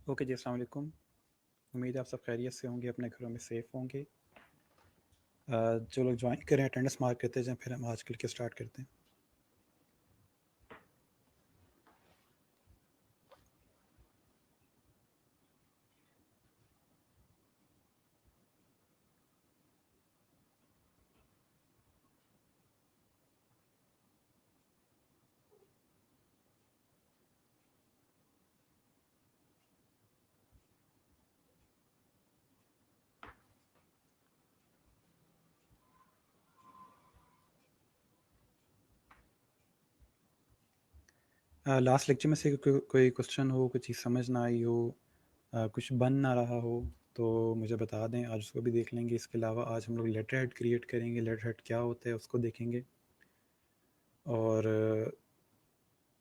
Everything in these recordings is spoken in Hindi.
ओके जी, अस्सलाम वालेकुम। उम्मीद है आप सब खैरियत से होंगे, अपने घरों में सेफ़ होंगे। जो लोग ज्वाइन करें अटेंडेंस मार्क करते जाएँ, फिर हम आज के लिए स्टार्ट करते हैं। लास्ट लेक्चर में से कोई क्वेश्चन हो, कोई चीज़ समझ ना आई हो, कुछ बन ना रहा हो, तो मुझे बता दें, आज उसको भी देख लेंगे। इसके अलावा आज हम लोग लेटर हेड क्रिएट करेंगे, लेटर हेड क्या होता है उसको देखेंगे। और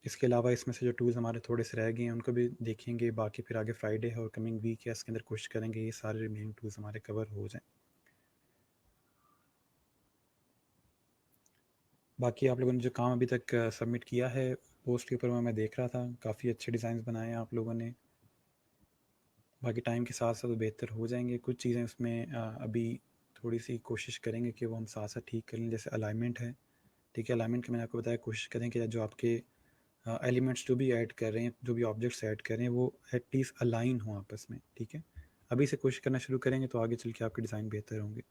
इसके अलावा इसमें से जो टूल्स हमारे थोड़े से रह गए हैं उनको भी देखेंगे। बाकी फिर आगे फ्राइडे है और कमिंग वीक है, इसके अंदर कोशिश करेंगे ये सारे रिमेनिंग टूल्स हमारे कवर हो जाएँ। बाकी आप लोगों ने जो काम अभी तक सबमिट किया है पोस्ट के ऊपर मैं देख रहा था, काफ़ी अच्छे डिज़ाइन बनाए हैं आप लोगों ने। बाकी टाइम के साथ साथ बेहतर हो जाएंगे। कुछ चीज़ें उसमें अभी थोड़ी सी कोशिश करेंगे कि वो हम साथ साथ ठीक कर लें। जैसे अलाइनमेंट है, ठीक है, अलाइनमेंट का मैंने आपको बताया, कोशिश करें कि जो आपके एलिमेंट्स जो भी ऐड कर रहे हैं, जो भी ऑब्जेक्ट्स ऐड कर रहे हैं, वो एटलीस्ट अलाइन हो आपस में। ठीक है, अभी से कोशिश करना शुरू करेंगे तो आगे चल के आपके डिज़ाइन बेहतर होंगे।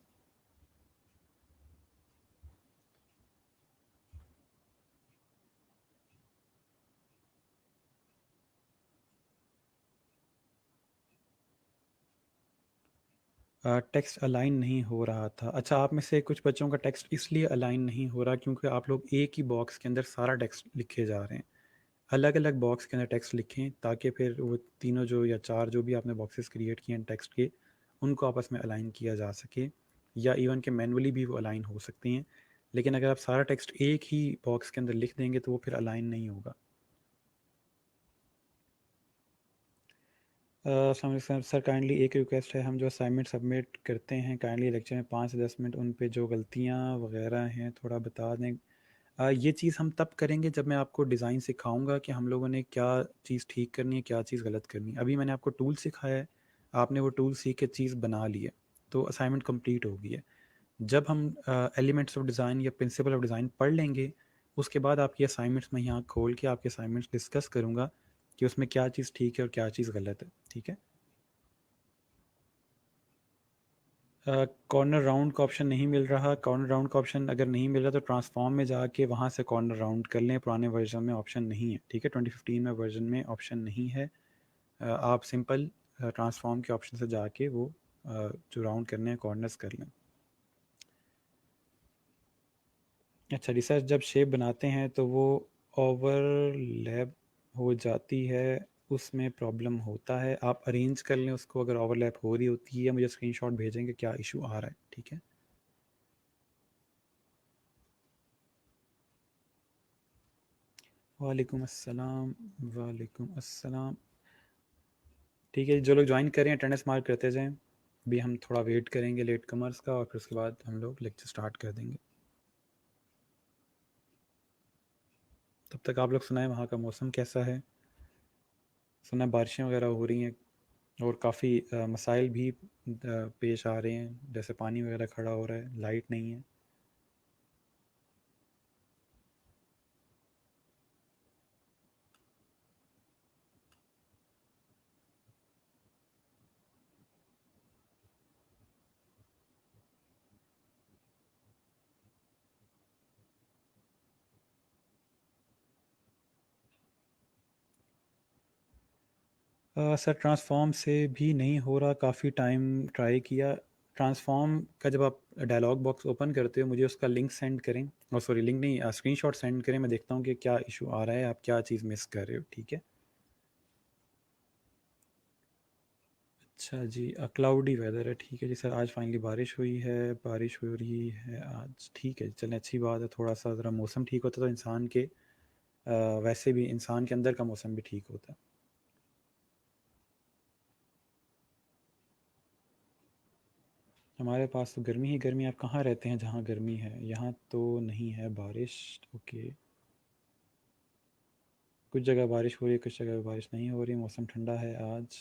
टेक्स्ट अलाइन नहीं हो रहा था। अच्छा, आप में से कुछ बच्चों का टेक्स्ट इसलिए अलाइन नहीं हो रहा क्योंकि आप लोग एक ही बॉक्स के अंदर सारा टेक्स्ट लिखे जा रहे हैं। अलग अलग बॉक्स के अंदर टेक्स्ट लिखें ताकि फिर वो तीनों जो या चार जो भी आपने बॉक्सेस क्रिएट किए हैं टेक्स्ट के, उनको आपस में अलाइन किया जा सके, या इवन के मैनुअली भी वो अलाइन हो सकती हैं। लेकिन अगर आप सारा टेक्स्ट एक ही बॉक्स के अंदर लिख देंगे तो वो फिर अलाइन नहीं होगा। सर काइंडली एक रिक्वेस्ट है, हम जो असाइनमेंट सबमिट करते हैं काइंडली लेक्चर में 5 से 10 मिनट उन पे जो गलतियाँ वगैरह हैं थोड़ा बता दें। ये चीज़ हम तब करेंगे जब मैं आपको डिज़ाइन सिखाऊंगा कि हम लोगों ने क्या चीज़ ठीक करनी है, क्या चीज़ गलत करनी है। अभी मैंने आपको टूल सिखाया है, आपने वो टूल सीख के चीज़ बना ली है, तो असाइनमेंट कंप्लीट हो गई है। जब हम एलिमेंट्स ऑफ डिज़ाइन या प्रिंसिपल ऑफ डिज़ाइन पढ़ लेंगे, उसके बाद आपकी असाइनमेंट्स में यहाँ खोल के आपके असाइनमेंट्स डिस्कस करूँगा कि उसमें क्या चीज़ ठीक है और क्या चीज़ गलत है। ठीक है, कॉर्नर राउंड का ऑप्शन नहीं मिल रहा। कॉर्नर राउंड का ऑप्शन अगर नहीं मिल रहा तो ट्रांसफॉर्म में जाके वहाँ से कॉर्नर राउंड कर लें। पुराने वर्जन में ऑप्शन नहीं है। ठीक है, 2015 में वर्जन में ऑप्शन नहीं है। आप सिंपल ट्रांसफॉर्म के ऑप्शन से जाके वो जो राउंड करने हैं कॉर्नर्स कर लें। अच्छा, रिसर्च जब शेप बनाते हैं तो वो ओवरलैप हो जाती है, उसमें प्रॉब्लम होता है। आप अरेंज कर लें उसको, अगर ओवरलैप हो रही होती है मुझे स्क्रीनशॉट भेजेंगे क्या इशू आ रहा है। ठीक है, वालेकुम अस्सलाम। वालेकुम अस्सलाम। ठीक है, जो लोग ज्वाइन करें अटेंडेंस मार्क करते जाएं। अभी हम थोड़ा वेट करेंगे लेट कमर्स का और फिर उसके बाद हम लोग लेक्चर स्टार्ट कर देंगे। तब तक आप लोग सुनाएं वहाँ का मौसम कैसा है। सुना बारिशें वगैरह हो रही हैं और काफ़ी मसाइल भी पेश आ रहे हैं, जैसे पानी वगैरह खड़ा हो रहा है, लाइट नहीं है। सर ट्रांसफॉर्म से भी नहीं हो रहा, काफ़ी टाइम ट्राई किया। ट्रांसफॉर्म का जब आप डायलॉग बॉक्स ओपन करते हो मुझे उसका लिंक सेंड करें, और सॉरी लिंक नहीं, स्क्रीनशॉट सेंड करें। मैं देखता हूँ कि क्या इशू आ रहा है, आप क्या चीज़ मिस कर रहे हो। ठीक है, अच्छा जी, क्लाउडी वेदर है। ठीक है जी सर, आज फाइनली बारिश हुई है, बारिश हो रही है आज। ठीक है, चलें, अच्छी बात है। थोड़ा सा ज़रा मौसम ठीक होता तो इंसान के वैसे भी इंसान के अंदर का मौसम भी ठीक होता। हमारे पास तो गर्मी ही गर्मी। आप कहाँ रहते हैं जहाँ गर्मी है? यहाँ तो नहीं है बारिश। ओके, कुछ जगह बारिश हो रही है, कुछ जगह बारिश नहीं हो रही, मौसम ठंडा है आज।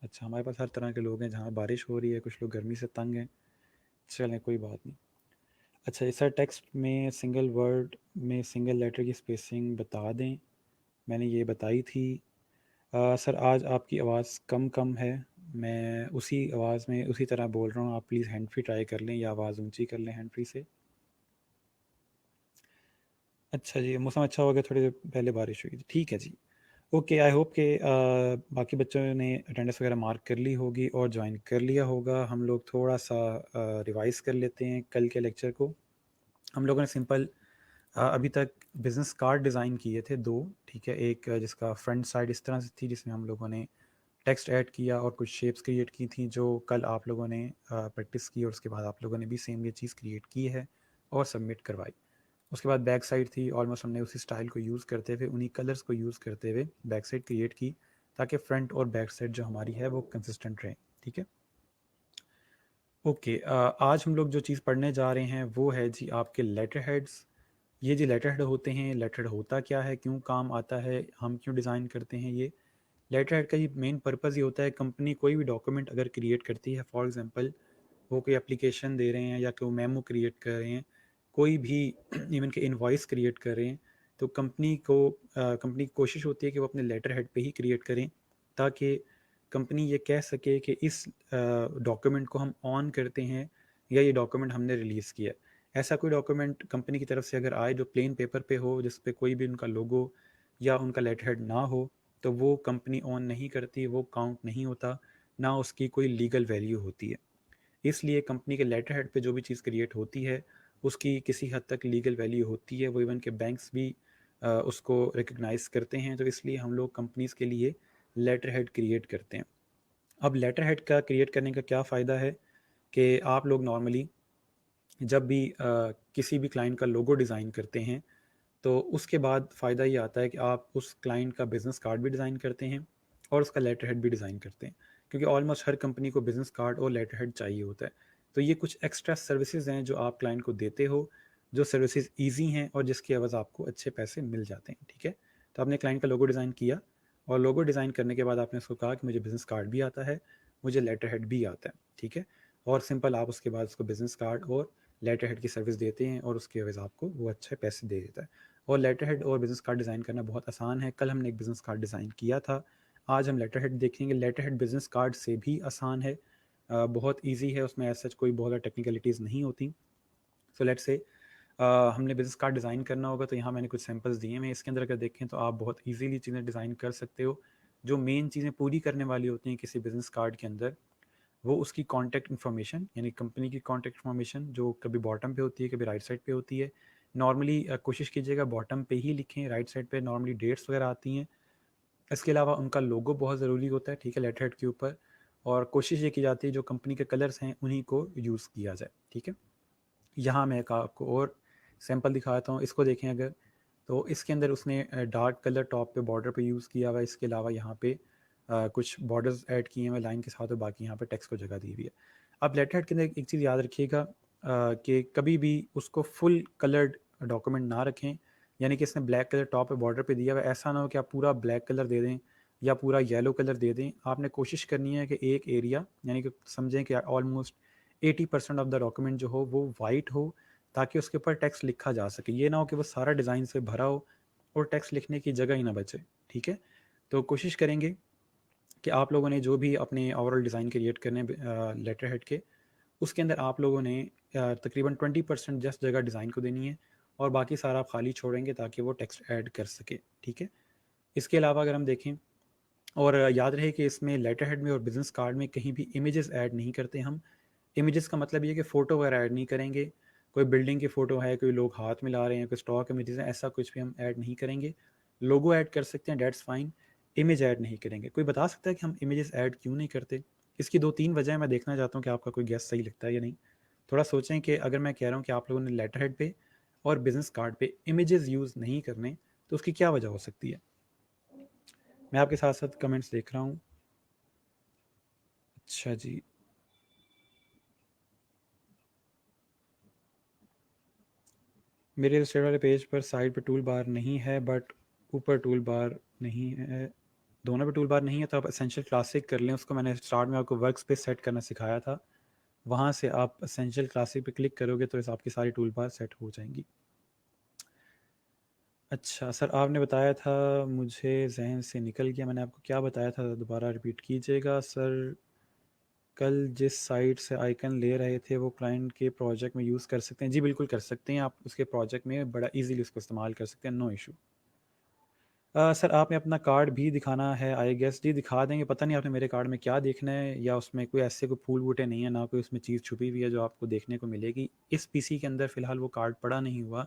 अच्छा, हमारे पास हर तरह के लोग हैं, जहाँ बारिश हो रही है, कुछ लोग गर्मी से तंग हैं। चलें, कोई बात नहीं। अच्छा, ये सर टेक्स्ट में सिंगल वर्ड में सिंगल लेटर की स्पेसिंग बता दें। मैंने ये बताई थी। सर आज आपकी आवाज़ कम कम है। मैं उसी आवाज़ में उसी तरह बोल रहा हूँ, आप प्लीज़ हैंड फ्री ट्राई कर लें या आवाज़ ऊंची कर लें हैंड फ्री से। अच्छा जी, मौसम अच्छा हो गया, थोड़ी देर पहले बारिश हुई थी, ठीक है जी। ओके, आई होप के बाकी बच्चों ने अटेंडेंस वगैरह मार्क कर ली होगी और ज्वाइन कर लिया होगा। हम लोग थोड़ा सा रिवाइज कर लेते हैं कल के लेक्चर को। हम लोगों ने सिंपल अभी तक बिजनेस कार्ड डिज़ाइन किए थे दो। ठीक है, एक जिसका फ्रंट साइड इस तरह से थी, जिसमें हम लोगों ने टेक्स्ट ऐड किया और कुछ शेप्स क्रिएट की थी, जो कल आप लोगों ने प्रैक्टिस की और उसके बाद आप लोगों ने भी सेम ये चीज़ क्रिएट की है और सबमिट करवाई। उसके बाद बैक साइड थी, ऑलमोस्ट हमने उसी स्टाइल को यूज़ करते हुए, उन्हीं कलर्स को यूज़ करते हुए बैक साइड क्रिएट की, ताकि फ्रंट और बैक साइड जो हमारी है वो कंसिस्टेंट रहे। ठीक है, ओके। आज हम लोग जो चीज़ पढ़ने जा रहे हैं वो है जी आपके लेटर हेड्स। ये जी लेटर हेड होते हैं, लेटर हेड होता क्या है, क्यों काम आता है, हम क्यों डिज़ाइन करते हैं ये। लेटर हेड का ये मेन पर्पज़ ये होता है, कंपनी कोई भी डॉक्यूमेंट अगर क्रिएट करती है, फॉर एग्जांपल वो कोई एप्लीकेशन दे रहे हैं या कोई मेमो क्रिएट कर रहे हैं, कोई भी इवन के इनवॉइस क्रिएट कर रहे हैं, तो कंपनी की कोशिश होती है कि वो अपने लेटर हेड पे ही क्रिएट करें, ताकि कंपनी ये कह सके कि इस डॉक्यूमेंट को हम ऑन करते हैं या ये डॉक्यूमेंट हमने रिलीज़ किया। ऐसा कोई डॉक्यूमेंट कंपनी की तरफ से अगर आए जो प्लेन पेपर पे हो, जिस पे कोई भी उनका लोगो या उनका लेटर हेड ना हो, तो वो कंपनी ऑन नहीं करती, वो काउंट नहीं होता, ना उसकी कोई लीगल वैल्यू होती है। इसलिए कंपनी के लेटर हेड पे जो भी चीज़ क्रिएट होती है, उसकी किसी हद तक लीगल वैल्यू होती है। वो इवन के बैंक्स भी उसको रिकग्नाइज़ करते हैं, तो इसलिए हम लोग कंपनीज़ के लिए लेटर हेड क्रिएट करते हैं। अब लेटर हेड का क्रिएट करने का क्या फ़ायदा है कि आप लोग नॉर्मली जब भी किसी भी क्लाइंट का लोगो डिज़ाइन करते हैं, तो उसके बाद फ़ायदा ये आता है कि आप उस क्लाइंट का बिज़नेस कार्ड भी डिज़ाइन करते हैं और उसका लेटर हेड भी डिज़ाइन करते हैं, क्योंकि ऑलमोस्ट हर कंपनी को बिज़नेस कार्ड और लेटर हेड चाहिए होता है। तो ये कुछ एक्स्ट्रा सर्विसेज हैं जो आप क्लाइंट को देते हो, जो सर्विसेज ईजी हैं और जिसकी एवज़ आपको अच्छे पैसे मिल जाते हैं। ठीक है, तो आपने क्लाइंट का लोगो डिज़ाइन किया और लोगो डिज़ाइन करने के बाद आपने उसको कहा कि मुझे बिज़नेस कार्ड भी आता है, मुझे लेटर हेड भी आता है। ठीक है, और सिंपल आप उसके बाद उसको बिज़नेस कार्ड और लेटर हेड की सर्विस देते हैं और उसकी एवज़ आपको वो अच्छे पैसे दे देता है। और लेटर हेड और बिज़नेस कार्ड डिज़ाइन करना बहुत आसान है। कल हमने एक बिज़नेस कार्ड डिज़ाइन किया था, आज हम लेटर हेड देखेंगे। लेटर हेड बिज़नेस कार्ड से भी आसान है, बहुत ईजी है, उसमें ऐसा कोई बहुत ज़्यादा टेक्निकलिटीज़ नहीं होती। सो लेट्स से हमने बिज़नेस कार्ड डिज़ाइन करना होगा, तो यहाँ मैंने कुछ सैम्पल्स दिए हैं। इसके अंदर अगर देखें तो आप बहुत ईजीली चीज़ें डिज़ाइन कर सकते हो। जो मेन चीज़ें पूरी करने वाली होती हैं किसी बिज़नेस कार्ड के अंदर, वो उसकी कॉन्टैक्ट इन्फॉर्मेशन, यानी कंपनी की कॉन्टैक्ट इन्फॉर्मेशन, जो कभी बॉटम पे होती है, कभी राइट साइड पे होती है। नॉर्मली कोशिश कीजिएगा बॉटम पे ही लिखें, राइट साइड पे नॉर्मली डेट्स वगैरह आती हैं। इसके अलावा उनका लोगो बहुत ज़रूरी होता है, ठीक है, लेटर हेड के ऊपर। और कोशिश ये की जाती है जो कंपनी के कलर्स हैं उन्हीं को यूज़ किया जाए। ठीक है, यहाँ मैं एक आपको और सैंपल दिखाता हूँ, इसको देखें अगर, तो इसके अंदर उसने डार्क कलर टॉप पे बॉर्डर पे यूज़ किया हुआ है। इसके अलावा यहाँ पे कुछ बॉर्डर्स ऐड किए हुए लाइन के साथ और बाकी यहाँ पे टेक्स्ट को जगह दी हुई है। अब लेटर हेड के अंदर एक चीज़ याद रखिएगा कि कभी भी उसको फुल कलर्ड डॉक्यूमेंट ना रखें, यानी कि इसने ब्लैक कलर टॉप पे बॉर्डर पे दिया हुआ है, ऐसा ना हो कि आप पूरा ब्लैक कलर दे दें या पूरा येलो कलर दे दें। आपने कोशिश करनी है कि एक एरिया, यानी कि समझें कि ऑलमोस्ट 80% ऑफ द डॉक्यूमेंट जो हो वो वाइट हो, ताकि उसके ऊपर टेक्स्ट लिखा जा सके। ये ना हो कि वो सारा डिज़ाइन से भरा हो और टेक्स्ट लिखने की जगह ही ना बचे। ठीक है, तो कोशिश करेंगे कि आप लोगों ने जो भी अपने ओवरऑल डिज़ाइन क्रिएट करने लेटर हेड के, उसके अंदर आप लोगों ने तकरीबन 20% जस्ट जगह डिज़ाइन को देनी है और बाकी सारा आप खाली छोड़ेंगे ताकि वो टेक्स्ट ऐड कर सके। ठीक है, इसके अलावा अगर हम देखें, और याद रहे कि इसमें लेटर हेड में और बिजनेस कार्ड में कहीं भी इमेजेस ऐड नहीं करते हम। इमेजेस का मतलब ये है कि फ़ोटो वगैरह ऐड नहीं करेंगे। कोई बिल्डिंग की फ़ोटो है, कोई लोग हाथ मिला रहे हैं, कोई स्टॉक इमेजेस हैं, ऐसा कुछ भी हम ऐड नहीं करेंगे। लोगो ऐड कर सकते हैं, डेट्स फाइन, इमेज ऐड नहीं करेंगे। कोई बता सकता है कि हम इमेजेस ऐड क्यों नहीं करते? इसकी 2-3 वजह मैं देखना चाहता हूँ कि आपका कोई गेस सही लगता है या नहीं। थोड़ा सोचें कि अगर मैं कह रहा हूँ कि आप लोगों ने लेटर हेड पे और बिजनेस कार्ड पे इमेजेस यूज़ नहीं करने, तो उसकी क्या वजह हो सकती है? मैं आपके साथ साथ कमेंट्स देख रहा हूँ। अच्छा जी, मेरे इलस्ट्रेटर वाले पेज पर साइड पर टूल बार नहीं है, बट ऊपर टूल बार नहीं है, दोनों पे टूल बार नहीं है तो आप एसेंशियल क्लासिक कर लें उसको। मैंने स्टार्ट में आपको वर्क स्पेस सेट करना सिखाया था, वहाँ से आप एसेंशियल क्लासिक पे क्लिक करोगे तो इस आपकी सारी टूल बार सेट हो जाएंगी। अच्छा सर, आपने बताया था, मुझे जहन से निकल गया, मैंने आपको क्या बताया था, दोबारा रिपीट कीजिएगा सर। कल जिस साइट से आइकन ले रहे थे वो क्लाइंट के प्रोजेक्ट में यूज़ कर सकते हैं? जी बिल्कुल कर सकते हैं, आप उसके प्रोजेक्ट में बड़ा इजीली उसको इस्तेमाल कर सकते हैं, नो इशू। सर आपने अपना कार्ड भी दिखाना है आई गेस। जी दिखा देंगे, पता नहीं आपने मेरे कार्ड में क्या देखना है, या उसमें कोई ऐसे कोई फूल बूटे नहीं है, ना कोई उसमें चीज़ छुपी हुई है जो आपको देखने को मिलेगी। इस पीसी के अंदर फ़िलहाल वो कार्ड पड़ा नहीं हुआ,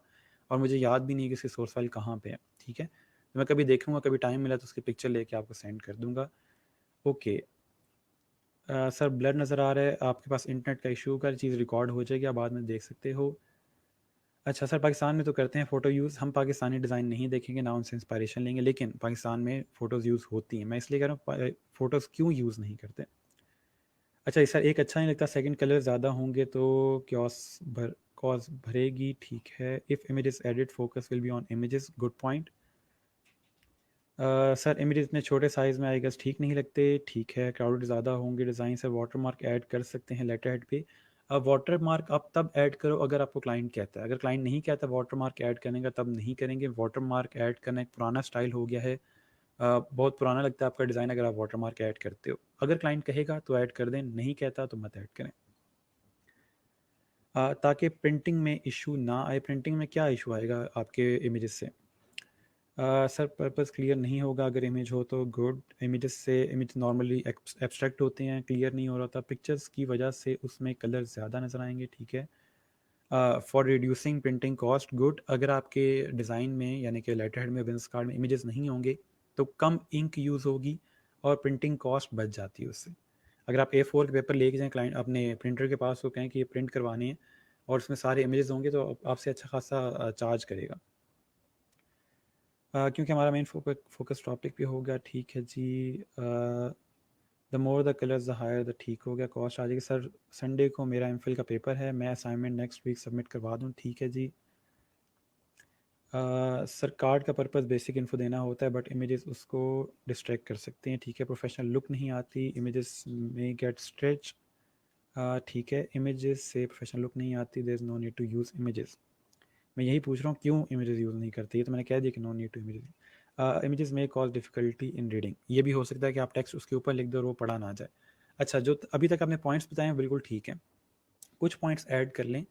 और मुझे याद भी नहीं कि इसकी सोर्स फाइल कहाँ पे है। ठीक है, तो मैं कभी देखूंगा, कभी टाइम मिला तो उसकी पिक्चर लेके आपको सेंड कर दूंगा। ओके। सर ब्लर नज़र आ रहा है, आपके पास इंटरनेट का इशू का चीज़ रिकॉर्ड हो जाएगी, आप बाद में देख सकते हो। अच्छा सर, पाकिस्तान में तो करते हैं फ़ोटो यूज़, हम पाकिस्तानी डिज़ाइन नहीं देखेंगे, ना उनसे इंस्पायरेशन लेंगे, लेकिन पाकिस्तान में फ़ोटोज़ यूज़ होती हैं। मैं इसलिए कह रहा हूँ फ़ोटोज़ क्यों यूज़ नहीं करते। अच्छा सर, एक अच्छा नहीं लगता, सेकंड कलर ज़्यादा होंगे तो कॉज भरेगी, ठीक है। If images edit focus will be on images, good point. Sir images इतने छोटे साइज़ में आई गेस ठीक नहीं लगते, ठीक है। क्राउड ज़्यादा होंगे, डिज़ाइन से वाटर मार्क ऐड कर सकते हैं लेटर हेड पे। अब वाटर मार्क आप तब ऐड करो अगर आपको क्लाइंट कहता है, अगर क्लाइंट नहीं कहता वाटर मार्क ऐड करने का तब नहीं करेंगे। वाटर मार्क ऐड करना एक पुराना स्टाइल हो गया है, बहुत पुराना लगता है आपका डिज़ाइन अगर आप वाटर मार्क ऐड करते हो। अगर क्लाइंट कहेगा तो ऐड कर दें, नहीं कहता तो मत ऐड करें, ताकि प्रिंटिंग में इशू ना आए। प्रिंटिंग में क्या इशू आएगा आपके इमेजेस से? सर पर्पस क्लियर नहीं होगा अगर इमेज हो तो। गुड, इमेजेस से इमेज नॉर्मली एब्स्ट्रैक्ट होते हैं, क्लियर नहीं हो रहा था, पिक्चर्स की वजह से उसमें कलर ज़्यादा नज़र आएंगे, ठीक है। For reducing printing cost, good. अगर आपके डिज़ाइन में यानी कि लेटर हेड में, बिजनेस कार्ड में इमेजेस नहीं होंगे तो कम इंक यूज़ होगी और प्रिंटिंग कॉस्ट बच जाती है उससे। अगर आप A4 के पेपर लेके जाएँ क्लाइंट अपने प्रिंटर के पास, वो कहें कि ये प्रिंट करवाने हैं और उसमें सारे इमेजेस होंगे तो आपसे अच्छा खासा चार्ज करेगा। क्योंकि हमारा मेन फोकस टॉपिक भी होगा, ठीक है जी। The more the colours the higher the, ठीक हो गया, कॉस्ट आ जाएगी। सर संडे को मेरा एमफिल का पेपर है, मैं असाइनमेंट नेक्स्ट वीक सबमिट करवा दूँ, ठीक है जी। सर कार्ड का पर्पस बेसिक इन्फो देना होता है, बट इमेजेस उसको डिस्ट्रैक्ट कर सकते हैं, ठीक है। प्रोफेशनल लुक नहीं आती, इमेजेस में गेट स्ट्रेच, ठीक है। इमेजेस से प्रोफेशनल लुक नहीं आती, there is no need to use images. मैं यही पूछ रहा हूँ क्यों इमेजेस यूज़ नहीं करते, ये तो मैंने कह दिया कि no need to images. Images में कॉज डिफ़िकल्टी इन रीडिंग, ये भी हो सकता है कि आप टेक्स्ट उसके ऊपर लिख दो और वो पढ़ा ना जाए। अच्छा, जो अभी तक आपने पॉइंट्स बताए हैं बिल्कुल ठीक है, कुछ पॉइंट्स ऐड कर लें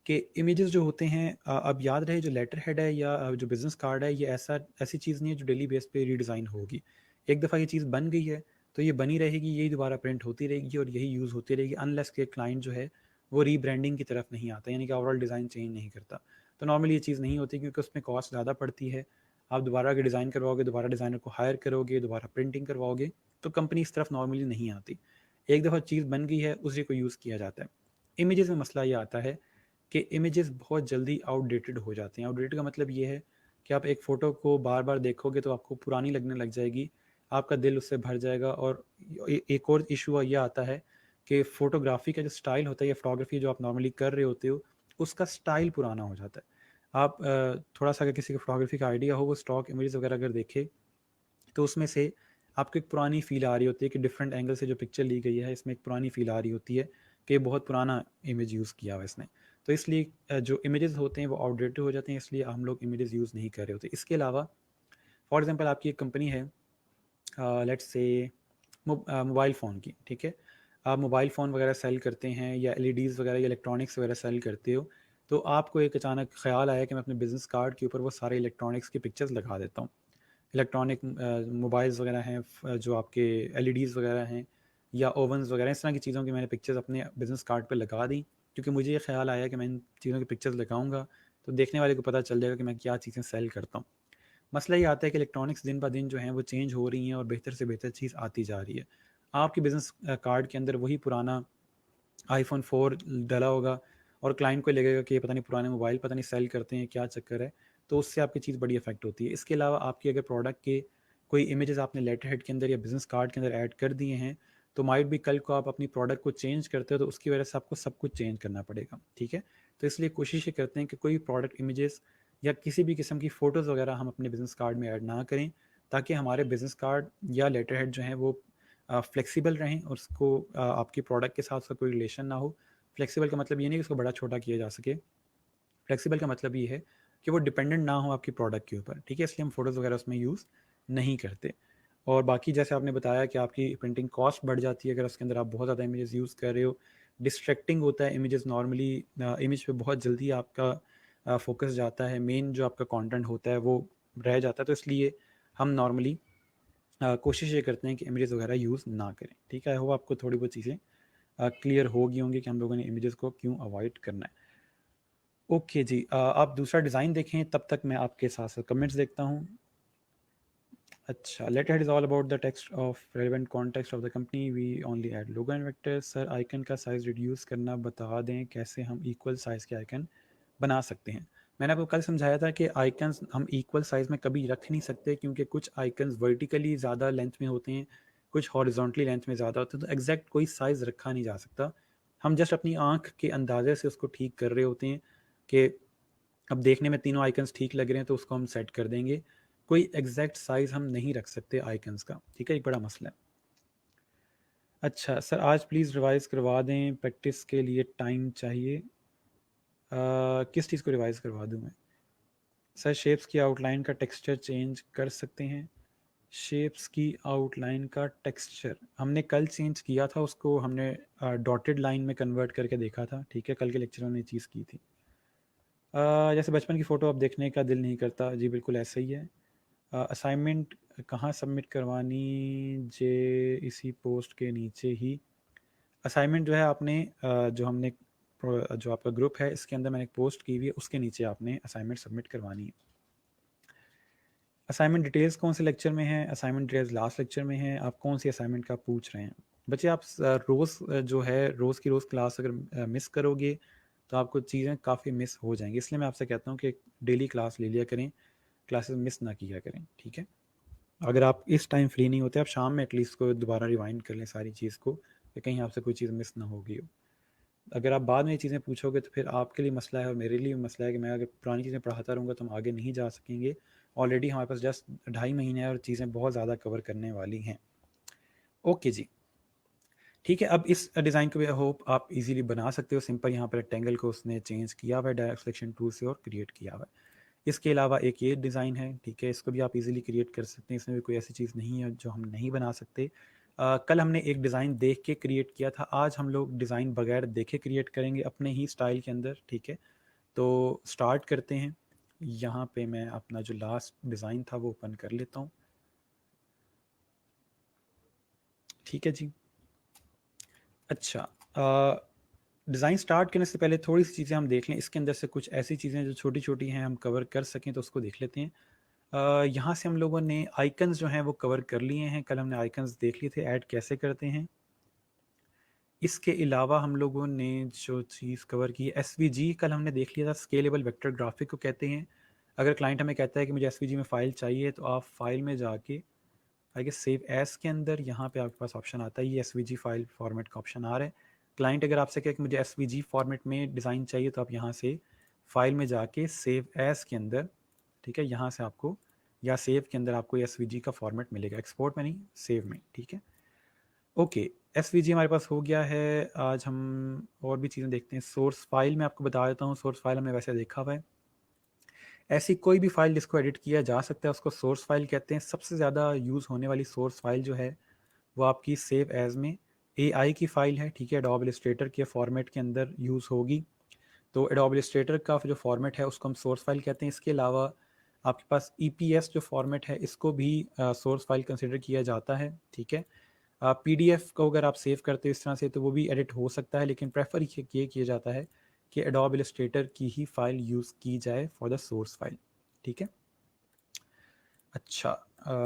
कि इमेजेस जो होते हैं, अब याद रहे जो लेटर हेड है या जो बिजनेस कार्ड है, ये ऐसी चीज़ नहीं है जो डेली बेस पे रीडिज़ाइन होगी। एक दफ़ा ये चीज़ बन गई है तो ये बनी रहेगी, यही दोबारा प्रिंट होती रहेगी और यही यूज़ होती रहेगी, अनलेस के क्लाइंट जो है वो रीब्रांडिंग की तरफ नहीं आता, यानी कि ओवरऑल डिज़ाइन चेंज नहीं करता। तो नॉर्मली ये चीज़ नहीं होती क्योंकि उसमें कॉस्ट ज़्यादा पड़ती है। आप दोबारा अगर डिज़ाइन करवाओगे, दोबारा डिज़ाइनर को हायर करोगे, दोबारा प्रिंटिंग करवाओगे, तो कंपनी इस तरफ नॉर्मली नहीं आती। एक दफ़ा चीज़ बन गई है उसी को यूज़ किया जाता है। इमेजेस में मसला ये आता है कि इमेजेस बहुत जल्दी आउटडेटेड हो जाते हैं। आउटडेटेड का मतलब ये है कि आप एक फ़ोटो को बार बार देखोगे तो आपको पुरानी लगने लग जाएगी, आपका दिल उससे भर जाएगा। और एक और इशू ये आता है कि फ़ोटोग्राफी का जो स्टाइल होता है या फ़ोटोग्राफी जो आप नॉर्मली कर रहे होते हो, उसका स्टाइल पुराना हो जाता है। आप थोड़ा सा अगर किसी को फ़ोटोग्राफी का आइडिया हो, वो स्टॉक इमेजेस वगैरह अगर देखे तो उसमें से आपको एक पुरानी फ़ील आ रही होती है कि डिफरेंट एंगल से जो पिक्चर ली गई है, इसमें एक पुरानी फ़ील आ रही होती है कि बहुत पुराना इमेज यूज़ किया हुआ है इसने। तो इसलिए जो इमेजेस होते हैं वो आउटडेटेड हो जाते हैं, इसलिए हम लोग इमेजेस यूज़ नहीं कर रहे होते। इसके अलावा फॉर एग्जांपल आपकी एक कंपनी है, लेट्स से मोबाइल फ़ोन की, ठीक है। आप मोबाइल फ़ोन वगैरह सेल करते हैं या एलईडीज़ वगैरह या इलेक्ट्रॉनिक्स वगैरह सेल करते हो, तो आपको एक अचानक ख़्याल आया कि मैं अपने बिज़नेस कार्ड के ऊपर वो सारे इलेक्ट्रॉनिक्स की पिक्चर्स लगा देता हूँ। इलेक्ट्रॉनिक मोबाइल्स वगैरह हैं, जो आपके एलईडीज़ वगैरह हैं या ओवन्स वगैरह, इस तरह की चीज़ों की मैंने पिक्चर्स अपने बिज़नेस कार्ड पे लगा दी, क्योंकि मुझे ये ख़्याल आया कि मैं इन चीज़ों की पिक्चर्स लगाऊंगा तो देखने वाले को पता चल जाएगा कि मैं क्या चीज़ें सेल करता हूँ। मसला ये आता है कि इलेक्ट्रॉनिक्स दिन ब दिन जो हैं वो चेंज हो रही हैं और बेहतर से बेहतर चीज़ आती जा रही है। आपके बिज़नेस कार्ड के अंदर वही पुराना आईफ़ोन 4 डला होगा और क्लाइंट को लगेगा कि ये पता नहीं पुराने मोबाइल पता नहीं सेल करते हैं, क्या चक्कर है। तो उससे आपकी चीज़ बड़ी अफेक्ट होती है। इसके अलावा आपकी अगर प्रोडक्ट के कोई इमेजेस आपने लेटर हेड के अंदर या बिजनेस कार्ड के अंदर ऐड कर दिए हैं, तो माइट भी कल को आप अपनी प्रोडक्ट को चेंज करते हो तो उसकी वजह से आपको सब कुछ चेंज करना पड़ेगा, ठीक है। तो इसलिए कोशिश ये करते हैं कि कोई प्रोडक्ट इमेजेस या किसी भी किस्म की फ़ोटोज़ वगैरह हम अपने बिजनेस कार्ड में ऐड ना करें, ताकि हमारे बिजनेस कार्ड या लेटर हेड जो हैं वो फ्लेक्सिबल रहें और उसको आपकी प्रोडक्ट के साथ उसका कोई रिलेशन ना हो। फ्लेक्सिबल का मतलब ये नहीं कि उसको बड़ा छोटा किया जा सके, फ्लेक्सिबल का मतलब ये है कि वो डिपेंडेंट ना हो आपकी प्रोडक्ट के ऊपर, ठीक है। इसलिए हम फ़ोटोज़ वगैरह उसमें यूज़ नहीं करते। और बाकी जैसे आपने बताया कि आपकी प्रिंटिंग कॉस्ट बढ़ जाती है अगर उसके अंदर आप बहुत ज़्यादा इमेजेस यूज़ कर रहे हो, डिस्ट्रैक्टिंग होता है इमेजेस नॉर्मली, इमेज पे बहुत जल्दी आपका फोकस जाता है, मेन जो आपका कंटेंट होता है वो रह जाता है। तो इसलिए हम नॉर्मली कोशिश ये करते हैं कि इमेजेस वगैरह यूज़ ना करें, ठीक है। वो आपको थोड़ी बहुत चीज़ें क्लियर हो गई होंगी कि हम लोगों ने इमेजेस को क्यों अवॉइड करना है। ओके जी, आप दूसरा डिज़ाइन देखें, तब तक मैं आपके साथ साथ कमेंट्स देखता हूँ। अच्छा, letter head is all about the text of relevant context of the company, we only add logo and vectors. Sir icon का साइज़ रिड्यूस करना बता दें, कैसे हम इक्वल साइज़ के आइकन बना सकते हैं। मैंने आपको कल समझाया था कि आइकन्स हम इक्वल साइज़ में कभी रख नहीं सकते, क्योंकि कुछ आइकन्स वर्टिकली ज़्यादा लेंथ में होते हैं, कुछ हॉरिजॉन्टली लेंथ में ज़्यादा होते हैं, तो एग्जैक्ट कोई साइज़ रखा नहीं जा सकता। हम जस्ट अपनी आँख के अंदाजे से उसको ठीक कर रहे होते हैं कि अब देखने में तीनों आइकन्स ठीक लग रहे हैं तो उसको हम सेट कर देंगे। कोई एग्जैक्ट साइज़ हम नहीं रख सकते आइकन्स का, ठीक है, एक बड़ा मसला है। अच्छा सर, आज प्लीज़ रिवाइज़ करवा दें, प्रैक्टिस के लिए टाइम चाहिए। किस चीज़ को रिवाइज़ करवा दूँ मैं? सर शेप्स की आउटलाइन का टेक्सचर चेंज कर सकते हैं। शेप्स की आउटलाइन का टेक्सचर हमने कल चेंज किया था, उसको हमने डॉटेड लाइन में कन्वर्ट करके देखा था, ठीक है। कल के लेक्चर में हमने चीज़ की थी। जैसे बचपन की फ़ोटो अब देखने का दिल नहीं करता, जी बिल्कुल ऐसा ही है। असाइनमेंट कहाँ सबमिट करवानी, जे इसी पोस्ट के नीचे ही। असाइनमेंट जो है आपने जो हमने जो आपका ग्रुप है इसके अंदर मैंने एक पोस्ट की हुई है, उसके नीचे आपने असाइनमेंट सबमिट करवानी है। असाइनमेंट डिटेल्स कौन से लेक्चर में है? असाइनमेंट डिटेल्स लास्ट लेक्चर में है। आप कौन सी असाइनमेंट का पूछ रहे हैं बच्चे? आप रोज़ जो है रोज़ की रोज़ क्लास अगर मिस करोगे तो आपको चीज़ें काफ़ी मिस हो जाएंगी, इसलिए मैं आपसे कहता हूँ कि डेली क्लास ले लिया करें, क्लासेस मिस ना किया करें, ठीक है। अगर आप इस टाइम फ्री नहीं होते, आप शाम में एटलीस्ट को दोबारा रिवाइंड कर लें सारी चीज़ को, कि कहीं आपसे कोई चीज़ मिस ना हो गई हो। अगर आप बाद में ये चीज़ें पूछोगे तो फिर आपके लिए मसला है और मेरे लिए भी मसला है कि मैं अगर पुरानी चीज़ें पढ़ाता रहूँगा तो हम आगे नहीं जा सकेंगे। ऑलरेडी हमारे पास जस्ट 2.5 महीने हैं और चीज़ें बहुत ज़्यादा कवर करने वाली हैं। ओके जी, ठीक है। अब इस डिज़ाइन को भी आई होप आप इजीली बना सकते हो। सिंपल यहाँ पर रेक्टेंगल को उसने चेंज किया हुआ है डायरेक्ट सिलेक्शन टूल से और क्रिएट किया हुआ है। इसके अलावा एक ये डिज़ाइन है, ठीक है, इसको भी आप इजीली क्रिएट कर सकते हैं, इसमें भी कोई ऐसी चीज़ नहीं है जो हम नहीं बना सकते। कल हमने एक डिज़ाइन देख के क्रिएट किया था, आज हम लोग डिज़ाइन बगैर देखे क्रिएट करेंगे अपने ही स्टाइल के अंदर, ठीक है। तो स्टार्ट करते हैं। यहाँ पे मैं अपना जो लास्ट डिज़ाइन था वो ओपन कर लेता हूँ, ठीक है जी। अच्छा, डिज़ाइन स्टार्ट करने से पहले थोड़ी सी चीज़ें हम देख लें, इसके अंदर से कुछ ऐसी चीज़ें जो छोटी छोटी हैं हम कवर कर सकें तो उसको देख लेते हैं। यहाँ से हम लोगों ने आइकन्स जो हैं वो कवर कर लिए हैं, कल हमने आइकन्स देख लिए थे ऐड कैसे करते हैं। इसके अलावा हम लोगों ने जो चीज़ कवर की है एसवीजी, कल हमने देख लिया था, स्केलेबल वेक्टर ग्राफिक को कहते हैं। अगर क्लाइंट हमें कहता है कि मुझे एसवीजी में फ़ाइल चाहिए तो आप फाइल में जाके आई गेस सेव एज के अंदर यहाँ पे आपके पास ऑप्शन आता है, ये एसवीजी फाइल फॉर्मेट का ऑप्शन आ रहा है। क्लाइंट अगर आपसे कहे कि मुझे एसवीजी फॉर्मेट में डिज़ाइन चाहिए तो आप यहाँ से फाइल में जाके सेव एज के अंदर, ठीक है, यहाँ से आपको या सेव के अंदर आपको एसवीजी का फॉर्मेट मिलेगा, एक्सपोर्ट में नहीं सेव में, ठीक है। ओके, एसवीजी हमारे पास हो गया है। आज हम और भी चीज़ें देखते हैं। सोर्स फाइल में आपको बता देता हूँ, सोर्स फाइल हमने वैसे देखा हुआ है। ऐसी कोई भी फाइल जिसको एडिट किया जा सकता है उसको सोर्स फाइल कहते हैं। सबसे ज़्यादा यूज़ होने वाली सोर्स फाइल जो है वो आपकी सेव एज में एआई की फ़ाइल है, ठीक है, एडोब इलस्ट्रेटर के फॉर्मेट के अंदर यूज़ होगी। तो एडोब इलस्ट्रेटर का जो फॉर्मेट है उसको हम सोर्स फाइल कहते हैं। इसके अलावा आपके पास ईपीएस जो फॉर्मेट है इसको भी सोर्स फाइल कंसिडर किया जाता है, ठीक है। पीडीएफ को अगर आप सेव करते हो इस तरह से तो वो भी एडिट हो सकता है, लेकिन प्रेफर ये किया जाता है कि एडोब इलस्ट्रेटर की ही फाइल यूज़ की जाए फॉर द सोर्स फाइल, ठीक है। अच्छा,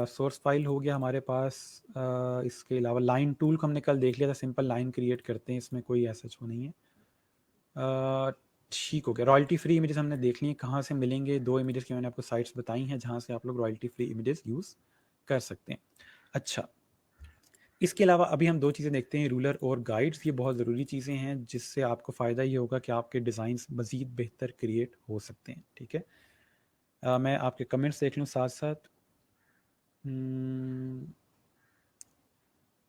सोर्स फाइल हो गया हमारे पास। इसके अलावा लाइन टूल को हमने कल देख लिया था, सिंपल लाइन क्रिएट करते हैं, इसमें कोई ऐसा जो नहीं है। ठीक हो गया। रॉयल्टी फ्री इमेजेस हमने देख ली हैं, कहाँ से मिलेंगे, 2 इमेजेस की मैंने आपको साइट्स बताई हैं जहाँ से आप लोग रॉयल्टी फ्री इमेजेस यूज़ कर सकते हैं। अच्छा, इसके अलावा अभी हम 2 चीज़ें देखते हैं, रूलर और गाइड्स। ये बहुत ज़रूरी चीज़ें हैं जिससे आपको फ़ायदा ये होगा कि आपके डिज़ाइंस मज़ीद बेहतर क्रिएट हो सकते हैं, ठीक है। मैं आपके कमेंट्स देख लूँ साथ साथ।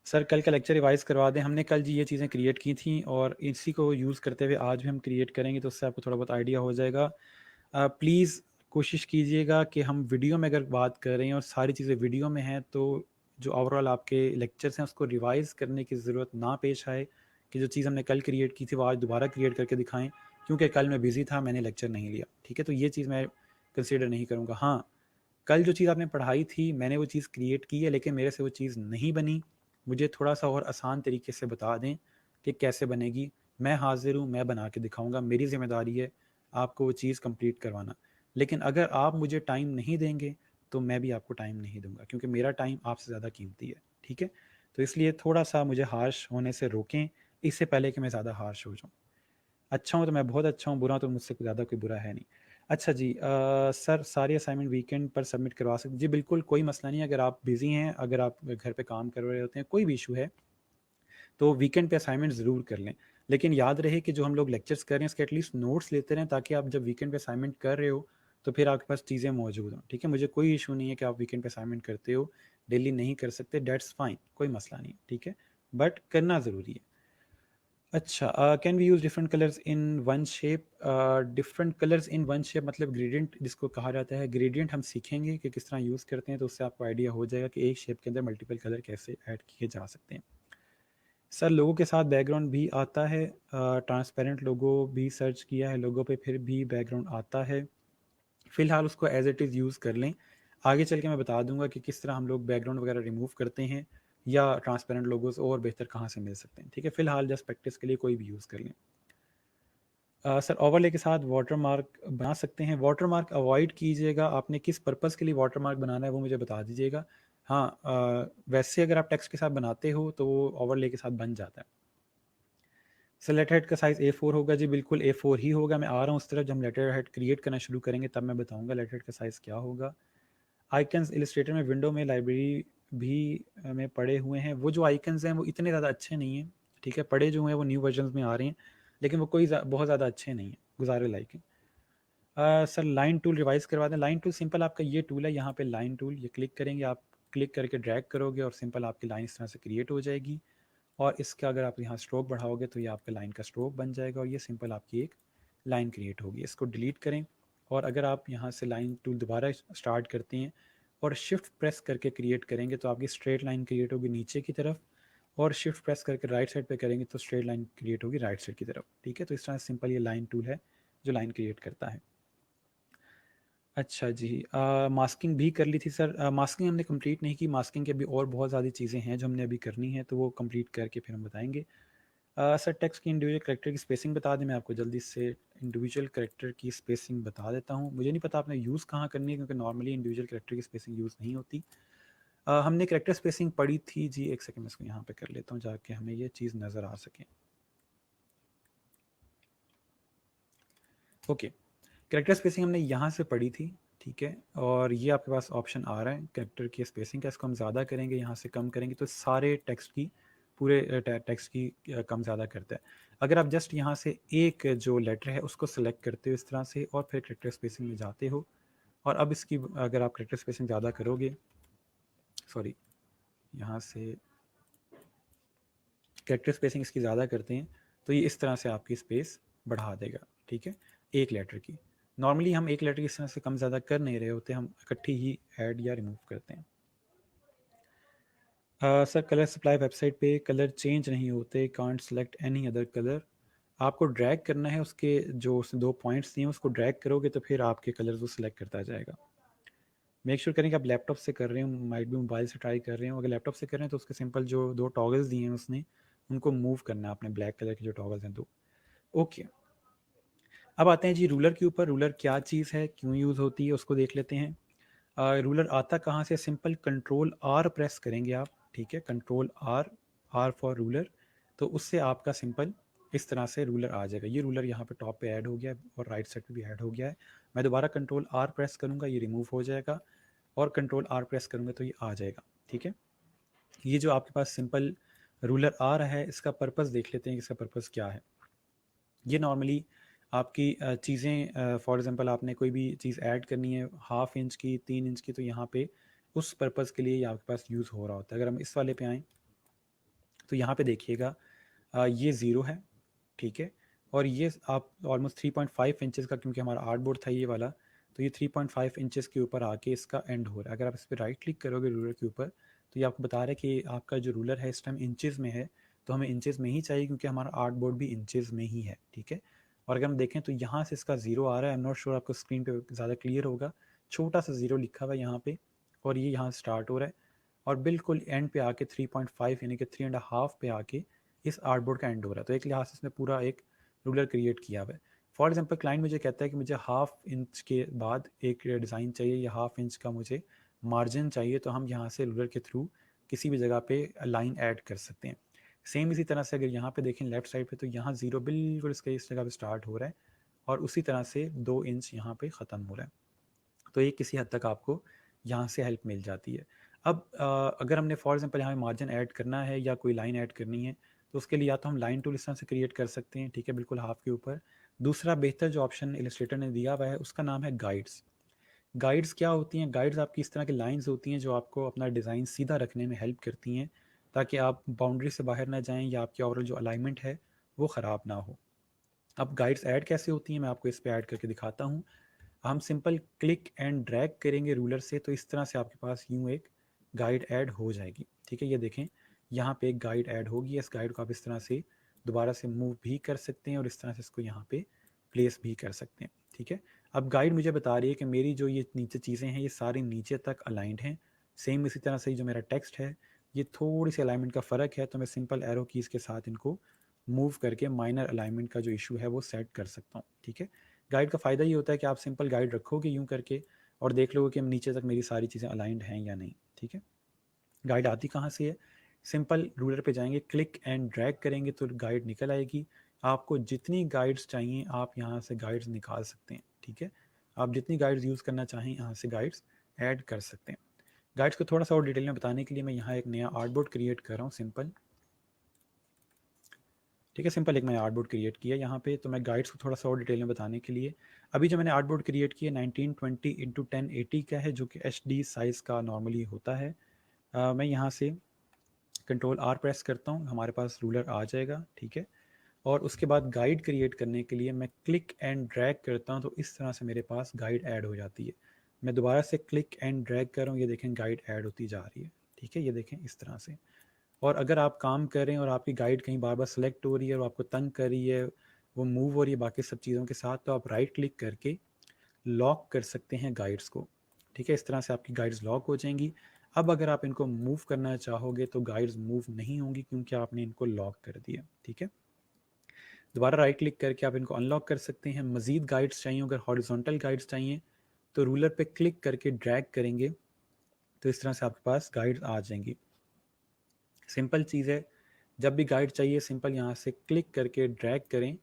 सर कल का लेक्चर रिवाइज़ करवा दें। हमने कल जी ये चीज़ें क्रिएट की थी और इसी को यूज़ करते हुए आज भी हम क्रिएट करेंगे, तो उससे आपको थोड़ा बहुत आइडिया हो जाएगा। प्लीज़ कोशिश कीजिएगा कि हम वीडियो में अगर बात कर रहे हैं और सारी चीज़ें वीडियो में हैं, तो जो ओवरऑल आपके लेक्चर्स हैं उसको रिवाइज़ करने की ज़रूरत ना पेश आए कि जो चीज़ हमने कल क्रिएट की थी वो आज दोबारा क्रिएट करके दिखाएं, क्योंकि कल मैं बिज़ी था, मैंने लेक्चर नहीं लिया। ठीक है, तो ये चीज़ मैं कंसिडर नहीं करूँगा। हाँ, कल जो चीज़ आपने पढ़ाई थी मैंने वो चीज़ क्रिएट की है, लेकिन मेरे से वो चीज़ नहीं बनी। मुझे थोड़ा सा और आसान तरीके से बता दें कि कैसे बनेगी। मैं हाजिर हूँ, मैं बना के दिखाऊंगा। मेरी जिम्मेदारी है आपको वो चीज़ कंप्लीट करवाना। लेकिन अगर आप मुझे टाइम नहीं देंगे तो मैं भी आपको टाइम नहीं दूंगा, क्योंकि मेरा टाइम आपसे ज़्यादा कीमती है। ठीक है, तो इसलिए थोड़ा सा मुझे हार्श होने से रोकें, इससे पहले कि मैं ज़्यादा हार्श हो जाऊँ। अच्छा हूँ तो मैं बहुत अच्छा हूँ, बुरा हूँ तो मुझसे ज़्यादा कोई बुरा है नहीं। अच्छा जी, सर सारी असाइनमेंट वीकेंड पर सबमिट करवा सकते जी? बिल्कुल कोई मसला नहीं है। अगर आप बिज़ी हैं, अगर आप घर पे काम कर रहे होते हैं, कोई भी इशू है, तो वीकेंड पे असाइनमेंट ज़रूर कर लें। लेकिन याद रहे कि जो हम लोग लेक्चर्स कर रहे हैं उसके एटलीस्ट नोट्स लेते रहें, ताकि आप जब वीकेंड पे असाइनमेंट कर रहे हो तो फिर आपके पास चीज़ें मौजूद हों। ठीक है, मुझे कोई इशू नहीं है कि आप वीकेंड पे असाइनमेंट करते हो, डेली नहीं कर सकते, डेट्स फाइन, कोई मसला नहीं। ठीक है, बट करना ज़रूरी है। अच्छा, can we use different colours in one shape? Different colours in one shape मतलब ग्रेडियंट जिसको कहा जाता है। ग्रेडियंट हम सीखेंगे कि किस तरह यूज़ करते हैं, तो उससे आपको आइडिया हो जाएगा कि एक शेप के अंदर मल्टीपल कलर कैसे ऐड किए जा सकते हैं। सर लोगों के साथ बैकग्राउंड भी आता है, ट्रांसपेरेंट लोगो भी सर्च किया है लोगों पे, फिर भी बैकग्राउंड आता है। फ़िलहाल उसको एज़ इट इज़ यूज़ कर लें। आगे चल के मैं बता दूंगा कि किस तरह हम लोग बैकग्राउंड वगैरह रिमूव करते हैं या ट्रांसपेरेंट लोगोस और बेहतर कहाँ से मिल सकते हैं। ठीक है, फ़िलहाल जस्ट प्रैक्टिस के लिए कोई भी यूज़ कर लें। सर ओवरले के साथ वाटर मार्क बना सकते हैं? वाटर मार्क अवॉइड कीजिएगा। आपने किस पर्पज़ के लिए वाटर मार्क बनाना है वो मुझे बता दीजिएगा। हाँ, वैसे अगर आप टेक्स्ट के साथ बनाते हो तो वो ओवरले के साथ बन जाता है। सर लेटर हेड का साइज़ A4 होगा जी? बिल्कुल A4 ही होगा। मैं आ रहा हूँ उस तरफ, जब हम लेटर हेड क्रिएट करना शुरू करेंगे तब मैं बताऊँगा लेटर हेड का साइज़ क्या होगा। आइकन्स इलस्ट्रेटर में विंडो में लाइब्रेरी भी में पड़े हुए हैं। वो जो आइकन्स हैं वो इतने ज़्यादा अच्छे नहीं हैं। ठीक है, पड़े जो हैं वो न्यू वर्जन में आ रहे हैं, लेकिन वो कोई बहुत ज़्यादा अच्छे नहीं हैं, गुजारे लायक हैं। सर लाइन टूल रिवाइज़ करवा दें? लाइन टूल सिंपल आपका ये टूल है, यहाँ पे लाइन टूल, ये क्लिक करेंगे आप, क्लिक करके ड्रैग करोगे और सिंपल आपकी लाइन इस तरह से क्रिएट हो जाएगी। और इसका अगर आप यहाँ स्ट्रोक बढ़ाओगे तो ये आपका लाइन का स्ट्रोक बन जाएगा और ये सिंपल आपकी एक लाइन क्रिएट होगी। इसको डिलीट करें और अगर आप यहाँ से लाइन टूल दोबारा स्टार्ट करते हैं और शिफ्ट प्रेस करके क्रिएट करेंगे तो आपकी स्ट्रेट लाइन क्रिएट होगी नीचे की तरफ, और शिफ्ट प्रेस करके राइट साइड पे करेंगे तो स्ट्रेट लाइन क्रिएट होगी राइट साइड की तरफ। ठीक है, तो इस तरह सिंपल ये लाइन टूल है जो लाइन क्रिएट करता है। अच्छा जी, मास्किंग भी कर ली थी सर। मास्किंग हमने कंप्लीट नहीं की। मास्किंग की अभी और बहुत ज़्यादा चीज़ें हैं जो हमने अभी करनी है, तो वो कंप्लीट करके फिर हम बताएंगे। सर टेक्स्ट की इंडिविजुअल करेक्टर की स्पेसिंग बता दें? मैं आपको जल्दी से इंडिविजुअल करेक्टर की स्पेसिंग बता देता हूँ। मुझे नहीं पता आपने यूज़ कहाँ करनी है, क्योंकि नॉर्मली इंडिविजुअल करेक्टर की स्पेसिंग यूज़ नहीं होती। हमने करेक्टर स्पेसिंग पढ़ी थी जी, एक सेकंड मैं इसको यहाँ पे कर लेता हूँ जाके, हमें ये चीज़ नज़र आ सके। ओके, करेक्टर स्पेसिंग हमने यहाँ से पढ़ी थी। ठीक है, और ये आपके पास ऑप्शन आ रहा है करेक्टर की स्पेसिंग का। इसको हम ज़्यादा करेंगे, यहाँ से कम करेंगे तो सारे टेक्स्ट की, पूरे टेक्स्ट की कम ज़्यादा करता है। अगर आप जस्ट यहाँ से एक जो लेटर है उसको सेलेक्ट करते हो इस तरह से और फिर करेक्टर स्पेसिंग में जाते हो, और अब इसकी अगर आप करेक्टर स्पेसिंग ज़्यादा करोगे, सॉरी, यहाँ से करेक्टर स्पेसिंग इसकी ज़्यादा करते हैं तो ये इस तरह से आपकी स्पेस बढ़ा देगा। ठीक है, एक लेटर की। नॉर्मली हम एक लेटर की इस तरह से कम ज़्यादा कर नहीं रहे होते, हम इकट्ठी ही ऐड या रिमूव करते हैं। सर कलर सप्लाई वेबसाइट पे कलर चेंज नहीं होते, can't select any other colour. आपको ड्रैग करना है, उसके जो दो पॉइंट्स दिए हैं उसको ड्रैग करोगे तो फिर आपके कलर्स वो सिलेक्ट करता जाएगा। मेक श्योर करें कि आप लैपटॉप से कर रहे हो, माइट भी मोबाइल से ट्राई कर रहे हो। अगर लैपटॉप से कर रहे हैं तो उसके सिंपल जो दो टॉगल्स दिए हैं उसने, उनको मूव करना है आपने, ब्लैक कलर के जो टॉगल्स हैं दो। ओके, अब आते हैं जी रूलर के ऊपर। रूलर क्या चीज़ है, क्यों यूज़ होती है, उसको देख लेते हैं। रूलर आता कहाँ से? सिंपल कंट्रोल आर प्रेस करेंगे आप। ठीक है, control R, R for ruler, तो उससे आपका सिंपल इस तरह से रूलर आ जाएगा। ये रूलर यहाँ पे टॉप पे ऐड हो गया है और राइट साइड पे भी ऐड हो गया है। मैं दोबारा कंट्रोल आर प्रेस करूँगा, ये रिमूव हो जाएगा, और कंट्रोल आर प्रेस करूँगा तो ये आ जाएगा। ठीक है, ये जो आपके पास सिंपल रूलर आ रहा है इसका पर्पज़ देख लेते हैं, इसका पर्पज़ क्या है। ये नॉर्मली आपकी चीज़ें, फॉर एग्जांपल आपने कोई भी चीज़ ऐड करनी है 1/2 इंच की, 3 इंच की, तो यहाँ पे उस पर्पज़ के लिए ये आपके पास यूज़ हो रहा होता है। अगर हम इस वाले पे आएँ तो यहाँ पे देखिएगा ये 0 है, ठीक है? और ये आप ऑलमोस्ट 3.5 इंचेस का, क्योंकि हमारा आर्टबोर्ड था ये वाला, तो ये 3.5 इंचेस के ऊपर आके इसका एंड हो रहा है। अगर आप इस पे राइट क्लिक करोगे रूलर के ऊपर, तो ये आपको बता रहा है कि आपका जो रूलर है इस टाइम इंचेस में है, तो हमें इंचेस में ही चाहिए क्योंकि हमारा आर्टबोर्ड भी इंचेस में ही है, ठीक है? और अगर हम देखें तो यहाँ से इसका 0 आ रहा है। आई एम नॉट श्योर आपको स्क्रीन पे ज़्यादा क्लियर होगा। छोटा-सा 0 लिखा हुआ है यहाँ पे, और ये यहाँ स्टार्ट हो रहा है, और बिल्कुल एंड पे आके 3.5 यानी कि 3.5 पे आके इस आर्टबोर्ड का एंड हो रहा है। तो एक लिहाज से इसने पूरा एक रूलर क्रिएट किया हुआ है। फॉर एग्जांपल क्लाइंट मुझे कहता है कि मुझे हाफ इंच के बाद एक डिज़ाइन चाहिए या हाफ इंच का मुझे मार्जिन चाहिए, तो हम यहाँ से रूलर के थ्रू किसी भी जगह पे लाइन ऐड कर सकते हैं। सेम इसी तरह से अगर यहाँ पे देखें लेफ्ट साइड पे, तो यहाँ 0 बिल्कुल इसके इस जगह पे स्टार्ट हो रहा है, और उसी तरह से 2 इंच यहाँ पे ख़त्म हो रहा है। तो ये किसी हद तक आपको यहाँ से हेल्प मिल जाती है। अब अगर हमने फॉर एग्जांपल यहाँ मार्जिन ऐड करना है या कोई लाइन ऐड करनी है, तो उसके लिए या तो हम लाइन टूल इस तरह से क्रिएट कर सकते हैं, ठीक है, बिल्कुल हाफ के ऊपर। दूसरा बेहतर जो ऑप्शन इलस्ट्रेटर ने दिया हुआ है उसका नाम है गाइड्स। गाइड्स क्या होती हैं? गाइड्स आपकी इस तरह की लाइंस होती हैं जो आपको अपना डिज़ाइन सीधा रखने में हेल्प करती हैं, ताकि आप बाउंड्री से बाहर ना जाएं या आपकी ओवरऑल जो अलाइनमेंट है वो ख़राब ना हो। अब गाइड्स ऐड कैसे होती हैं मैं आपको इस पर ऐड करके दिखाता हूँ। हम सिंपल क्लिक एंड ड्रैग करेंगे रूलर से, तो इस तरह से आपके पास यूँ एक गाइड ऐड हो जाएगी, ठीक है? ये देखें, यहाँ पे एक गाइड ऐड होगी। इस गाइड को आप इस तरह से दोबारा से मूव भी कर सकते हैं और इस तरह से इसको यहाँ पे प्लेस भी कर सकते हैं, ठीक है? अब गाइड मुझे बता रही है कि मेरी जो ये नीचे चीज़ें हैं ये सारी नीचे तक अलाइंड हैं। सेम इसी तरह से जो मेरा टेक्स्ट है ये थोड़ी सी अलाइनमेंट का फ़र्क है, तो मैं सिंपल एरो कीज़ के साथ इनको मूव करके माइनर अलाइनमेंट का जो इशू है वो सेट कर सकता हूँ, ठीक है? गाइड का फ़ायदा ये होता है कि आप सिंपल गाइड रखोगे यूँ करके और देख लोगे कि नीचे तक मेरी सारी चीज़ें अलाइंड हैं या नहीं, ठीक है? गाइड आती कहाँ से है? सिंपल रूलर पे जाएंगे, क्लिक एंड ड्रैग करेंगे तो गाइड निकल आएगी। आपको जितनी गाइड्स चाहिए आप यहाँ से गाइड्स निकाल सकते हैं, ठीक है? आप जितनी गाइड्स यूज़ करना चाहें यहाँ से गाइड्स ऐड कर सकते हैं। गाइड्स को थोड़ा सा और डिटेल में बताने के लिए मैं यहाँ एक नया आर्टबोर्ड क्रिएट कर रहा हूँ सिंपल, ठीक है? सिंपल एक मैंने आर्टबोर्ड क्रिएट किया यहाँ पे। तो मैं गाइड्स को थोड़ा सा और डिटेल में बताने के लिए, अभी जो मैंने आर्टबोर्ड क्रिएट किया 1920 इंटू 1080 का है, जो कि HD साइज़ का नॉर्मली होता है। मैं यहाँ से कंट्रोल R प्रेस करता हूँ, हमारे पास रूलर आ जाएगा, ठीक है? और उसके बाद गाइड क्रिएट करने के लिए मैं क्लिक एंड ड्रैग करता हूँ, तो इस तरह से मेरे पास गाइड ऐड हो जाती है। मैं दोबारा से क्लिक एंड ड्रैग कर रहा हूँ, ये देखें गाइड ऐड होती जा रही है, ठीक है? ये देखें इस तरह से। और अगर आप काम कर रहे हैं और आपकी गाइड कहीं बार बार सेलेक्ट हो रही है और आपको तंग कर रही है, वो मूव हो रही है बाकी सब चीज़ों के साथ, तो आप राइट क्लिक करके लॉक कर सकते हैं गाइड्स को, ठीक है? इस तरह से आपकी गाइड्स लॉक हो जाएंगी। अब अगर आप इनको मूव करना चाहोगे तो गाइड्स मूव नहीं होंगी क्योंकि आपने इनको लॉक कर दिया, ठीक है? दोबारा राइट क्लिक करके आप इनको अनलॉक कर सकते हैं। मज़ीद गाइड्स चाहिए, अगर हॉरिजॉन्टल गाइड्स चाहिए तो रूलर पे क्लिक करके ड्रैग करेंगे तो इस तरह से आपके पास गाइड्स आ जाएंगी। सिंपल चीज़ है, जब भी गाइड चाहिए सिंपल यहाँ से क्लिक करके ड्रैग करें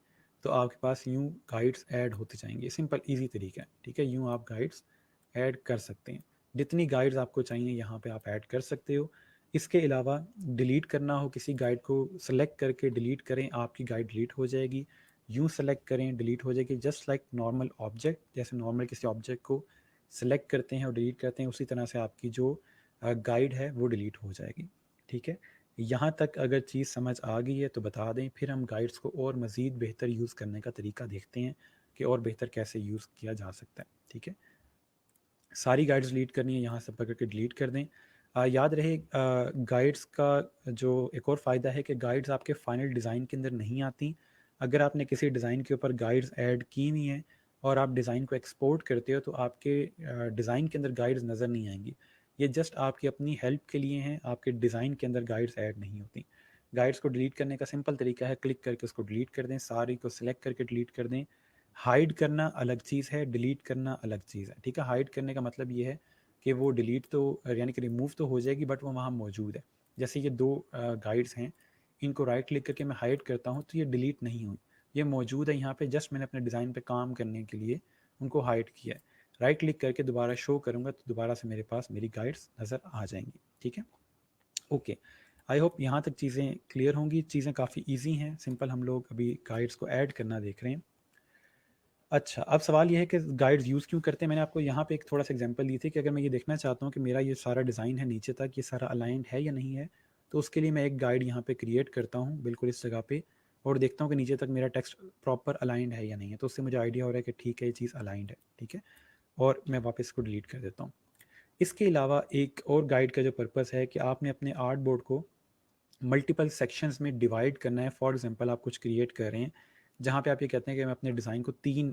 तो आपके पास यूँ गाइड्स ऐड होते जाएंगे। सिंपल इजी तरीका है, ठीक है? यूँ आप गाइड्स ऐड कर सकते हैं। जितनी गाइड्स आपको चाहिए यहाँ पे आप ऐड कर सकते हो। इसके अलावा डिलीट करना हो किसी गाइड को, सेलेक्ट करके डिलीट करें, आपकी गाइड डिलीट हो जाएगी। यूँ सेलेक्ट करें, डिलीट हो जाएगी, जस्ट लाइक नॉर्मल ऑब्जेक्ट। जैसे नॉर्मल किसी ऑब्जेक्ट को सेलेक्ट करते हैं और डिलीट करते हैं, उसी तरह से आपकी जो गाइड है वो डिलीट हो जाएगी, ठीक है? यहाँ तक अगर चीज़ समझ आ गई है तो बता दें, फिर हम गाइड्स को और मज़ीद बेहतर यूज़ करने का तरीका देखते हैं कि और बेहतर कैसे यूज़ किया जा सकता है, ठीक है? सारी गाइड्स डिलीट करनी है, यहाँ से पकड़ के डिलीट कर दें। याद रहे गाइड्स का जो एक और फ़ायदा है कि गाइड्स आपके फाइनल डिज़ाइन के अंदर नहीं आती। अगर आपने किसी डिज़ाइन के ऊपर गाइड्स ऐड की हुई हैं और आप डिज़ाइन को एक्सपोर्ट करते हो तो आपके डिज़ाइन के अंदर गाइड्स नज़र नहीं आएंगी। ये जस्ट आपकी अपनी हेल्प के लिए हैं, आपके डिज़ाइन के अंदर गाइड्स ऐड नहीं होती। गाइड्स को डिलीट करने का सिंपल तरीका है, क्लिक करके उसको डिलीट कर दें, सारी को सिलेक्ट करके डिलीट कर दें। हाइड करना अलग चीज़ है, डिलीट करना अलग चीज़ है, ठीक है? हाइड करने का मतलब ये है कि वो डिलीट तो यानी कि रिमूव तो हो जाएगी बट वो वहाँ मौजूद है। जैसे ये दो गाइड्स हैं, इनको राइट क्लिक करके मैं हाइड करता हूँ तो ये डिलीट नहीं हुई, ये मौजूद है यहाँ पे, जस्ट मैंने अपने डिज़ाइन पे काम करने के लिए उनको हाइड किया है। राइट क्लिक करके दोबारा शो करूँगा तो दोबारा से मेरे पास मेरी गाइड्स नज़र आ जाएंगी, ठीक है? ओके, आई होप यहाँ तक चीज़ें क्लियर होंगी। चीज़ें काफ़ी ईजी हैं, सिंपल हम लोग अभी गाइड्स को ऐड करना देख रहे हैं। अच्छा, अब सवाल ये है कि गाइड्स यूज़ क्यों करते हैं? मैंने आपको यहाँ पे एक थोड़ा-सा एग्ज़ाम्पल दी थी कि अगर मैं ये देखना चाहता हूँ कि मेरा ये सारा डिज़ाइन है नीचे तक, ये सारा अलाइन्ड है या नहीं है, तो उसके लिए मैं एक गाइड यहाँ पे क्रिएट करता हूँ, बिल्कुल इस जगह पे, और देखता हूँ कि नीचे तक मेरा टेक्स्ट प्रॉपर अलाइन्ड है या नहीं है। तो उससे मुझे आइडिया हो रहा है कि ठीक है, ये चीज़ अलाइन्ड है, ठीक है? और मैं वापस इसको डिलीट कर देता हूँ। इसके अलावा एक और गाइड का जो पर्पज़ है कि आपने अपने आर्ट बोर्ड को मल्टीपल सेक्शंस में डिवाइड करना है। फॉर एग्जांपल आप कुछ क्रिएट कर रहे हैं जहाँ पे आप ये कहते हैं कि मैं अपने डिज़ाइन को 3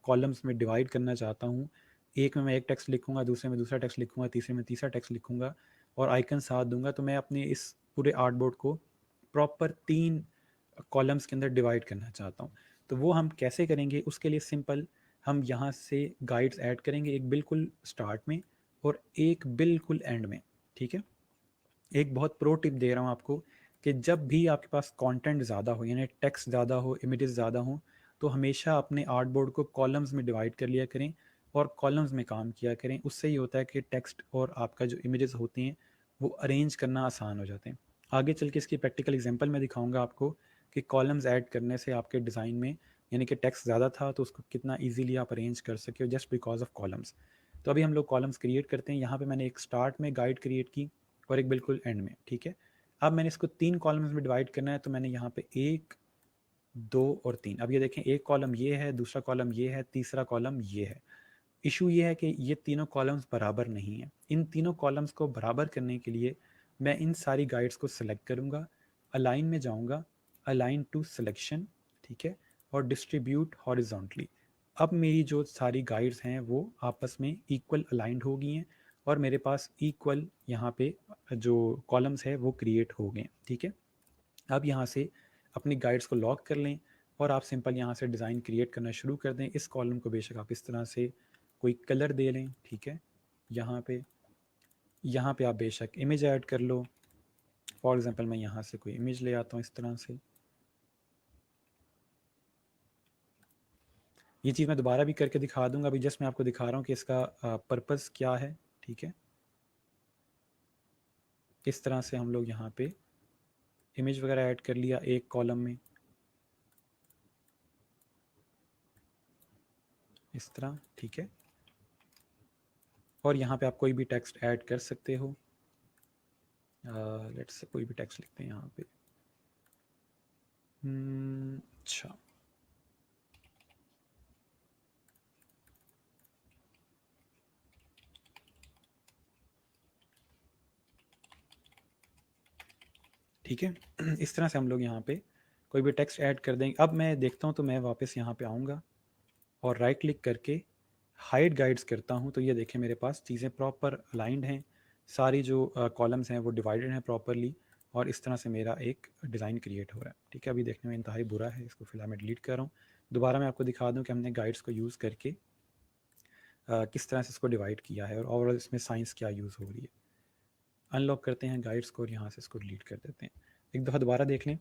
कॉलम्स में डिवाइड करना चाहता हूँ। एक में मैं एक टेक्स्ट लिखूँगा, दूसरे में दूसरा टेक्स्ट लिखूँगा, तीसरे में तीसरा टेक्स्ट लिखूँगा और आइकन साथ दूँगा। तो मैं अपने इस पूरे आर्ट बोर्ड को प्रॉपर 3 कॉलम्स के अंदर डिवाइड करना चाहता हूँ। तो वो हम कैसे करेंगे? उसके लिए सिंपल हम यहाँ से गाइड्स ऐड करेंगे, एक बिल्कुल स्टार्ट में और एक बिल्कुल एंड में, ठीक है? एक बहुत प्रो टिप दे रहा हूँ आपको कि जब भी आपके पास कंटेंट ज़्यादा हो, यानी टेक्स्ट ज़्यादा हो, इमेजेस ज़्यादा हों, तो हमेशा अपने आर्ट बोर्ड को कॉलम्स में डिवाइड कर लिया करें और कॉलम्स में काम किया करें। उससे ये होता है कि टेक्स्ट और आपका जो इमेजेस होती हैं वो अरेंज करना आसान हो जाते हैं। आगे चल के इसकी प्रैक्टिकल एग्जांपल मैं दिखाऊंगा आपको कि कॉलम्स ऐड करने से आपके डिज़ाइन में, यानी कि टेक्स्ट ज़्यादा था तो उसको कितना ईजीली आप अरेंज कर सके हो जस्ट बिकॉज ऑफ कॉलम्स। तो अभी हम लोग कॉलम्स क्रिएट करते हैं। यहाँ पे मैंने एक स्टार्ट में गाइड क्रिएट की और एक बिल्कुल एंड में, ठीक है? अब मैंने इसको 3 कॉलम्स में डिवाइड करना है, तो मैंने यहाँ पे 1, 2 और 3। अब ये देखें, एक कॉलम ये है, दूसरा कॉलम ये है, तीसरा कॉलम ये है। इशू ये है कि ये तीनों कॉलम्स बराबर नहीं हैं। इन तीनों कॉलम्स को बराबर करने के लिए मैं इन सारी गाइड्स को सेलेक्ट करूँगा, अलाइन में जाऊँगा, अलाइन टू सिलेक्शन, ठीक है? और डिस्ट्रीब्यूट हॉरिजॉन्टली। अब मेरी जो सारी गाइड्स हैं वो आपस में इक्वल अलाइंड हो गई हैं और मेरे पास इक्वल यहाँ पे जो कॉलम्स है वो क्रिएट हो गए, ठीक है? अब यहाँ से अपनी गाइड्स को लॉक कर लें और आप सिंपल यहाँ से डिज़ाइन क्रिएट करना शुरू कर दें। इस कॉलम को बेशक आप इस तरह से कोई कलर दे लें, ठीक है? यहाँ पे आप बेशक इमेज ऐड कर लो। फॉर एग्जांपल मैं यहाँ से कोई इमेज ले आता हूँ इस तरह से। ये चीज़ मैं दोबारा भी करके दिखा दूंगा, अभी जस्ट मैं आपको दिखा रहा हूँ कि इसका पर्पज़ क्या है, ठीक है? इस तरह से हम लोग यहाँ पे इमेज वगैरह ऐड कर लिया एक कॉलम में, इस तरह, ठीक है? और यहाँ पे आप कोई भी टेक्स्ट ऐड कर सकते हो। लेट्स से कोई भी टेक्स्ट लिखते हैं यहाँ पे। अच्छा, ठीक है? इस तरह से हम लोग यहाँ पे कोई भी टेक्स्ट ऐड कर देंगे। अब मैं देखता हूँ तो मैं वापस यहाँ पे आऊँगा और राइट क्लिक करके हाइड गाइड्स करता हूँ, तो ये देखें मेरे पास चीज़ें प्रॉपर अलाइंड हैं, सारी जो कॉलम्स हैं वो डिवाइडेड हैं प्रॉपरली और इस तरह से मेरा एक डिज़ाइन क्रिएट हो रहा है, ठीक है? अभी देखने में इंतहाई बुरा है, इसको फिलहाल मैं डिलीट कर रहा हूँ। दोबारा मैं आपको दिखा दूँ कि हमने गाइड्स को यूज़ करके किस तरह से इसको डिवाइड किया है और ओवरऑल इसमें साइंस क्या यूज़ हो रही है। अनलॉक करते हैं गाइड्स को और यहाँ से इसको डिलीट कर देते हैं। एक दफ़ा दोबारा देख लें।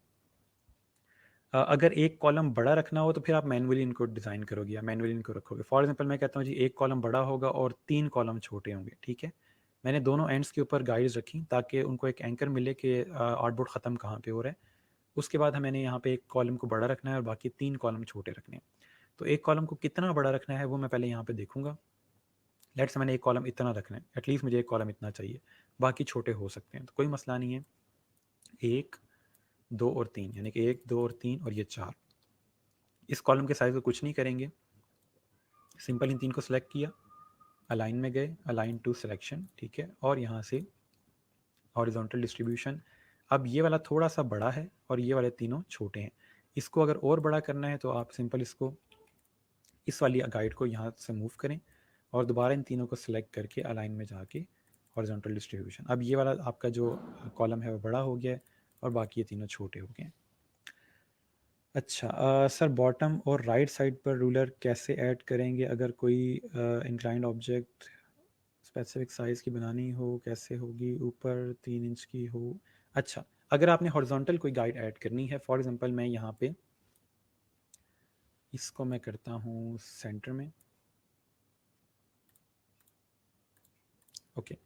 अगर एक कॉलम बड़ा रखना हो तो फिर आप मैनुअली इनको डिज़ाइन करोगे या मैनुअली इनको रखोगे। फॉर एग्जांपल मैं कहता हूँ जी एक कॉलम बड़ा होगा और 3 कॉलम छोटे होंगे, ठीक है? मैंने दोनों एंड्स के ऊपर गाइड्स रखी ताकि उनको एक एंकर मिले कि आर्टबोर्ड ख़त्म कहाँ पे हो रहा है। उसके बाद मैंने यहाँ पे एक कॉलम को बड़ा रखना है और बाकी 3 कॉलम छोटे रखने हैं। तो एक कॉलम को कितना बड़ा रखना है वो मैं पहले यहाँ पे देखूँगा। लेट्स से मैंने एक कॉलम इतना रखना है, एटलीस्ट मुझे एक कॉलम इतना चाहिए, बाकी छोटे हो सकते हैं, तो कोई मसला नहीं है। 1, 2 और 3, यानी कि 1, 2 और 3 और ये 4। इस कॉलम के साइज़ को कुछ नहीं करेंगे, सिंपल इन 3 को सेलेक्ट किया, अलाइन में गए, अलाइन टू सिलेक्शन, ठीक है? और यहाँ से हॉरिजॉन्टल डिस्ट्रीब्यूशन। अब ये वाला थोड़ा सा बड़ा है और ये वाले तीनों छोटे हैं। इसको अगर और बड़ा करना है तो आप सिंपल इसको, इस वाली गाइड को यहाँ से मूव करें और दोबारा इन तीनों को सिलेक्ट करके अलाइन में जाके हॉरिजॉन्टल डिस्ट्रीब्यूशन। अब ये वाला आपका जो कॉलम है वो बड़ा हो गया है और बाकी ये तीनों छोटे हो गए हैं। अच्छा, सर बॉटम और राइट साइड पर रूलर कैसे ऐड करेंगे अगर कोई इंक्लाइंड ऑब्जेक्ट स्पेसिफिक साइज़ की बनानी हो, कैसे होगी? ऊपर 3 इंच की हो। अच्छा, अगर आपने हॉरिजॉन्टल कोई गाइड ऐड करनी है, फॉर एग्जांपल मैं यहाँ पे इसको मैं करता हूँ सेंटर में, ओके।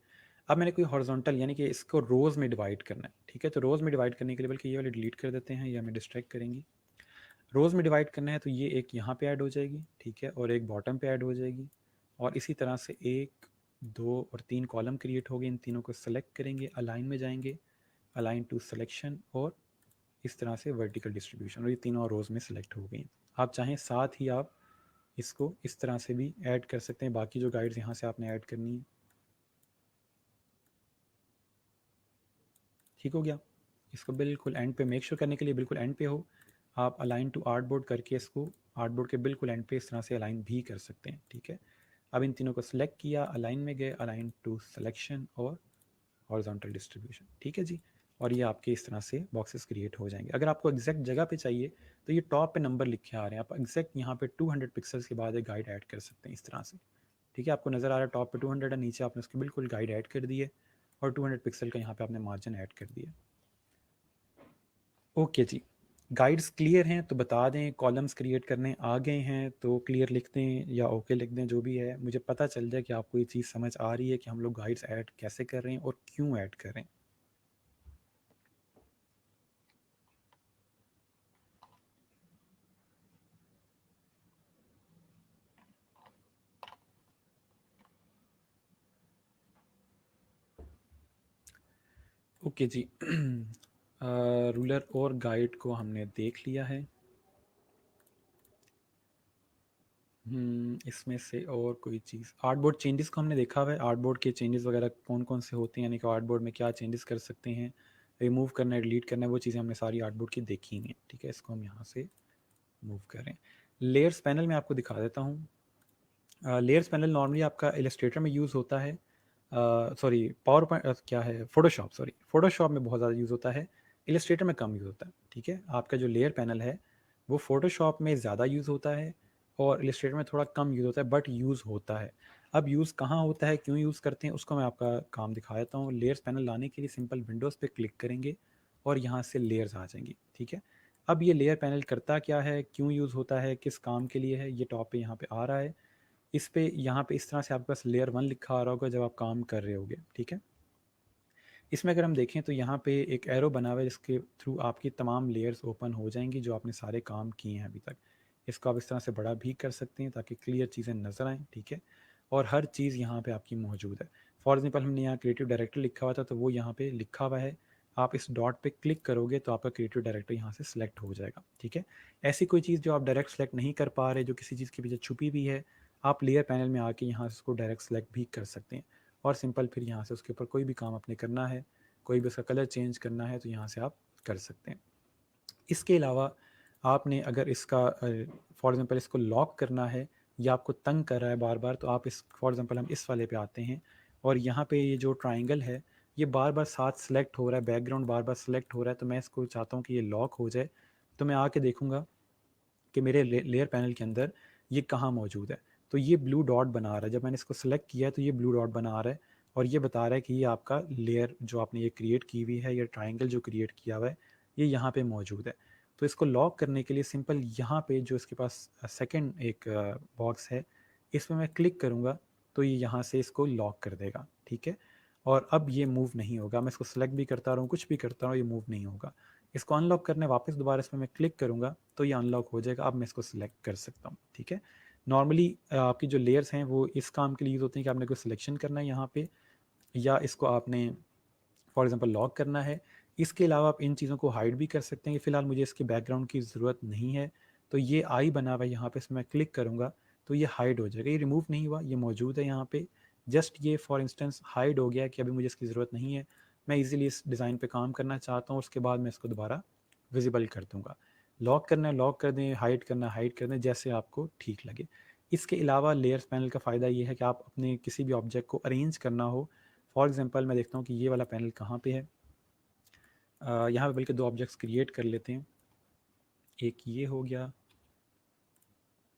अब मैंने कोई हॉरिजॉन्टल यानी कि इसको रोज़ में डिवाइड करना है, ठीक है? तो रोज़ में डिवाइड करने के लिए बल्कि ये वाली डिलीट कर देते हैं या हमें डिस्ट्रैक्ट करेंगी। रोज़ में डिवाइड करना है तो ये एक यहाँ पे ऐड हो जाएगी, ठीक है, और एक बॉटम पे ऐड हो जाएगी, और इसी तरह से 1, 2 और 3 कॉलम क्रिएट हो गए। इन तीनों को सेलेक्ट करेंगे, अलाइन में जाएंगे, अलाइन टू सिलेक्शन, और इस तरह से वर्टिकल डिस्ट्रीब्यूशन, और ये तीनों रोज़ में सेलेक्ट हो गई। आप चाहें साथ ही आप इसको इस तरह से भी ऐड कर सकते हैं, बाकी जो गाइड्स यहाँ से आपने ऐड करनी है। ठीक हो गया। इसको बिल्कुल एंड पे मेक श्योर करने के लिए बिल्कुल एंड पे हो, आप अलाइन टू आर्टबोर्ड करके इसको आर्टबोर्ड के बिल्कुल एंड पे इस तरह से अलाइन भी कर सकते हैं, ठीक है। अब इन तीनों को सिलेक्ट किया, अलाइन में गए, अलाइन टू सिलेक्शन और हॉरिजॉन्टल डिस्ट्रीब्यूशन, ठीक है जी। और ये आपके इस तरह से बॉक्सेस क्रिएट हो जाएंगे। अगर आपको एग्जैक्ट जगह पे चाहिए तो ये टॉप पे नंबर लिखे आ रहे हैं, आप एग्जैक्ट यहाँ पे 200 पिक्सल्स के बाद एक गाइड ऐड कर सकते हैं इस तरह से, ठीक है। आपको नज़र आ रहा है टॉप पे 200 है, नीचे आपने उसके बिल्कुल गाइड ऐड कर दिए, और 200 पिक्सल का यहाँ पे आपने मार्जिन ऐड कर दिया। ओके जी, गाइड्स क्लियर हैं तो बता दें, कॉलम्स क्रिएट करने आ गए हैं तो क्लियर लिख दें या ओके लिख दें, जो भी है, मुझे पता चल जाए कि आपको ये चीज़ समझ आ रही है कि हम लोग गाइड्स ऐड कैसे कर रहे हैं और क्यों ऐड कर रहे हैं। ओके जी, रूलर और गाइड को हमने देख लिया है। इसमें से और कोई चीज़, आर्टबोर्ड चेंजेस को हमने देखा हुआ है, आर्टबोर्ड के चेंजेस वगैरह कौन कौन से होते हैं, यानी कि आर्टबोर्ड में क्या चेंजेस कर सकते हैं, रिमूव करना है, डिलीट करना है, वो चीज़ें हमने सारी आर्टबोर्ड की देखी हैं, ठीक है। इसको हम यहाँ से मूव करें। लेयर्स पैनल में आपको दिखा देता हूँ। लेयर्स पैनल नॉर्मली आपका इलस्ट्रेटर में यूज़ होता है, सॉरी पावर पॉइंट क्या है, फोटोशॉप, सॉरी फोटोशॉप में बहुत ज़्यादा यूज़ होता है, इलस्ट्रेटर में कम यूज़ होता है, ठीक है। आपका जो लेयर पैनल है वो फोटोशॉप में ज़्यादा यूज़ होता है और इलस्ट्रेटर में थोड़ा कम यूज़ होता है, बट यूज़ होता है। अब यूज़ कहाँ होता है, क्यों यूज़ करते हैं, उसको मैं आपका काम दिखा देता हूँ। लेयर्स पैनल लाने के लिए सिंपल विंडोज़ पे क्लिक करेंगे और यहाँ से लेयर्स आ जाएंगी, ठीक है। अब ये लेयर पैनल करता क्या है, क्यों यूज़ होता है, किस काम के लिए है, ये टॉप पे यहाँ पे आ रहा है। इस पे यहाँ पे इस तरह से आपके पास लेयर 1 लिखा आ रहा होगा जब आप काम कर रहे होगे, ठीक है। इसमें अगर हम देखें तो यहाँ पे एक एरो बना हुआ है जिसके थ्रू आपकी तमाम लेयर्स ओपन हो जाएंगी जो आपने सारे काम किए हैं अभी तक। इसको आप इस तरह से बड़ा भी कर सकते हैं ताकि क्लियर चीज़ें नज़र आएँ, ठीक है। और हर चीज़ यहाँ पे आपकी मौजूद है। फॉर एग्जांपल हमने यहाँ क्रिएटिव डायरेक्टर लिखा हुआ था तो वो यहाँ पे लिखा हुआ है, आप इस डॉट पे क्लिक करोगे तो आपका क्रिएटिव डायरेक्टर यहाँ से सिलेक्ट हो जाएगा, ठीक है। ऐसी कोई चीज़ जो आप डायरेक्ट सेलेक्ट नहीं कर पा रहे, जो किसी चीज़ के पीछे छुपी भी है, आप लेयर पैनल में आके यहाँ से उसको डायरेक्ट सेलेक्ट भी कर सकते हैं, और सिंपल फिर यहाँ से उसके ऊपर कोई भी काम आपने करना है, कोई भी उसका कलर चेंज करना है तो यहाँ से आप कर सकते हैं। इसके अलावा आपने अगर इसका फॉर एग्ज़ाम्पल इसको लॉक करना है या आपको तंग कर रहा है बार बार, तो आप इस फॉर एग्ज़ाम्पल हम इस वाले पे आते हैं और यहाँ पे ये जो ट्राइंगल है ये बार बार साथ सेलेक्ट हो रहा है, बैकग्राउंड बार बार सेलेक्ट हो रहा है, तो मैं इसको चाहता हूँ कि ये लॉक हो जाए। तो मैं आके देखूँगा कि मेरे लेयर पैनल के अंदर ये कहाँ मौजूद है। तो ये ब्लू डॉट बना रहा है, जब मैंने इसको सेलेक्ट किया है तो ये ब्लू डॉट बना रहा है और ये बता रहा है कि ये आपका लेयर जो आपने ये क्रिएट की हुई है, ये ट्राइंगल जो क्रिएट किया हुआ है ये यहाँ पे मौजूद है। तो इसको लॉक करने के लिए सिंपल यहाँ पे जो इसके पास सेकंड एक बॉक्स है इसमें मैं क्लिक करूँगा तो ये यहाँ से इसको लॉक कर देगा, ठीक है। और अब ये मूव नहीं होगा, मैं इसको सेलेक्ट भी करता रहूँ, कुछ भी करता रहूँ, ये मूव नहीं होगा। इसको अनलॉक करने वापस दोबारा इसमें मैं क्लिक करूँगा तो ये अनलॉक हो जाएगा। अब मैं इसको सिलेक्ट कर सकता हूँ, ठीक है। नॉर्मली आपकी जो लेयर्स हैं वो इस काम के लिए यूज़ होती हैं कि आपने कोई सिलेक्शन करना है यहाँ पे, या इसको आपने फॉर एग्जांपल लॉक करना है। इसके अलावा आप इन चीज़ों को हाइड भी कर सकते हैं कि फ़िलहाल मुझे इसके बैकग्राउंड की ज़रूरत नहीं है, तो ये आई बना हुआ है यहाँ पे, इसमें मैं क्लिक करूँगा तो ये हाइड हो जाएगा, ये रिमूव नहीं हुआ, ये मौजूद है यहाँ पे। जस्ट ये फॉर इंस्टेंस हाइड हो गया कि अभी मुझे इसकी ज़रूरत नहीं है, मैं ईजिली इस डिज़ाइन पे काम करना चाहता हूँ, उसके बाद मैं इसको दोबारा विजिबल कर दूँगा। लॉक करना है लॉक कर दें, हाइड करना है हाइड कर दें, जैसे आपको ठीक लगे। इसके अलावा लेयर्स पैनल का फ़ायदा ये है कि आप अपने किसी भी ऑब्जेक्ट को अरेंज करना हो, फॉर एग्जांपल मैं देखता हूँ कि ये वाला पैनल कहाँ पे है। यहाँ पे बल्कि दो ऑब्जेक्ट्स क्रिएट कर लेते हैं, एक ये हो गया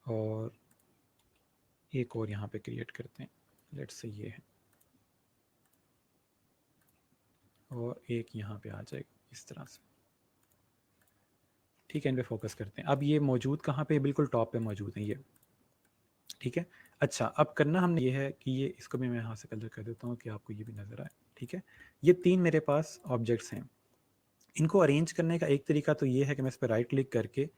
और एक और यहाँ पे क्रिएट करते हैं, लेट्स से ये है, और एक यहाँ पे आ जाएगा इस तरह से, ठीक है। इन पे फोकस करते हैं। अब ये मौजूद कहाँ पे, बिल्कुल टॉप पे मौजूद है ये, ठीक है। अच्छा, अब करना हमने ये है कि ये इसको भी मैं यहाँ से कलर कर देता हूँ कि आपको ये भी नज़र आए, ठीक है। ये तीन मेरे पास ऑब्जेक्ट्स हैं, इनको अरेंज करने का एक तरीका तो ये है कि मैं इस पर राइट क्लिक करके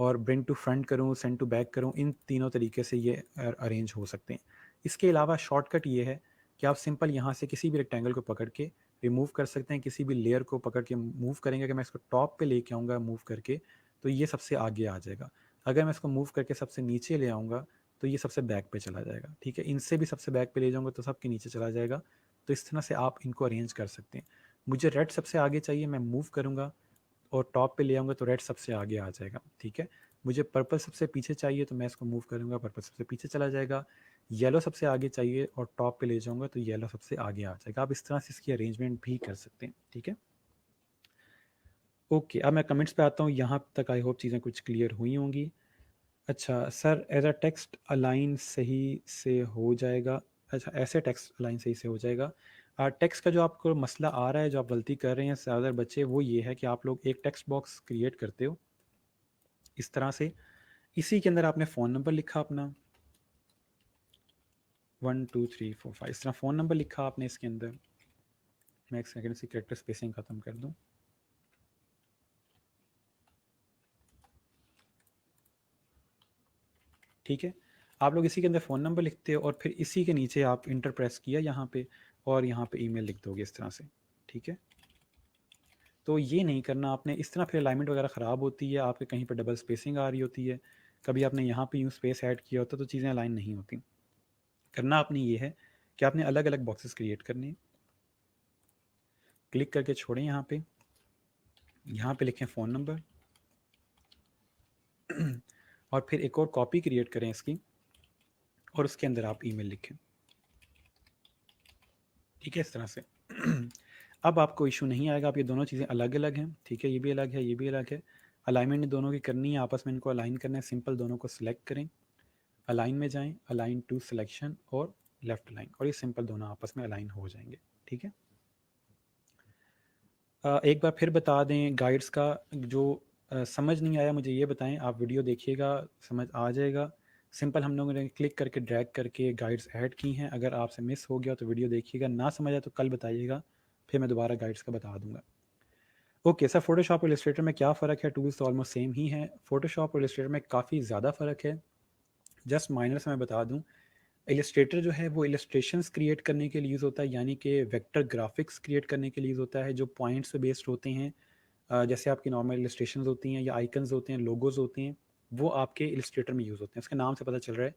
और ब्रिंग टू फ्रंट करूँ, सेंड टू बैक करूँ, इन तीनों तरीके से ये अरेंज हो सकते हैं। इसके अलावा शॉर्टकट ये है कि आप सिंपल यहाँ से किसी भी रेक्टेंगल को पकड़ के रिमूव कर सकते हैं, किसी भी लेयर को पकड़ के मूव करेंगे। अगर मैं इसको टॉप पे लेके आऊँगा मूव करके, तो ये सबसे आगे आ जाएगा। अगर मैं इसको मूव करके सबसे नीचे ले आऊँगा तो ये सबसे बैक पे चला जाएगा, ठीक है। इनसे भी सबसे बैक पे ले जाऊँगा तो सबके नीचे चला जाएगा। तो इस तरह से आप इनको अरेंज कर सकते हैं। मुझे रेड सबसे आगे चाहिए, मैं मूव करूँगा और टॉप पे ले आऊँगा तो रेड सबसे आगे आ जाएगा, ठीक है। मुझे पर्पल सबसे पीछे चाहिए तो मैं इसको मूव करूँगा, पर्पल सबसे पीछे चला जाएगा। येलो सबसे आगे चाहिए और टॉप पे ले जाऊँगा तो येलो सबसे आगे आ जाएगा। आप इस तरह से इसकी अरेंजमेंट भी कर सकते हैं, ठीक है। ओके, अब मैं कमेंट्स पे आता हूँ। यहाँ तक आई होप चीज़ें कुछ क्लियर हुई होंगी। अच्छा sir, as a text align सही से हो जाएगा। अच्छा, ऐसे टेक्स्ट अलाइन सही से हो जाएगा। टेक्स्ट का जो आपको मसला आ रहा है, जो आप गलती कर रहे हैं ज़्यादातर बच्चे, वो ये है कि आप लोग एक टेक्स्ट बॉक्स क्रिएट करते हो इस तरह से। इसी के अंदर आपने फ़ोन नंबर लिखा अपना 1 2 3 4 5, इस तरह फ़ोन नंबर लिखा आपने इसके अंदर। मैं एक सेकेंड से कैरेक्टर स्पेसिंग ख़त्म कर दूँ। ठीक है, आप लोग इसी के अंदर फ़ोन नंबर लिखते हो और फिर इसी के नीचे आप इंटर प्रेस किया यहाँ पे और यहाँ पे ईमेल लिख दोगे इस तरह से, ठीक है। तो ये नहीं करना आपने इस तरह, फिर अलाइनमेंट वगैरह ख़राब होती है, आपके कहीं पर डबल स्पेसिंग आ रही होती है, कभी आपने यहाँ पे यूँ स्पेस ऐड किया होता तो चीज़ें अलाइन नहीं होती। करना आपने ये है कि आपने अलग अलग बॉक्सेस क्रिएट करने हैं। क्लिक करके छोड़ें यहाँ पे लिखें फ़ोन नंबर और फिर एक और कॉपी क्रिएट करें इसकी और उसके अंदर आप ईमेल लिखें, ठीक है, इस तरह से। अब आपको इशू नहीं आएगा। आप ये दोनों चीज़ें अलग अलग हैं, ठीक है, ये भी अलग है, ये भी अलग है। अलाइनमेंट दोनों की करनी है, आपस में इनको अलाइन करना है। सिंपल दोनों को सिलेक्ट करें, अलाइन में जाएं, अलाइन टू सिलेक्शन और लेफ्ट अलाइन, और ये सिंपल दोनों आपस में अलाइन हो जाएंगे, ठीक है। एक बार फिर बता दें गाइड्स का जो समझ नहीं आया मुझे ये बताएं। आप वीडियो देखिएगा, समझ आ जाएगा। सिंपल हम लोगों ने क्लिक करके ड्रैग करके गाइड्स ऐड की हैं। अगर आपसे मिस हो गया तो वीडियो देखिएगा, ना समझ आया तो कल बताइएगा, फिर मैं दोबारा गाइड्स का बता दूंगा। ओके सर, फोटोशॉप और इलस्ट्रेटर में क्या फ़र्क है? टूल्स तो ऑलमोस्ट सेम ही हैं। फोटोशॉप और इलस्ट्रेटर में काफ़ी ज़्यादा फ़र्क है। जस्ट माइनर से मैं बता दूं, इलस्ट्रेटर जो है वो इलस्ट्रेशंस क्रिएट करने के लिए यूज़ होता है, यानी कि वेक्टर ग्राफिक्स क्रिएट करने के लिए यूज़ होता है, जो पॉइंट्स पे बेस्ड होते हैं। जैसे आपकी नॉर्मल इलस्ट्रेशंस होती हैं या आइकन्स होते हैं, लोगोज होते हैं, वो आपके इलस्ट्रेटर में यूज़ होते हैं। उसके नाम से पता चल रहा है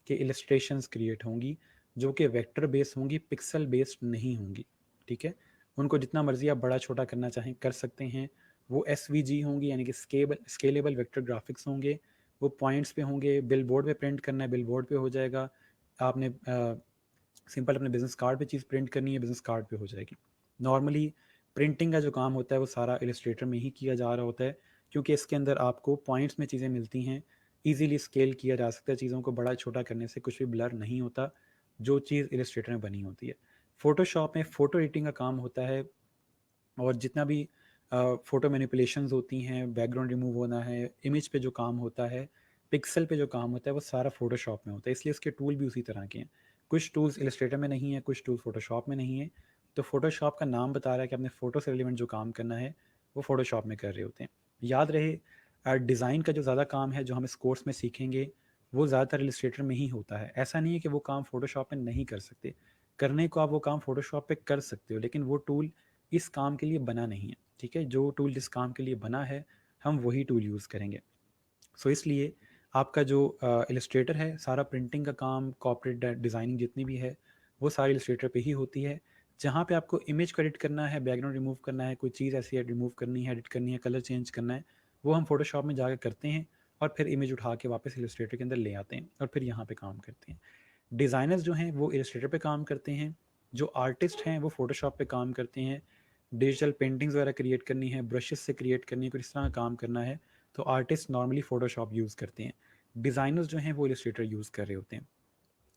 कि इलस्ट्रेशंस क्रिएट होंगी जो कि वेक्टर बेस्ड होंगी, पिक्सल बेस्ड नहीं होंगी, ठीक है। उनको जितना मर्जी आप बड़ा छोटा करना चाहें कर सकते हैं। वो SVG होंगी, यानी कि स्केलेबल वेक्टर ग्राफिक्स होंगे। वो पॉइंट्स पे होंगे। बिल बोर्ड पे प्रिंट करना है, बिल बोर्ड पे हो जाएगा। आपने सिंपल अपने बिजनेस कार्ड पे चीज़ प्रिंट करनी है, बिजनेस कार्ड पे हो जाएगी। नॉर्मली प्रिंटिंग का जो काम होता है वो सारा इलस्ट्रेटर में ही किया जा रहा होता है, क्योंकि इसके अंदर आपको पॉइंट्स में चीज़ें मिलती हैं, ईजीली स्केल किया जा सकता है। चीज़ों को बड़ा छोटा करने से कुछ भी ब्लर नहीं होता, जो चीज़ इलस्ट्रेटर में बनी होती है। फोटोशॉप में फ़ोटो एडिटिंग का काम होता है, और जितना भी फ़ोटो मैनिपुलेशंस होती हैं, बैकग्राउंड रिमूव होना है, इमेज पे जो काम होता है, पिक्सल पे जो काम होता है, वो सारा फ़ोटोशॉप में होता है। इसलिए उसके टूल भी उसी तरह के हैं। कुछ टूल्स इलस्ट्रेटर में नहीं है, कुछ टूल फ़ोटोशॉप में नहीं है। तो फ़ोटोशॉप का नाम बता रहा है कि आपने फ़ोटो से रिलेवेंट जो काम करना है वो फ़ोटोशॉप में कर रहे होते हैं। याद रहे, डिज़ाइन का जो ज़्यादा काम है जो हम इस कोर्स में सीखेंगे वो ज़्यादातर इलस्ट्रेटर में ही होता है। ऐसा नहीं है कि वो काम फ़ोटोशॉप में नहीं कर सकते। करने को आप वो काम फ़ोटोशॉप पे कर सकते हो, लेकिन वो टूल इस काम के लिए बना नहीं है, ठीक है। जो टूल जिस काम के लिए बना है हम वही टूल यूज़ करेंगे। सो इसलिए आपका जो इलस्ट्रेटर है, सारा प्रिंटिंग का काम, कॉर्पोरेट डिज़ाइनिंग जितनी भी है वो सारी इलस्ट्रेटर पे ही होती है। जहाँ पे आपको इमेज को एडिट करना है, बैकग्राउंड रिमूव करना है, कोई चीज़ ऐसी है रिमूव करनी है, एडिट करनी है, कलर चेंज करना है, वो हम फोटोशॉप में जाकर करते हैं और फिर इमेज उठा के वापस इलस्ट्रेटर के अंदर ले आते हैं और फिर यहाँ पे काम करते हैं। डिज़ाइनर्स जो हैं वो इलस्ट्रेटर पे काम करते हैं, जो आर्टिस्ट हैं वो फोटोशॉप पे काम करते हैं। डिजिटल पेंटिंग्स वगैरह क्रिएट करनी है, ब्रशेस से क्रिएट करनी है, कुछ इस तरह का काम करना है तो आर्टिस्ट नॉर्मली फ़ोटोशॉप यूज़ करते हैं। डिज़ाइनर्स जो हैं वो इलस्ट्रेटर यूज़ कर रहे होते हैं।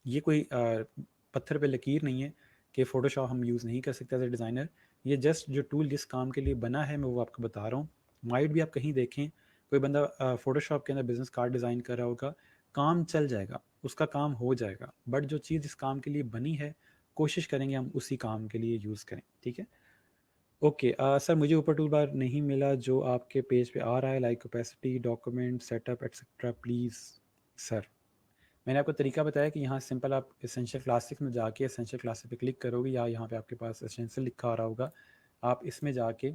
ये कोई पत्थर पे लकीर नहीं है कि फ़ोटोशॉप हम यूज़ नहीं कर सकते एज ए डिज़ाइनर। ये जस्ट जो टूल जिस काम के लिए बना है मैं वो आपको बता रहा हूँ। माइट भी आप कहीं देखें कोई बंदा फ़ोटोशॉप के अंदर बिज़नेस कार्ड डिज़ाइन कर रहा होगा, काम चल जाएगा, उसका काम हो जाएगा, बट जो चीज़ इस काम के लिए बनी है कोशिश करेंगे हम उसी काम के लिए यूज़ करें, ठीक है। ओके सर मुझे ऊपर टूल बार नहीं मिला जो आपके पेज पे आ रहा है, like capacity, document, setup etcetera please. Sir मैंने आपको तरीका बताया कि यहाँ सिंपल आप एसेंशियल क्लासिक में जाके एसेंशियल क्लासिक पे क्लिक करोगे या यहाँ पे आपके पास एसेंशियल लिखा आ रहा होगा, आप इसमें जाके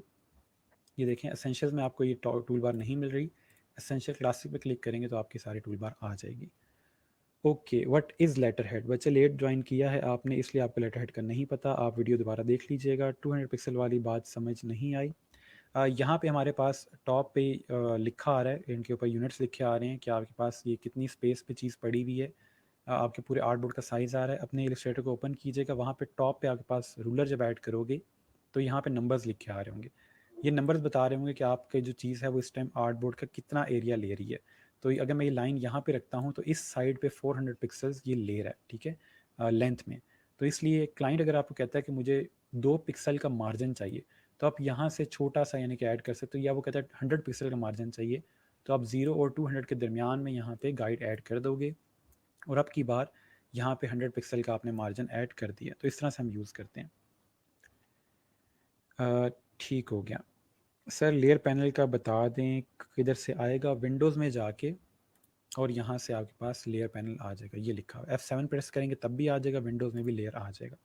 ये देखें एसेंशियल्स में आपको ये टूल बार नहीं मिल रही, एसेंशियल क्लासिक पे क्लिक करेंगे तो आपकी सारी टूल बार आ जाएगी। Okay what is letter head, बच्चे लेट ज्वाइन किया है आपने इसलिए आपको लेटर हेड का नहीं पता, आप वीडियो दोबारा देख लीजिएगा। 200 पिक्सल वाली बात समझ नहीं आई। यहाँ पे हमारे पास टॉप पे लिखा आ रहा है, इनके ऊपर यूनिट्स लिखे आ रहे हैं कि आपके पास ये कितनी स्पेस पे चीज़ पड़ी हुई है। आपके पूरे आर्टबोर्ड का साइज़ आ रहा है। अपने इलस्ट्रेटर को ओपन कीजिएगा, वहाँ पे टॉप पे आपके पास रूलर जब ऐड करोगे तो यहाँ पे नंबर्स लिखे आ रहे होंगे। ये नंबर्स बता रहे होंगे कि आपके जो चीज़ है वो इस टाइम आर्टबोर्ड का कितना एरिया ले रही है। तो अगर मैं ये लाइन यहाँ पे रखता हूँ तो इस साइड पे 400 पिक्सल्स ये ले रहा है, ठीक है, लेंथ में। तो इसलिए क्लाइंट अगर आपको कहता है कि मुझे 2 पिक्सल का मार्जिन चाहिए, तो आप यहाँ से छोटा सा यानी कि ऐड कर सकते हो, या वो कहता है 100 पिक्सल का मार्जिन चाहिए, तो आप 0 और 200 के दरमियान में यहाँ पे गाइड ऐड कर दोगे और अब की बार यहाँ पे 100 पिक्सल का आपने मार्जिन ऐड कर दिया। तो इस तरह से हम यूज़ करते हैं। ठीक हो गया सर। लेयर पैनल का बता दें किधर से आएगा, विंडोज़ में जाके और यहाँ से आपके पास लेयर पैनल आ जाएगा, ये लिखा हुआ F7 प्रेस करेंगे तब भी आ जाएगा, विंडोज़ में भी लेयर आ जाएगा।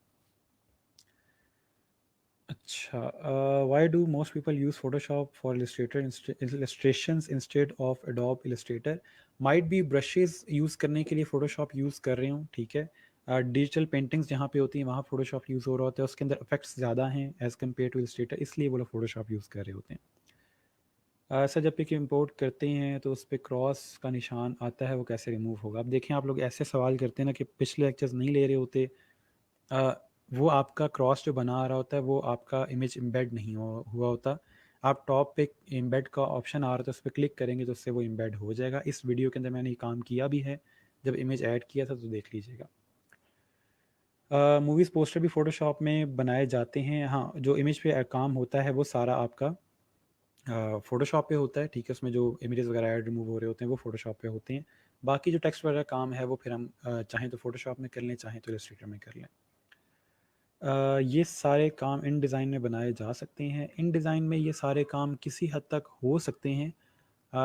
अच्छा why do most people use Photoshop for illustrations instead of adobe Illustrator, might be brushes use करने के लिए फ़ोटोशॉप यूज़ कर रहे हूँ, ठीक है। डिजिटल पेंटिंग्स जहाँ पे होती हैं वहाँ फ़ोटोशॉप यूज़ हो रहा होता है, उसके अंदर इफेक्ट्स ज़्यादा हैं एज़ कम्पेयर टू इलस्ट्रेटर, इसलिए वो लोग फ़ोटोशॉप यूज़ कर रहे होते हैं। सर जब पिक इंपोर्ट करते हैं तो उस पर क्रॉस का निशान आता है, वो कैसे रिमूव होगा? अब देखें आप लोग ऐसे सवाल करते हैं ना कि पिछले लेक्चर्स नहीं ले रहे होते। अ, वो आपका क्रॉस जो बना आ रहा होता है वो आपका इमेज एम्बेड नहीं हुआ होता। आप टॉप पे एम्बेड का ऑप्शन आ रहा था, उस पर क्लिक करेंगे तो उससे वो एम्बेड हो जाएगा। इस वीडियो के अंदर मैंने ये काम किया भी है, जब इमेज ऐड किया था तो देख लीजिएगा। मूवीज़ पोस्टर भी फ़ोटोशॉप में बनाए जाते हैं। हाँ, जो इमेज पे काम होता है वो सारा आपका फ़ोटोशॉप पे होता है, ठीक है। उसमें जो इमेजेस वगैरह ऐड रिमूव हो रहे होते हैं वो फ़ोटोशॉप पे होते हैं। बाकी जो टेक्स्ट वगैरह काम है वो फिर हम चाहें तो फ़ोटोशॉप में कर लें, चाहें तो इलस्ट्रेटर में कर लें। ये सारे काम इन डिज़ाइन में बनाए जा सकते हैं। इन डिज़ाइन में ये सारे काम किसी हद तक हो सकते हैं,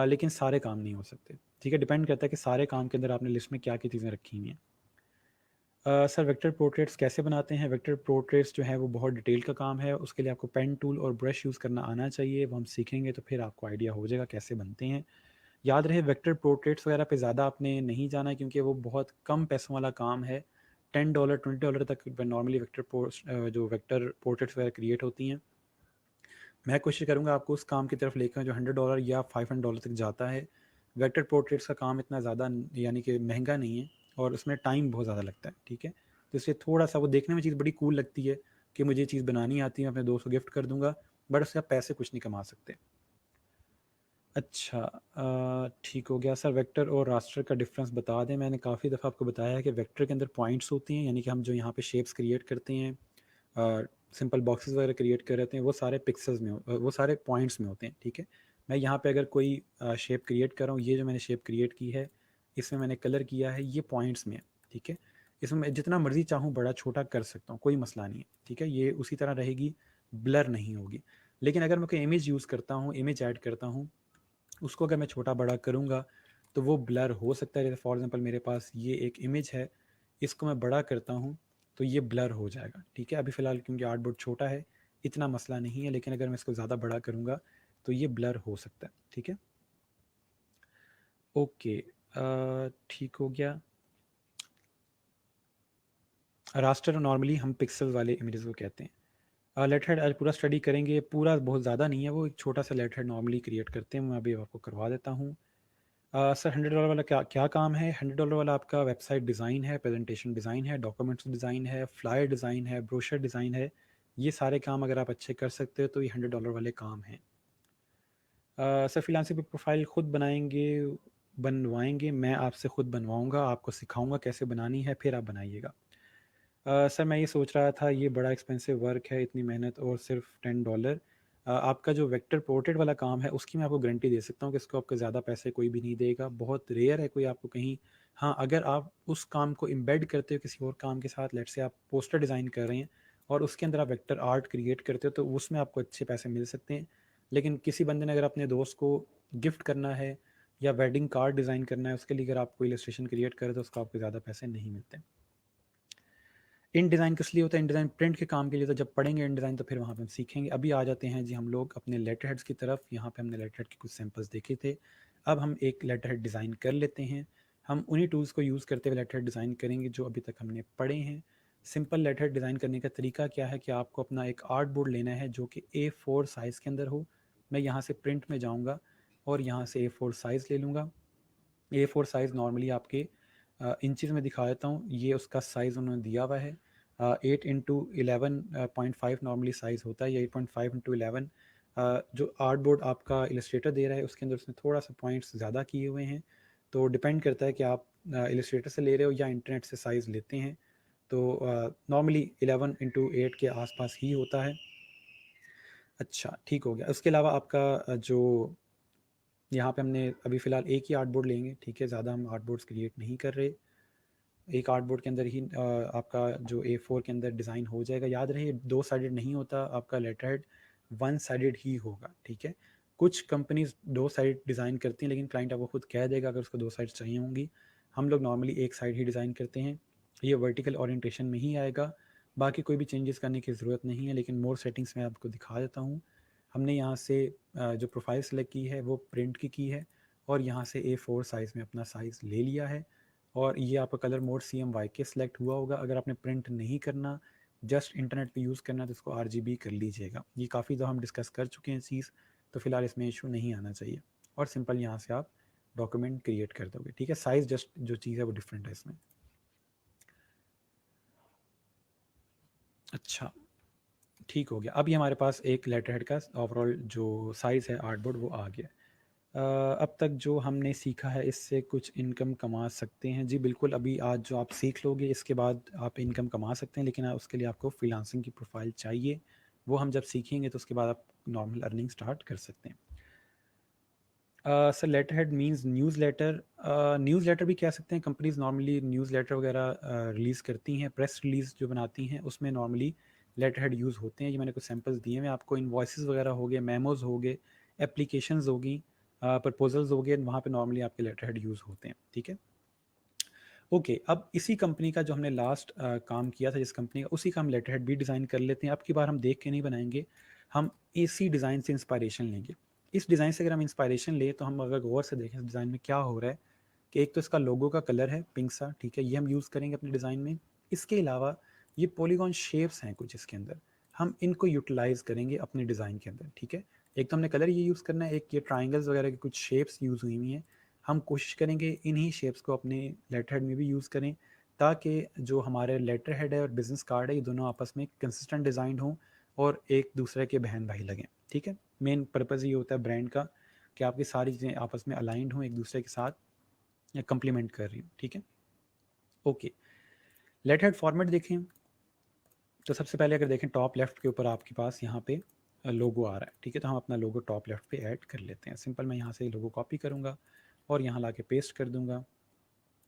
लेकिन सारे काम नहीं हो सकते, ठीक है। डिपेंड करता है कि सारे काम के अंदर आपने लिस्ट में क्या-क्या चीज़ें रखी हुई हैं। सर वेक्टर पोर्ट्रेट्स कैसे बनाते हैं? वेक्टर पोर्ट्रेट्स जो है वो बहुत डिटेल का काम है, उसके लिए आपको पेन टूल और ब्रश यूज़ करना आना चाहिए, वो हम सीखेंगे तो फिर आपको आइडिया हो जाएगा कैसे बनते हैं। याद रहे वेक्टर पोर्ट्रेट्स वगैरह पे ज़्यादा आपने नहीं जाना है क्योंकि वो बहुत कम पैसों वाला काम है। $10 $20 तक नॉर्मली जो वेक्टर पोर्ट्रेट्स वगैरह क्रिएट होती हैं। मैं कोशिश करूँगा आपको उस काम की तरफ लेकर जो $100 या $500 तक जाता है। वेक्टर पोर्ट्रेट्स का काम इतना ज़्यादा यानी कि महंगा नहीं है और उसमें टाइम बहुत ज़्यादा लगता है, ठीक है। तो इसलिए थोड़ा सा वो देखने में चीज़ बड़ी कूल लगती है कि मुझे ये चीज़ बनानी आती है, मैं अपने दोस्त को गिफ्ट कर दूंगा, बट उससे आप पैसे कुछ नहीं कमा सकते। अच्छा ठीक हो गया सर। वेक्टर और रास्टर का डिफरेंस बता दें। मैंने काफ़ी दफ़ा आपको बताया है कि वेक्टर के अंदर पॉइंट्स होती हैं, यानी कि हम जो यहाँ पे शेप्स क्रिएट करते हैं, सिंपल बॉक्सेस वगैरह क्रिएट कर रहे हैं, वो सारे पिक्सेल्स में वो सारे पॉइंट्स में होते हैं, ठीक है। मैं यहाँ पे अगर कोई शेप क्रिएट कर रहा हूँ, ये जो मैंने शेप क्रिएट की है इसमें मैंने कलर किया है, ये पॉइंट्स में है, ठीक है। इसमें मैं जितना मर्जी चाहूँ बड़ा छोटा कर सकता हूँ, कोई मसला नहीं है, ठीक है। ये उसी तरह रहेगी, ब्लर नहीं होगी। लेकिन अगर मैं कोई इमेज यूज़ करता हूँ, इमेज ऐड करता हूँ, उसको अगर मैं छोटा बड़ा करूँगा तो वो ब्लर हो सकता है। जैसे फॉर एग्जांपल मेरे पास ये एक इमेज है, इसको मैं बड़ा करता हूँ तो ये ब्लर हो जाएगा, ठीक है। अभी फ़िलहाल क्योंकि आर्टबोर्ड छोटा है इतना मसला नहीं है, लेकिन अगर मैं इसको ज़्यादा बड़ा करूँगा तो ये ब्लर हो सकता है, ठीक है। ओके ठीक हो गया। रास्टर नॉर्मली हम पिक्सल वाले इमेजेस को कहते हैं। लेट हेड आज पूरा स्टडी करेंगे, पूरा बहुत ज़्यादा नहीं है, वो एक छोटा सा लेट हेड नॉर्मली क्रिएट करते हैं, मैं अभी आपको करवा देता हूँ। सर $100 वाला क्या क्या काम है? $100 वाला आपका वेबसाइट डिज़ाइन है, प्रेजेंटेशन डिज़ाइन है, डॉक्यूमेंट्स डिज़ाइन है, फ्लायर डिज़ाइन है, ब्रोशर डिज़ाइन है। ये सारे काम अगर आप अच्छे कर सकते हो तो ये $100 वाले काम हैं। सर फ्रीलांसिंग पे प्रोफाइल खुद बनवाएंगे? मैं आपसे खुद बनवाऊंगा, आपको सिखाऊंगा कैसे बनानी है, फिर आप बनाइएगा। सर मैं ये सोच रहा था ये बड़ा एक्सपेंसिव वर्क है, इतनी मेहनत और सिर्फ $10। आपका जो वेक्टर पोर्ट्रेट वाला काम है उसकी मैं आपको गारंटी दे सकता हूँ कि इसको आपको ज़्यादा पैसे कोई भी नहीं देगा, बहुत रेयर है कोई आपको कहीं। हाँ, अगर आप उस काम को एम्बेड करते हो किसी और काम के साथ, लेट से आप पोस्टर डिज़ाइन कर रहे हैं, और उसके अंदर आप वेक्टर आर्ट क्रिएट करते हो तो उसमें आपको अच्छे पैसे मिल सकते हैं। लेकिन किसी बंदे ने अगर अपने दोस्त को गिफ्ट करना है या वेडिंग कार्ड डिज़ाइन करना है, उसके लिए अगर आपको इलस्ट्रेशन क्रिएट करे तो उसको आपको ज़्यादा पैसे नहीं मिलते। इन डिज़ाइन किस लिए होता है? इन डिज़ाइन प्रिंट के काम के लिए। तो जब पढ़ेंगे इन डिज़ाइन तो फिर वहाँ पे हम सीखेंगे। अभी आ जाते हैं जी हम लोग अपने लेटर हेड्स की तरफ। यहाँ पे हमने लेटर हेड के कुछ सैम्पल्स देखे थे। अब हम एक लेटर हेड डिज़ाइन कर लेते हैं। हम उन्हीं टूल्स को यूज़ करते हुए लेटर हेड डिज़ाइन करेंगे जो अभी तक हमने पढ़े हैं। सिंपल लेटर हेड डिज़ाइन करने का तरीका क्या है कि आपको अपना एक आर्ट बोर्ड लेना है जो कि A4 साइज़ के अंदर हो। मैं यहाँ से प्रिंट में जाऊँगा और यहाँ से A4 साइज़ ले लूँगा। A4 साइज़ नॉर्मली आपके इंचज़ में दिखा देता हूँ। ये उसका साइज़ उन्होंने दिया हुआ है। 8x11.5 नॉर्मली साइज़ होता है। ये 8.5x11 जो आर्ट बोर्ड आपका इलस्ट्रेटर दे रहा है उसके अंदर उसने थोड़ा सा पॉइंट्स ज़्यादा किए हुए हैं। तो डिपेंड करता है कि आप इलस्ट्रेटर से ले रहे हो या इंटरनेट से साइज़ लेते हैं। तो नॉर्मली 11x8 के आसपास ही होता है। अच्छा, ठीक हो गया। उसके अलावा आपका जो यहाँ पे हमने अभी फ़िलहाल एक ही आर्ट बोर्ड लेंगे, ठीक है? ज़्यादा हम आर्ट बोर्ड्स क्रिएट नहीं कर रहे। एक आर्ट बोर्ड के अंदर ही आपका जो A4 के अंदर डिज़ाइन हो जाएगा। याद रहे दो साइडेड नहीं होता आपका लेटर हेड, वन साइडेड ही होगा, ठीक है? कुछ कंपनीज़ दो साइड डिज़ाइन करती हैं लेकिन क्लाइंट आपको खुद कह देगा अगर उसको दो साइड चाहिए होंगी। हम लोग नॉर्मली एक साइड ही डिज़ाइन करते हैं। ये वर्टिकल ओरिएंटेशन में ही आएगा। बाकी कोई भी चेंजेस करने की ज़रूरत नहीं है, लेकिन मोर सेटिंग्स मैं आपको दिखा देता हूँ। हमने यहाँ से जो प्रोफाइल सेलेक्ट की है वो प्रिंट की है और यहाँ से A4 साइज़ में अपना साइज़ ले लिया है। और ये आपका कलर मोड CMYK सेलेक्ट हुआ होगा। अगर आपने प्रिंट नहीं करना, जस्ट इंटरनेट पे यूज़ करना, तो इसको RGB कर लीजिएगा। ये काफ़ी दफ़ा हम डिस्कस कर चुके हैं चीज़, तो फिलहाल इसमें इशू नहीं आना चाहिए। और सिंपल यहाँ से आप डॉक्यूमेंट क्रिएट कर दोगे, ठीक है? साइज़ जस्ट जो चीज़ है वो डिफरेंट है इसमें। अच्छा, ठीक हो गया। अभी हमारे पास एक लेटर हेड का ओवरऑल जो साइज़ है आर्टबोर्ड वो आ गया। अब तक जो हमने सीखा है इससे कुछ इनकम कमा सकते हैं। जी बिल्कुल, अभी आज जो आप सीख लोगे इसके बाद आप इनकम कमा सकते हैं, लेकिन उसके लिए आपको फ्रीलांसिंग की प्रोफाइल चाहिए। वो हम जब सीखेंगे तो उसके बाद आप नॉर्मल अर्निंग स्टार्ट कर सकते हैं। Sir letterhead means newsletter. Newsletter भी कह सकते हैं। कंपनीज नॉर्मली न्यूज़ लेटर वगैरह रिलीज़ करती हैं, प्रेस रिलीज़ जो बनाती हैं उसमें नॉर्मली लेटर हेड यूज़ होते हैं। ये मैंने कुछ सैम्पल्स दिए हैं आपको। इनवॉइसेस वगैरह हो गए, मेमोज हो गए, एप्लीकेशंस होगी, प्रपोजल्स हो गए, वहाँ पे नॉर्मली आपके लेटर हेड यूज़ होते हैं, ठीक है? ओके, अब इसी कंपनी का जो हमने लास्ट काम किया था जिस कंपनी का, उसी का हम लेटर हेड भी डिज़ाइन कर लेते हैं। अब की बार हम देख के नहीं बनाएंगे, हम इसी डिज़ाइन से इंस्पायरेशन लेंगे। इस डिज़ाइन से अगर हम इंस्पायरेशन लें तो हम अगर गौर से देखें इस डिज़ाइन में क्या हो रहा है कि एक तो इसका लोगो का कलर है पिंक सा, ठीक है? ये हम यूज़ करेंगे अपने डिज़ाइन में। इसके अलावा ये पॉलीगॉन शेप्स हैं कुछ इसके अंदर, हम इनको यूटिलाइज़ करेंगे अपने डिज़ाइन के अंदर, ठीक है? एक तो हमने कलर ये यूज़ करना है, एक ये ट्राइंगल्स वगैरह की कुछ शेप्स यूज़ हुई हुई हैं। हम कोशिश करेंगे इन्हीं शेप्स को अपने लेटर हेड में भी यूज़ करें, ताकि जो हमारे लेटर हेड है और बिजनेस कार्ड है ये दोनों आपस में कंसिस्टेंट डिज़ाइन हों और एक दूसरे के बहन भाई लगें, ठीक है? मेन पर्पज़ ये होता है ब्रांड का कि आपकी सारी चीज़ें आपस में अलाइंड हों एक दूसरे के साथ या कंप्लीमेंट कर रही हूँ, ठीक है? ओके, लेटर हेड फॉर्मेट देखें तो सबसे पहले अगर देखें टॉप लेफ्ट के ऊपर आपके पास यहाँ पे लोगो आ रहा है, ठीक है? तो हम अपना लोगो टॉप लेफ्ट पे ऐड कर लेते हैं। सिंपल मैं यहाँ से लोगो कॉपी करूँगा और यहाँ ला के पेस्ट कर दूँगा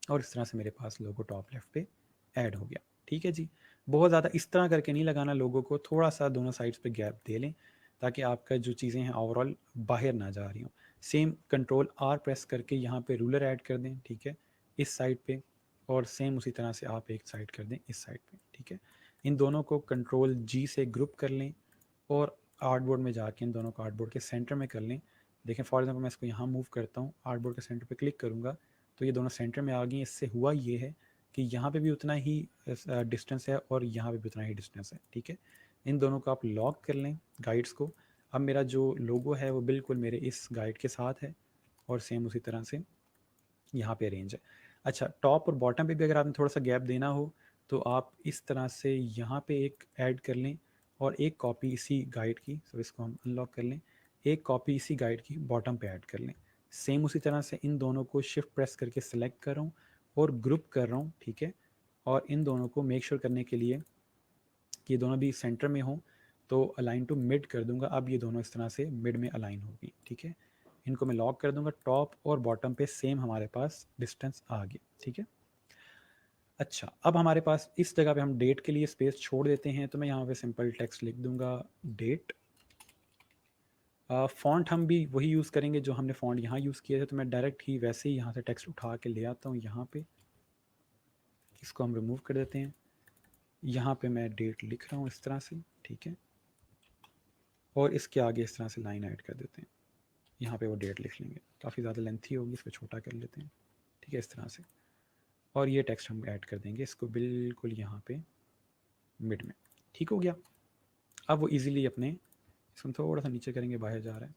और इस तरह से मेरे पास लोगो टॉप लेफ्ट पे ऐड हो गया, ठीक है जी? बहुत ज़्यादा इस तरह करके नहीं लगाना लोगो को, थोड़ा सा दोनों साइड्स पे गैप दे लें ताकि आपका जो चीज़ें हैं ओवरऑल बाहर ना जा रही हों। सेम कंट्रोल R प्रेस करके यहाँ पे रूलर ऐड कर दें, ठीक है? इस साइड पे, और सेम उसी तरह से आप एक साइड कर दें इस साइड पे, ठीक है? इन दोनों को कंट्रोल G से ग्रुप कर लें और आर्टबोर्ड में जाके इन दोनों को आर्टबोर्ड के सेंटर में कर लें। देखें फॉर एग्जांपल मैं इसको यहाँ मूव करता हूँ, आर्टबोर्ड के सेंटर पे क्लिक करूँगा तो ये दोनों सेंटर में आ गई। इससे हुआ ये है कि यहाँ पे भी उतना ही डिस्टेंस है और यहाँ पे भी उतना ही डिस्टेंस है, ठीक है? इन दोनों को आप लॉक कर लें गाइड्स को। अब मेरा जो लोगो है वो बिल्कुल मेरे इस गाइड के साथ है और सेम उसी तरह से यहाँ पे अरेंज है। अच्छा, टॉप और बॉटम पे भी अगर आपने थोड़ा सा गैप देना हो तो आप इस तरह से यहाँ पे एक ऐड कर लें और एक कॉपी इसी गाइड की, सो इसको हम अनलॉक कर लें, एक कॉपी इसी गाइड की बॉटम पे ऐड कर लें। सेम उसी तरह से इन दोनों को शिफ्ट प्रेस करके सेलेक्ट कर रहा हूँ और ग्रुप कर रहा हूँ, ठीक है? और इन दोनों को मेक श्योर करने के लिए कि ये दोनों भी सेंटर में हों तो अलाइन टू मिड कर दूंगा। अब ये दोनों इस तरह से मिड में अलाइन होगी, ठीक है? इनको मैं लॉक कर दूंगा। टॉप और बॉटम पे सेम हमारे पास डिस्टेंस आ गया, ठीक है? अच्छा, अब हमारे पास इस जगह पे हम डेट के लिए स्पेस छोड़ देते हैं, तो मैं यहाँ पे सिंपल टेक्स्ट लिख दूंगा डेट। फ़ॉन्ट हम भी वही यूज़ करेंगे जो हमने फ़ॉन्ट यहाँ यूज़ किए थे, तो मैं डायरेक्ट ही वैसे ही यहाँ से टेक्स्ट उठा के ले आता हूँ यहाँ पे। इसको हम रिमूव कर देते हैं। यहाँ पे मैं डेट लिख रहा हूँ इस तरह से, ठीक है। और इसके आगे इस तरह से लाइन ऐड कर देते हैं। यहाँ पे वो डेट लिख लेंगे, काफ़ी ज़्यादा लेंथी होगी, इसको छोटा कर लेते हैं, ठीक है, इस तरह से। और ये टेक्स्ट हम ऐड कर देंगे इसको बिल्कुल यहाँ पे मिड में। ठीक हो गया। अब वो इजीली अपने, इसको हम थोड़ा सा नीचे करेंगे, बाहर जा रहा है।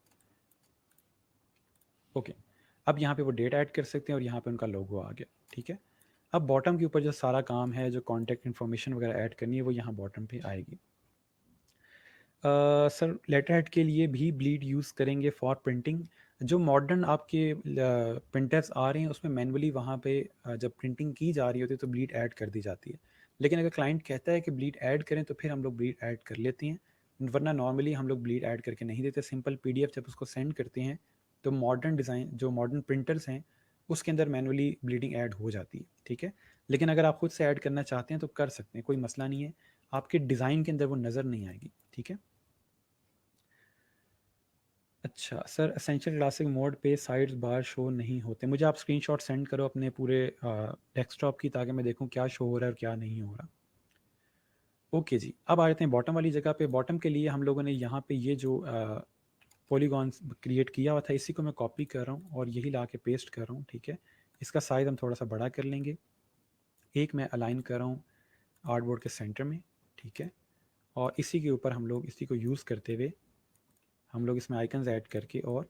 ओके, अब यहाँ पे वो डेट ऐड कर सकते हैं और यहाँ पे उनका लोगो आ गया, ठीक है। अब बॉटम के ऊपर जो सारा काम है, जो कॉन्टैक्ट इन्फॉर्मेशन वगैरह ऐड करनी है, वो यहाँ बॉटम पे आएगी। सर लेटर हेड के लिए भी ब्लीड यूज़ करेंगे फॉर प्रिंटिंग। जो मॉडर्न आपके प्रिंटर्स आ रहे हैं उसमें मैनुअली वहाँ पे जब प्रिंटिंग की जा रही होती है तो ब्लीड ऐड कर दी जाती है। लेकिन अगर क्लाइंट कहता है कि ब्लीड ऐड करें तो फिर हम लोग ब्लीड ऐड कर लेते हैं, वरना नॉर्मली हम लोग ब्लीड ऐड करके नहीं देते। सिंपल पीडीएफ जब उसको सेंड करते हैं तो मॉडर्न डिज़ाइन जो मॉडर्न प्रिंटर्स हैं उसके अंदर मैनुअली ब्लीडिंग ऐड हो जाती है, ठीक है। लेकिन अगर आप खुद से ऐड करना चाहते हैं तो कर सकते हैं, कोई मसला नहीं है। आपके डिज़ाइन के अंदर वो नज़र नहीं आएगी, ठीक है। अच्छा सर, एसेंशियल क्लासिक मोड पे साइड्स बार शो नहीं होते। मुझे आप स्क्रीनशॉट सेंड करो अपने पूरे डेस्कटॉप की, ताकि मैं देखूं क्या शो हो रहा है और क्या नहीं हो रहा। ओके जी, अब आ जाते हैं बॉटम वाली जगह पे। बॉटम के लिए हम लोगों ने यहाँ पे ये जो पॉलीगॉन्स क्रिएट किया हुआ था, इसी को मैं कॉपी कर रहा हूँ और यही ला के पेस्ट कर रहा हूँ, ठीक है। इसका साइज़ हम थोड़ा सा बड़ा कर लेंगे। एक मैं अलाइन कर रहा हूँ आर्टबोर्ड के सेंटर में, ठीक है। और इसी के ऊपर हम लोग इसी को यूज़ करते हुए हम लोग इसमें आइकन्स ऐड करके और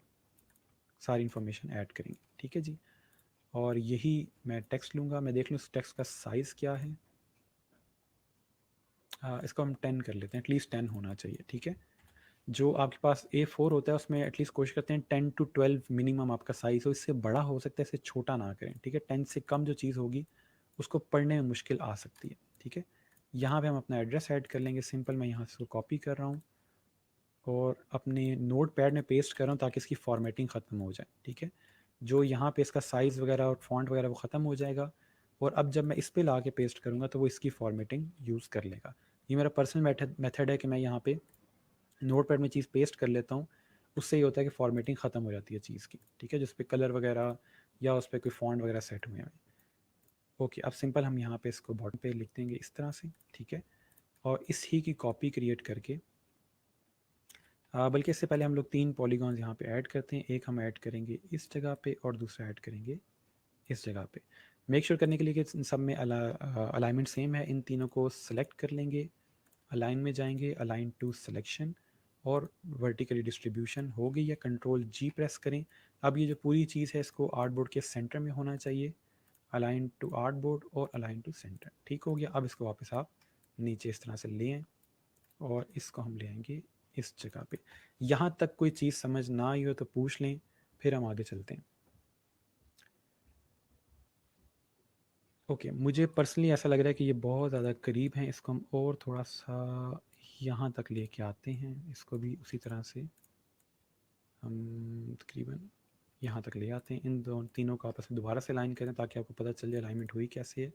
सारी इन्फॉर्मेशन ऐड करेंगे, ठीक है जी। और यही मैं टेक्स्ट लूँगा, मैं देख लूँ इस टेक्स्ट का साइज़ क्या है। इसको हम 10 कर लेते हैं, एटलीस्ट 10 होना चाहिए, ठीक है। जो आपके पास A4 होता है उसमें एटलीस्ट कोशिश करते हैं 10 to 12 मिनिमम आपका साइज़ हो। इससे बड़ा हो सकता है, इससे छोटा ना करें, ठीक है। 10 से कम जो चीज़ होगी उसको पढ़ने में मुश्किल आ सकती है, ठीक है। यहाँ पे हम अपना एड्रेस ऐड कर लेंगे। सिंपल मैं यहाँ से इसको कॉपी कर रहा हूँ और अपने नोट पैड में पेस्ट कर रहा हूँ ताकि इसकी फॉर्मेटिंग ख़त्म हो जाए, ठीक है। जो यहाँ पे इसका साइज़ वगैरह और फॉन्ट वगैरह वो ख़त्म हो जाएगा। और अब जब मैं इस पे ला के पेस्ट करूँगा तो वो इसकी फॉर्मेटिंग यूज़ कर लेगा। ये मेरा पर्सनल मेथड है कि मैं यहाँ पे नोट पैड में चीज़ पेस्ट कर लेता हूँ। उससे ये होता है कि फॉर्मेटिंग ख़त्म हो जाती है चीज़ की, ठीक है, जिस पे कलर वगैरह या उस पर कोई फॉन्ट वगैरह सेट हुए हैं। ओके, अब सिंपल हम यहाँ पे इसको बॉटम पे लिख देंगे इस तरह से, ठीक है। और इस ही की कॉपी क्रिएट करके बल्कि इससे पहले हम लोग 3 पॉलीगॉन्स यहाँ पे ऐड करते हैं। एक हम ऐड करेंगे इस जगह पे और दूसरा ऐड करेंगे इस जगह पे। मेक श्योर करने के लिए कि इन सब में अलाइनमेंट सेम है, इन तीनों को सेलेक्ट कर लेंगे। अलाइन में जाएंगे, अलाइन टू सिलेक्शन और वर्टिकली डिस्ट्रीब्यूशन हो गई है। कंट्रोल जी प्रेस करें। अब ये जो पूरी चीज़ है इसको आर्टबोर्ड के सेंटर में होना चाहिए। अलाइन टू आर्टबोर्ड और अलाइन टू सेंटर, ठीक हो गया। अब इसको वापस आप नीचे इस तरह से ले आएँ और इसको हम ले आएंगे इस जगह पे। यहाँ तक कोई चीज़ समझ ना आई हो तो पूछ लें, फिर हम आगे चलते हैं। ओके, मुझे पर्सनली ऐसा लग रहा है कि ये बहुत ज़्यादा करीब हैं। इसको हम और थोड़ा सा यहाँ तक लेके आते हैं। इसको भी उसी तरह से हम तकरीबन यहाँ तक ले आते हैं। इन दोनों तीनों को आपस में दोबारा से अलाइन करें ताकि आपको पता चल जाए अलाइनमेंट हुई कैसे है।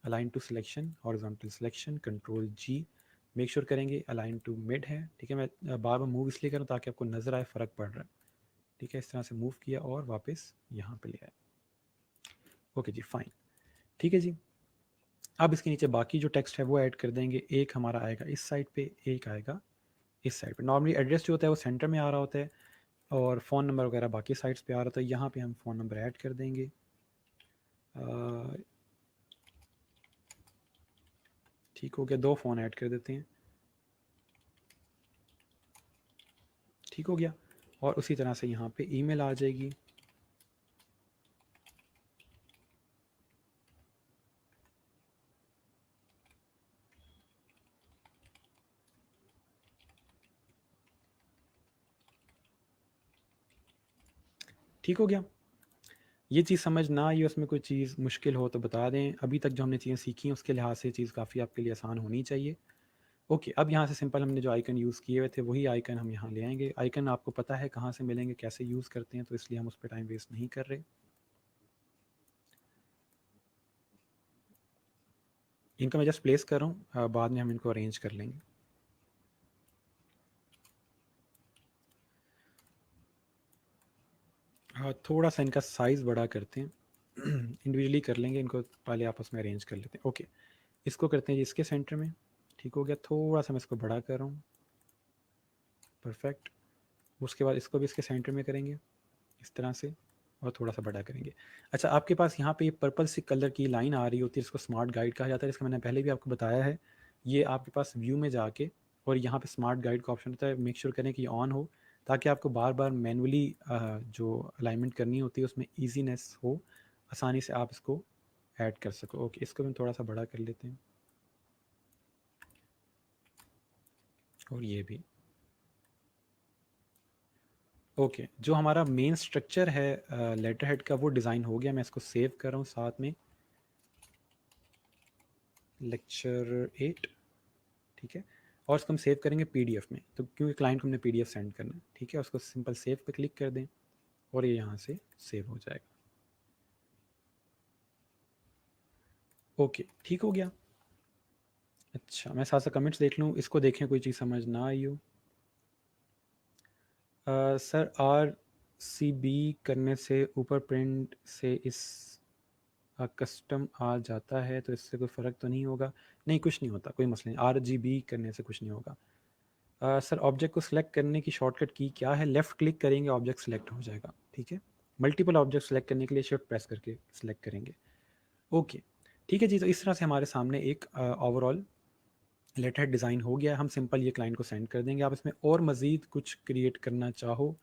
Align to selection, horizontal selection, control G. Make sure करेंगे अलाइन टू मिड है, ठीक है। मैं बार बार मूव इसलिए करूँ ताकि आपको नज़र आए फ़र्क पड़ रहा है, ठीक है। इस तरह से मूव किया और वापस यहाँ पे ले आए। ओके जी, फाइन, ठीक है जी। अब इसके नीचे बाकी जो टेक्स्ट है वो ऐड कर देंगे। एक हमारा आएगा इस साइड पे, एक आएगा इस साइड पे। नॉर्मली एड्रेस जो होता है वो सेंटर में आ रहा होता है और फ़ोन नंबर वगैरह बाकी साइड्स पे आ रहा था। यहाँ पे हम फ़ोन नंबर ऐड कर देंगे। ठीक हो गया, 2 फ़ोन ऐड कर देते हैं, ठीक हो गया। और उसी तरह से यहाँ पे ईमेल आ जाएगी। ठीक हो गया। ये चीज़ समझ ना आई, उसमें कोई चीज़ मुश्किल हो तो बता दें। अभी तक जो हमने चीज़ें सीखी हैं उसके लिहाज से चीज़ काफ़ी आपके लिए आसान होनी चाहिए। ओके, अब यहाँ से सिंपल हमने जो आइकन यूज़ किए हुए थे वही आइकन हम यहाँ ले आएंगे। आइकन आपको पता है कहाँ से मिलेंगे, कैसे यूज़ करते हैं, तो इसलिए हम उस पर टाइम वेस्ट नहीं कर रहे। इनको मैं जस्ट प्लेस कर रहा हूँ, बाद में हम इनको अरेंज कर लेंगे। हाँ, थोड़ा सा इनका साइज़ बड़ा करते हैं। इंडिविजुअली कर लेंगे इनको, पहले आपस में अरेंज कर लेते हैं। ओके, इसको करते हैं जी इसके सेंटर में। ठीक हो गया, थोड़ा सा मैं इसको बड़ा कर रहा हूँ। परफेक्ट। उसके बाद इसको भी इसके सेंटर में करेंगे इस तरह से, और थोड़ा सा बड़ा करेंगे। अच्छा, आपके पास यहाँ पे ये पर्पल सी कलर की लाइन आ रही होती है, इसको स्मार्ट गाइड कहा जाता है। इसका मैंने पहले भी आपको बताया है। ये आपके पास व्यू में जाके और यहाँ पे स्मार्ट गाइड का ऑप्शन होता है, मेक श्योर करें कि ये ऑन हो, ताकि आपको बार बार मैनुअली जो अलाइनमेंट करनी होती है उसमें ईजीनेस हो, आसानी से आप इसको ऐड कर सको। ओके, इसको भी थोड़ा सा बड़ा कर लेते हैं, और ये भी। ओके, जो हमारा मेन स्ट्रक्चर है लेटर हेड का, वो डिज़ाइन हो गया। मैं इसको सेव कर रहा हूँ साथ में, लेक्चर 8। ठीक है, और इसको हम सेव करेंगे पीडीएफ में, तो क्योंकि क्लाइंट को हमने पीडीएफ सेंड करना है। ठीक है, उसको सिंपल सेव पे क्लिक कर दें और ये यहाँ से सेव हो जाएगा। ओके, ठीक हो गया। अच्छा, मैं साथ साथ कमेंट्स देख लूँ, इसको देखें कोई चीज़ समझ ना आई हो। सर, आर सी बी करने से ऊपर प्रिंट से इस कस्टम आ जाता है, तो इससे कोई फ़र्क तो नहीं होगा? नहीं, कुछ नहीं होता, कोई मसला नहीं। आर जी बी करने से कुछ नहीं होगा। सर, ऑब्जेक्ट को सिलेक्ट करने की शॉर्टकट की क्या है? लेफ़्ट क्लिक करेंगे, ऑब्जेक्ट सिलेक्ट हो जाएगा। ठीक है, मल्टीपल ऑब्जेक्ट सेलेक्ट करने के लिए शिफ्ट प्रेस करके सिलेक्ट करेंगे। ओके, ठीक है जी। तो इस तरह से हमारे सामने एक ओवरऑल लेटर डिज़ाइन हो गया। हम सिंपल ये क्लाइंट को सेंड कर देंगे। आप इसमें और मज़ीद कुछ क्रिएट करना चाहो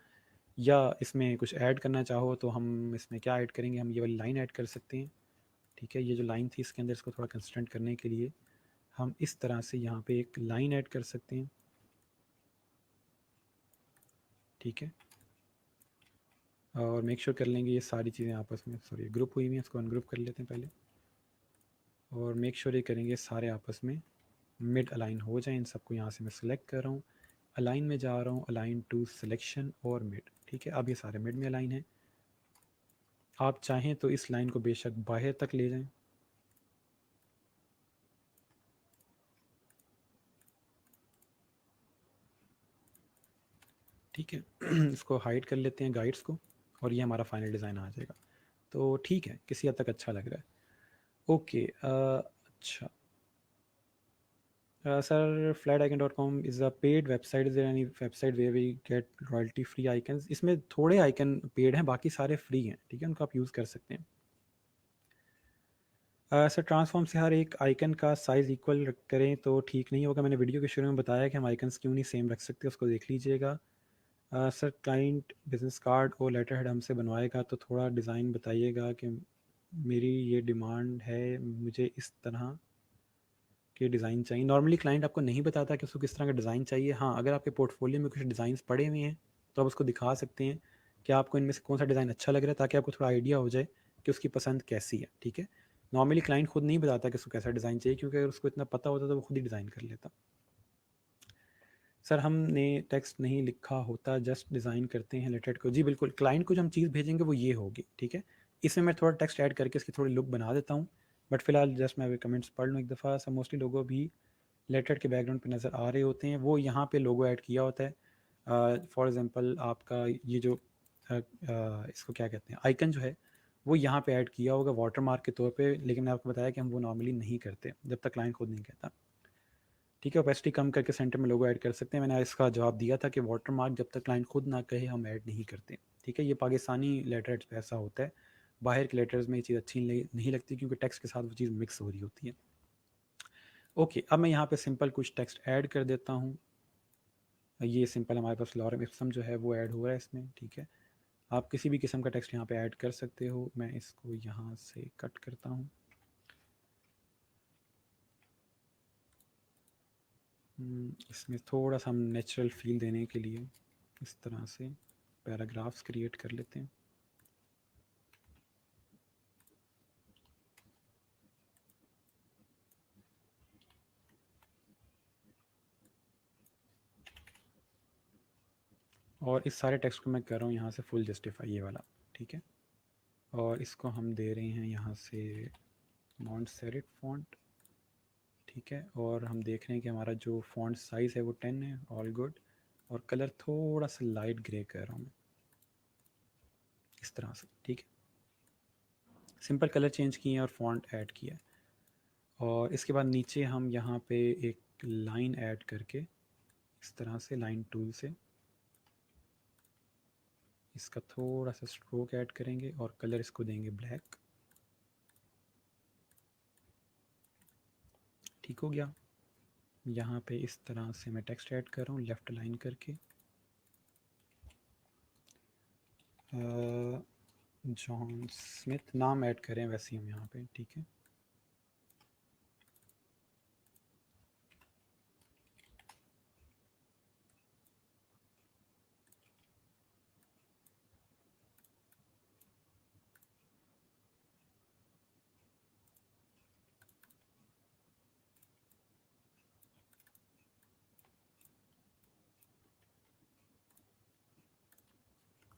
या इसमें कुछ ऐड करना चाहो, तो हम इसमें क्या ऐड करेंगे, हम ये वाली लाइन ऐड कर सकते हैं। ठीक है, ये जो लाइन थी इसके अंदर इसको थोड़ा कंसिस्टेंट करने के लिए हम इस तरह से यहाँ पे एक लाइन ऐड कर सकते हैं। ठीक है, और मेक श्योर कर लेंगे ये सारी चीज़ें आपस में, सॉरी, ग्रुप हुई हुई हैं, इसको अनग्रुप कर लेते हैं पहले। और मेक श्योर ये करेंगे सारे आपस में मिड अलाइन हो जाएं। इन सबको यहाँ से मैं सिलेक्ट कर रहा हूँ, अलाइन में जा रहा हूँ, अलाइन टू सिलेक्शन और मिड। ठीक है, अब ये सारे मिड में अलाइन है। आप चाहें तो इस लाइन को बेशक बाहर तक ले जाएं। ठीक है, इसको हाइड कर लेते हैं गाइड्स को, और ये हमारा फाइनल डिज़ाइन आ जाएगा। तो ठीक है, किसी हद तक अच्छा लग रहा है। ओके, अच्छा। Sir, flaticon.com is a paid website. Is there any website where we get royalty free icons? इसमें थोड़े आइकन पेड हैं, बाकी सारे फ्री हैं। ठीक है, उनको आप यूज़ कर सकते हैं। सर, ट्रांसफॉर्म से हर एक आइकन का साइज़ इक्वल करें तो ठीक नहीं होगा। मैंने वीडियो के शुरू में बताया कि हम आइकन्स क्यों नहीं सेम रख सकते, उसको देख लीजिएगा। सर, क्लाइंट बिजनेस कार्ड और लेटर हेड हमसे बनवाएगा, तो थोड़ा डिज़ाइन बताइएगा कि मेरी ये डिमांड है, मुझे इस तरह के डिज़ाइन चाहिए। नॉर्मली क्लाइंट आपको नहीं बताता कि उसको किस तरह का डिज़ाइन चाहिए। हाँ, अगर आपके पोर्टफोलियो में कुछ डिज़ाइंस पड़े हुए हैं तो आप उसको दिखा सकते हैं कि आपको इनमें से कौन सा डिज़ाइन अच्छा लग रहा है, ताकि आपको थोड़ा आइडिया हो जाए कि उसकी पसंद कैसी है। ठीक है, नॉर्मली क्लाइंट खुद नहीं बताता कि उसको कैसा डिज़ाइन चाहिए, क्योंकि अगर उसको इतना पता होता तो वो खुद ही डिज़ाइन कर लेता। सर, हमने टेक्स्ट नहीं लिखा होता, जस्ट डिज़ाइन करते हैं लेटर को। जी बिल्कुल, क्लाइंट को जो हम चीज़ भेजेंगे वो ये होगी। ठीक है, इसमें मैं थोड़ा टेक्स्ट ऐड करके इसकी थोड़ी लुक बना देता हूँ, बट फिलहाल जस्ट मैं अभी कमेंट्स पढ़ लूँ एक दफ़ा। सब मोस्टली लोगों भी लेटर के बैकग्राउंड पे नज़र आ रहे होते हैं, वो यहाँ पे लोगो ऐड किया होता है। फॉर एग्जांपल आपका ये जो इसको क्या कहते हैं, आइकन जो है वो यहाँ पे ऐड किया होगा वाटर मार्क के तौर पे, लेकिन मैंने आपको बताया कि हम वो नॉर्मली नहीं करते जब तक क्लाइंट खुद नहीं कहता। ठीक है, ओपेसिटी कम करके सेंटर में लोगो ऐड कर सकते हैं। मैंने इसका जवाब दिया था कि वाटर मार्क जब तक क्लाइंट खुद ना कहे हम ऐड नहीं करते। ठीक है, ये पाकिस्तानी लेटर पे ऐसा होता है, बाहर के लेटर्स में ये चीज़ अच्छी नहीं लगती, क्योंकि टेक्स्ट के साथ वो चीज़ मिक्स हो रही होती है। ओके, अब मैं यहाँ पे सिंपल कुछ टेक्स्ट ऐड कर देता हूँ। ये सिंपल हमारे पास लॉरम इप्सम जो है वो ऐड हो रहा है इसमें। ठीक है, आप किसी भी किस्म का टेक्स्ट यहाँ पे ऐड कर सकते हो। मैं इसको यहाँ से कट करता हूँ। इसमें थोड़ा सा हम नेचुरल फील देने के लिए इस तरह से पैराग्राफ्स क्रिएट कर लेते हैं। और इस सारे टेक्स्ट को मैं कर रहा हूँ यहाँ से फुल जस्टिफाई, ये वाला। ठीक है, और इसको हम दे रहे हैं यहाँ से मॉन्ट सेरिट फॉन्ट। ठीक है, और हम देख रहे हैं कि हमारा जो फॉन्ट साइज़ है वो 10 है, ऑल गुड। और कलर थोड़ा सा लाइट ग्रे कर रहा हूँ मैं, इस तरह से, ठीक है। सिंपल कलर चेंज किए हैं और फॉन्ट ऐड किया है। और इसके बाद नीचे हम यहाँ पे एक लाइन ऐड करके इस तरह से लाइन टूल से इसका थोड़ा सा स्ट्रोक ऐड करेंगे और कलर इसको देंगे ब्लैक। ठीक हो गया। यहाँ पे इस तरह से मैं टेक्स्ट ऐड कर रहा हूँ लेफ़्ट लाइन करके, जॉन स्मिथ नाम ऐड करें वैसे ही हम यहाँ पे, ठीक है।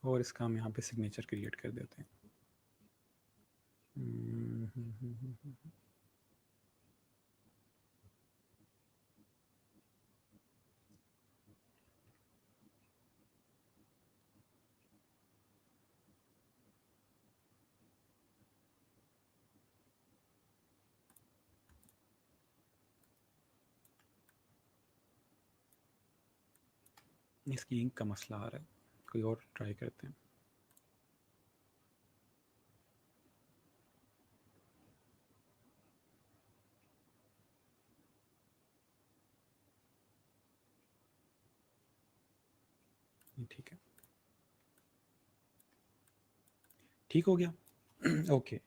और इसका हम यहाँ पे सिग्नेचर क्रिएट कर देते हैं। इसकी इंक का मसला आ रहा है, कोई और ट्राई करते हैं। ठीक है, ठीक हो गया। ओके।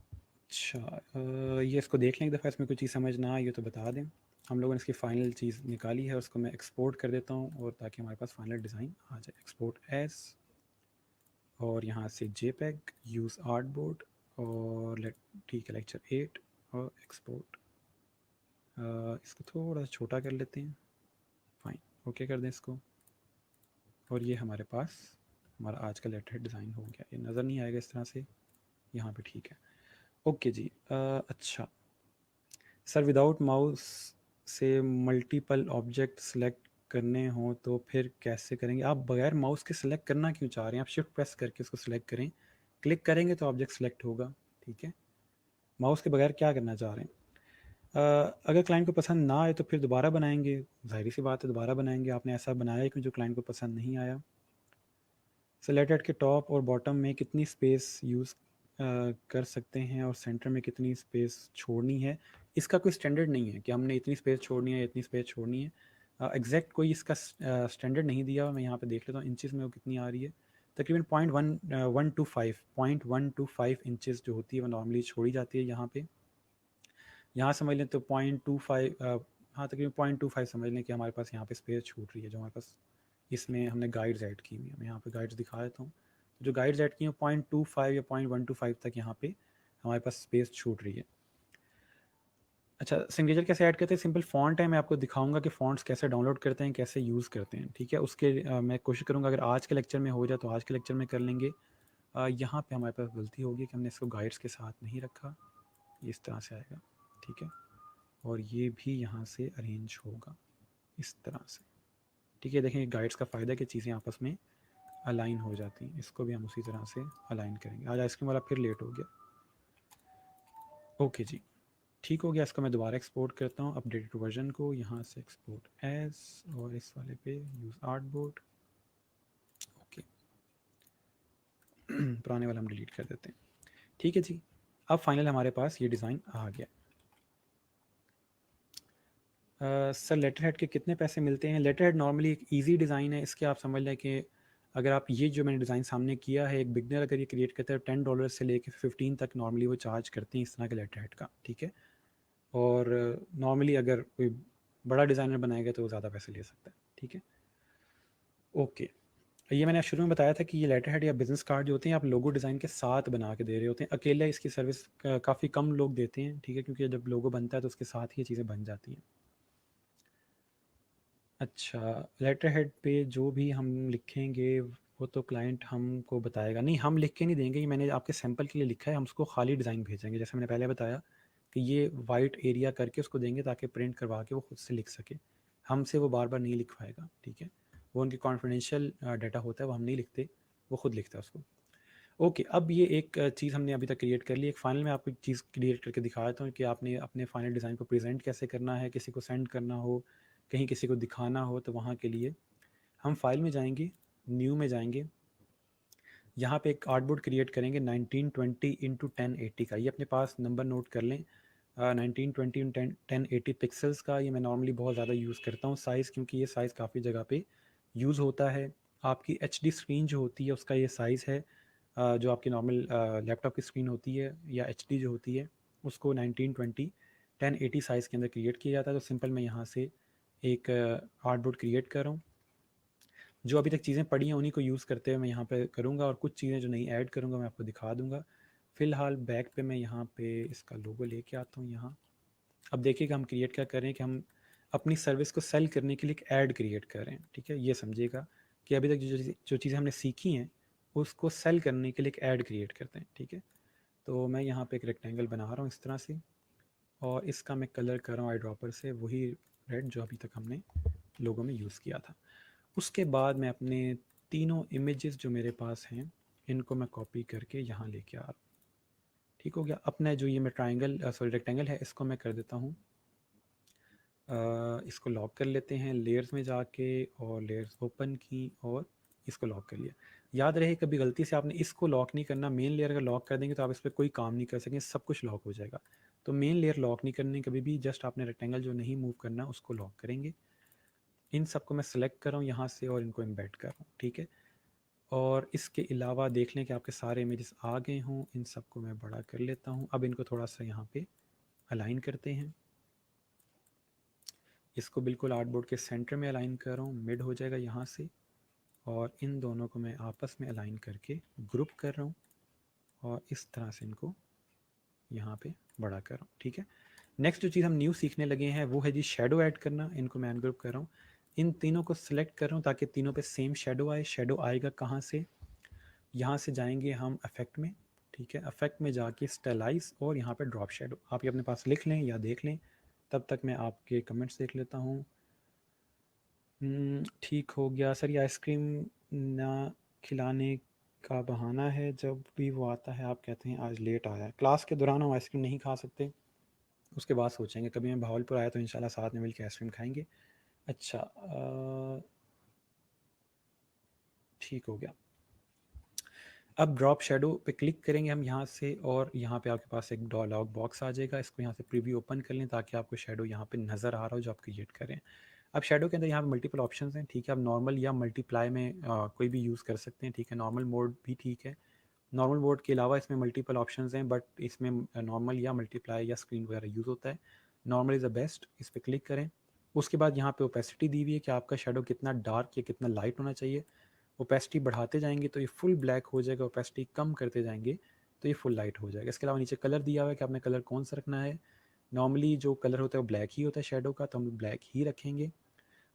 अच्छा, ये इसको देख लें एक दफ़ा, इसमें कोई चीज़ समझ ना आई हो तो बता दें। हम लोगों ने इसकी फ़ाइनल चीज़ निकाली है, उसको मैं एक्सपोर्ट कर देता हूँ और ताकि हमारे पास फाइनल डिज़ाइन आ जाए। एक्सपोर्ट एस, और यहाँ से जेपेग, यूज़ आर्टबोर्ड, और लेट, ठीक है, लेक्चर 8, और एक्सपोर्ट। इसको थोड़ा सा छोटा कर लेते हैं, फाइन, ओके कर दें इसको। और ये हमारे पास हमारा आज का लेटर डिज़ाइन हो गया। ये नज़र नहीं आएगा इस तरह से, यहाँ पे ठीक है। ओके जी। अच्छा सर, विदाउट माउस से मल्टीपल ऑब्जेक्ट सेलेक्ट करने हो तो फिर कैसे करेंगे? आप बगैर माउस के सिलेक्ट करना क्यों चाह रहे हैं? आप शिफ्ट प्रेस करके उसको सिलेक्ट करें, क्लिक करेंगे तो ऑब्जेक्ट सेलेक्ट होगा, ठीक है। माउस के बगैर क्या करना चाह रहे हैं? अगर क्लाइंट को पसंद ना आए तो फिर दोबारा बनाएंगे, जाहिर सी बात है दोबारा बनाएंगे। आपने ऐसा बनाया क्यों जो क्लाइंट को पसंद नहीं आया। सेलेक्टेड के टॉप और बॉटम में कितनी स्पेस यूज़ कर सकते हैं और सेंटर में कितनी स्पेस छोड़नी है, इसका कोई स्टैंडर्ड नहीं है कि हमने इतनी स्पेस छोड़नी है, इतनी स्पेस छोड़नी है। एग्जैक्ट कोई इसका स्टैंडर्ड नहीं दिया हुआ। मैं यहाँ पे देख लेता हूँ इंचज़ में वो कितनी आ रही है। तकरीबन 0.125 इंचज़ जो होती है वो नॉर्मली छोड़ी जाती है यहाँ पे। यहाँ समझ लें तो 0.25, हाँ तकरीबन 0.25 समझ लें कि हमारे पास यहाँ पे स्पेस छूट रही है, जो हमारे पास इसमें हमने गाइड्स ऐड की हुई है। मैं यहाँ पे गाइड्स दिखा देता हूँ। जो गाइड्स ऐड की हैं 0.25 या 0.125 तक यहाँ पे हमारे पास स्पेस छूट रही है। अच्छा, सिग्नेचर कैसे ऐड करते हैं? सिंपल फ़ॉन्ट है, मैं आपको दिखाऊंगा कि फ़ॉन्ट्स कैसे डाउनलोड करते हैं, कैसे यूज़ करते हैं, ठीक है। उसके मैं कोशिश करूँगा अगर आज के लेक्चर में हो जाए तो आज के लेक्चर में कर लेंगे। यहाँ पे हमारे पास गलती होगी कि हमने इसको गाइड्स के साथ नहीं रखा, इस तरह से आएगा, ठीक है। और ये भी यहाँ से अरेंज होगा इस तरह से, ठीक है। देखें गाइड्स का फ़ायदा है कि चीज़ें आपस में अलाइन हो जाती हैं। इसको भी हम उसी तरह से अलाइन करेंगे। आज आइसक्रीम वाला फिर लेट हो गया। ओके जी, ठीक हो गया। इसको मैं दोबारा एक्सपोर्ट करता हूँ अपडेटेड वर्जन को, यहाँ से एक्सपोर्ट एज, और इस वाले पे यूज़ आर्टबोर्ड। ओके। पुराने वाला हम डिलीट कर देते हैं, ठीक है जी। अब फाइनल हमारे पास ये डिज़ाइन आ गया। सर लेटर हेड के कितने पैसे मिलते हैं? लेटर हेड नॉर्मली एक इजी डिज़ाइन है। इसके आप समझ लें कि अगर आप ये जो मैंने डिज़ाइन सामने किया है, एक बिगनर अगर ये क्रिएट करता है $10 से लेके 15 तक नॉर्मली वो चार्ज करते हैं इस तरह के लेटर हेड का, ठीक है। और नॉर्मली अगर कोई बड़ा डिज़ाइनर बनाएगा तो वो ज़्यादा पैसे ले सकता है, ठीक है। ओके, ये मैंने शुरू में बताया था कि ये लेटर हेड या बिज़नेस कार्ड जो होते हैं आप लोगो डिज़ाइन के साथ बना के दे रहे होते हैं। अकेले इसकी सर्विस काफ़ी कम लोग देते हैं, ठीक है, क्योंकि जब लोगो बनता है तो उसके साथ ही ये चीज़ें बन जाती हैं। अच्छा, लेटर हेड पे जो भी हम लिखेंगे वो तो क्लाइंट हमको बताएगा। नहीं, हम लिख के नहीं देंगे, ये मैंने आपके सैंपल के लिए लिखा है। हम उसको खाली डिज़ाइन भेजेंगे, जैसे मैंने पहले बताया कि ये वाइट एरिया करके उसको देंगे ताकि प्रिंट करवा के वो खुद से लिख सके, हमसे वो बार बार नहीं लिखवाएगा, ठीक है। वो उनकी कॉन्फिडेंशियल डाटा होता है, वो हम नहीं लिखते, वो खुद लिखता है उसको। ओके, अब ये एक चीज़ हमने अभी तक क्रिएट कर ली। एक फाइनल में आपको एक चीज़ क्रिएट करके दिखा देता हूँ कि आपने अपने फाइनल डिज़ाइन को प्रेजेंट कैसे करना है, किसी को सेंड करना हो, कहीं किसी को दिखाना हो, तो वहाँ के लिए हम फाइल में जाएंगे, न्यू में जाएंगे, यहाँ पे एक आर्टबोर्ड क्रिएट करेंगे 1920 इंटू 1080 का। ये अपने पास नंबर नोट कर लें, 1920 इन 1080 पिक्सल्स का। ये मैं नॉर्मली बहुत ज़्यादा यूज़ करता हूँ साइज़, क्योंकि ये साइज़ काफ़ी जगह पे यूज़ होता है। आपकी HD स्क्रीन जो होती है उसका ये साइज़ है, जो आपकी नॉर्मल लैपटॉप की स्क्रीन होती है या HD जो होती है उसको 1920 1080 साइज़ के अंदर क्रिएट किया जाता है। तो सिंपल मैं यहाँ से एक आर्टबोर्ड क्रिएट कर रहा हूँ। जो अभी तक चीज़ें पड़ी हैं उन्हीं को यूज़ करते हुए मैं यहाँ पे करूँगा, और कुछ चीज़ें जो नहीं ऐड करूँगा मैं आपको दिखा दूँगा। फ़िलहाल बैक पे मैं यहाँ पे इसका लोगो लेके आता हूँ यहाँ। अब देखिएगा हम क्रिएट क्या कर रहे हैं कि हम अपनी सर्विस को सेल करने के लिए एक ऐड क्रिएट कर रहे हैं, ठीक है। ये समझिएगा कि अभी तक जो चीज़ें हमने सीखी हैं उसको सेल करने के लिए एक ऐड क्रिएट करते हैं, ठीक है। तो मैं यहाँ पे एक रेक्टेंगल बना रहा हूँ इस तरह से, और इसका मैं कलर कर रहा हूँ आई ड्रॉपर से, वही रेड जो अभी तक हमने लोगो में यूज़ किया था। उसके बाद मैं अपने तीनों इमेजेस जो मेरे पास हैं इनको मैं कॉपी करके यहाँ लेके आ रहा हूँ, ठीक हो गया। अपना जो ये मैं ट्राइंगल सॉरी रेक्टेंगल है इसको मैं कर देता हूँ, इसको लॉक कर लेते हैं लेयर्स में जाके, और लेयर्स ओपन की और इसको लॉक कर लिया। याद रहे कभी गलती से आपने इसको लॉक नहीं करना, मेन लेयर अगर लॉक कर देंगे तो आप इस पर कोई काम नहीं कर सकेंगे, सब कुछ लॉक हो जाएगा। तो मेन लेयर लॉक नहीं करनी कभी भी, जस्ट आपने रेक्टेंगल जो नहीं मूव करना उसको लॉक करेंगे। इन सबको मैं सेलेक्ट कर रहा हूँ यहाँ से और इनको एम्बेड कर रहा हूँ, ठीक है। और इसके अलावा देख लें कि आपके सारे इमेजेस आ गए हों, इन सबको मैं बड़ा कर लेता हूँ। अब इनको थोड़ा सा यहाँ पे अलाइन करते हैं, इसको बिल्कुल आर्टबोर्ड के सेंटर में अलाइन कर रहा हूँ, मिड हो जाएगा यहाँ से, और इन दोनों को मैं आपस में अलाइन करके ग्रुप कर रहा हूँ, और इस तरह से इनको यहाँ पे बड़ा कर रहा हूँ, ठीक है। नेक्स्ट जो चीज़ हम न्यू सीखने लगे हैं वो है जी शेडो ऐड करना। इनको मैं अनग्रुप कर रहा हूँ, इन तीनों को सिलेक्ट कर रहा हूँ ताकि तीनों पे सेम शेडो आए। शेडो आएगा कहाँ से, यहाँ से जाएंगे हम इफेक्ट में, ठीक है। इफेक्ट में जाके स्टाइलाइज और यहाँ पे ड्रॉप शेडो। आप ये अपने पास लिख लें या देख लें, तब तक मैं आपके कमेंट्स देख लेता हूँ। ठीक हो गया सर, ये आइसक्रीम ना खिलाने का बहाना है, जब भी वो आता है आप कहते हैं आज लेट आया है। क्लास के दौरान हम आइसक्रीम नहीं खा सकते, उसके बाद सोचेंगे। कभी मैं भावलपुर आया तो इंशाल्लाह साथ में मिलकर आइसक्रीम खाएंगे। अच्छा, ठीक हो गया। अब ड्रॉप शेडो पे क्लिक करेंगे हम यहाँ से, और यहाँ पे आपके पास एक डायलॉग बॉक्स आ जाएगा। इसको यहाँ से प्रीव्यू ओपन कर लें ताकि आपको शेडो यहाँ पे नज़र आ रहा हो जो आप क्रिएट करें। अब शेडो के अंदर यहाँ पे मल्टीपल ऑप्शंस हैं, ठीक है। आप नॉर्मल या मल्टीप्लाई में कोई भी यूज़ कर सकते हैं, ठीक है। नॉर्मल मोड भी ठीक है। नॉर्मल मोड के अलावा इसमें मल्टीपल ऑप्शंस हैं, बट इसमें नॉर्मल या मल्टीप्लाई या स्क्रीन वगैरह यूज़ होता है। नॉर्मल इज़ द बेस्ट, इस पर क्लिक करें। उसके बाद यहाँ पे ओपेसिटी दी हुई है कि आपका शेडो कितना डार्क या कितना लाइट होना चाहिए। ओपेसिटी बढ़ाते जाएंगे तो ये फुल ब्लैक हो जाएगा, ओपेसिटी कम करते जाएंगे तो ये फुल लाइट हो जाएगा। इसके अलावा नीचे कलर दिया हुआ है कि आपने कलर कौन सा रखना है। नॉर्मली जो कलर होता है वो ब्लैक ही होता है शेडो का, तो हम ब्लैक ही रखेंगे।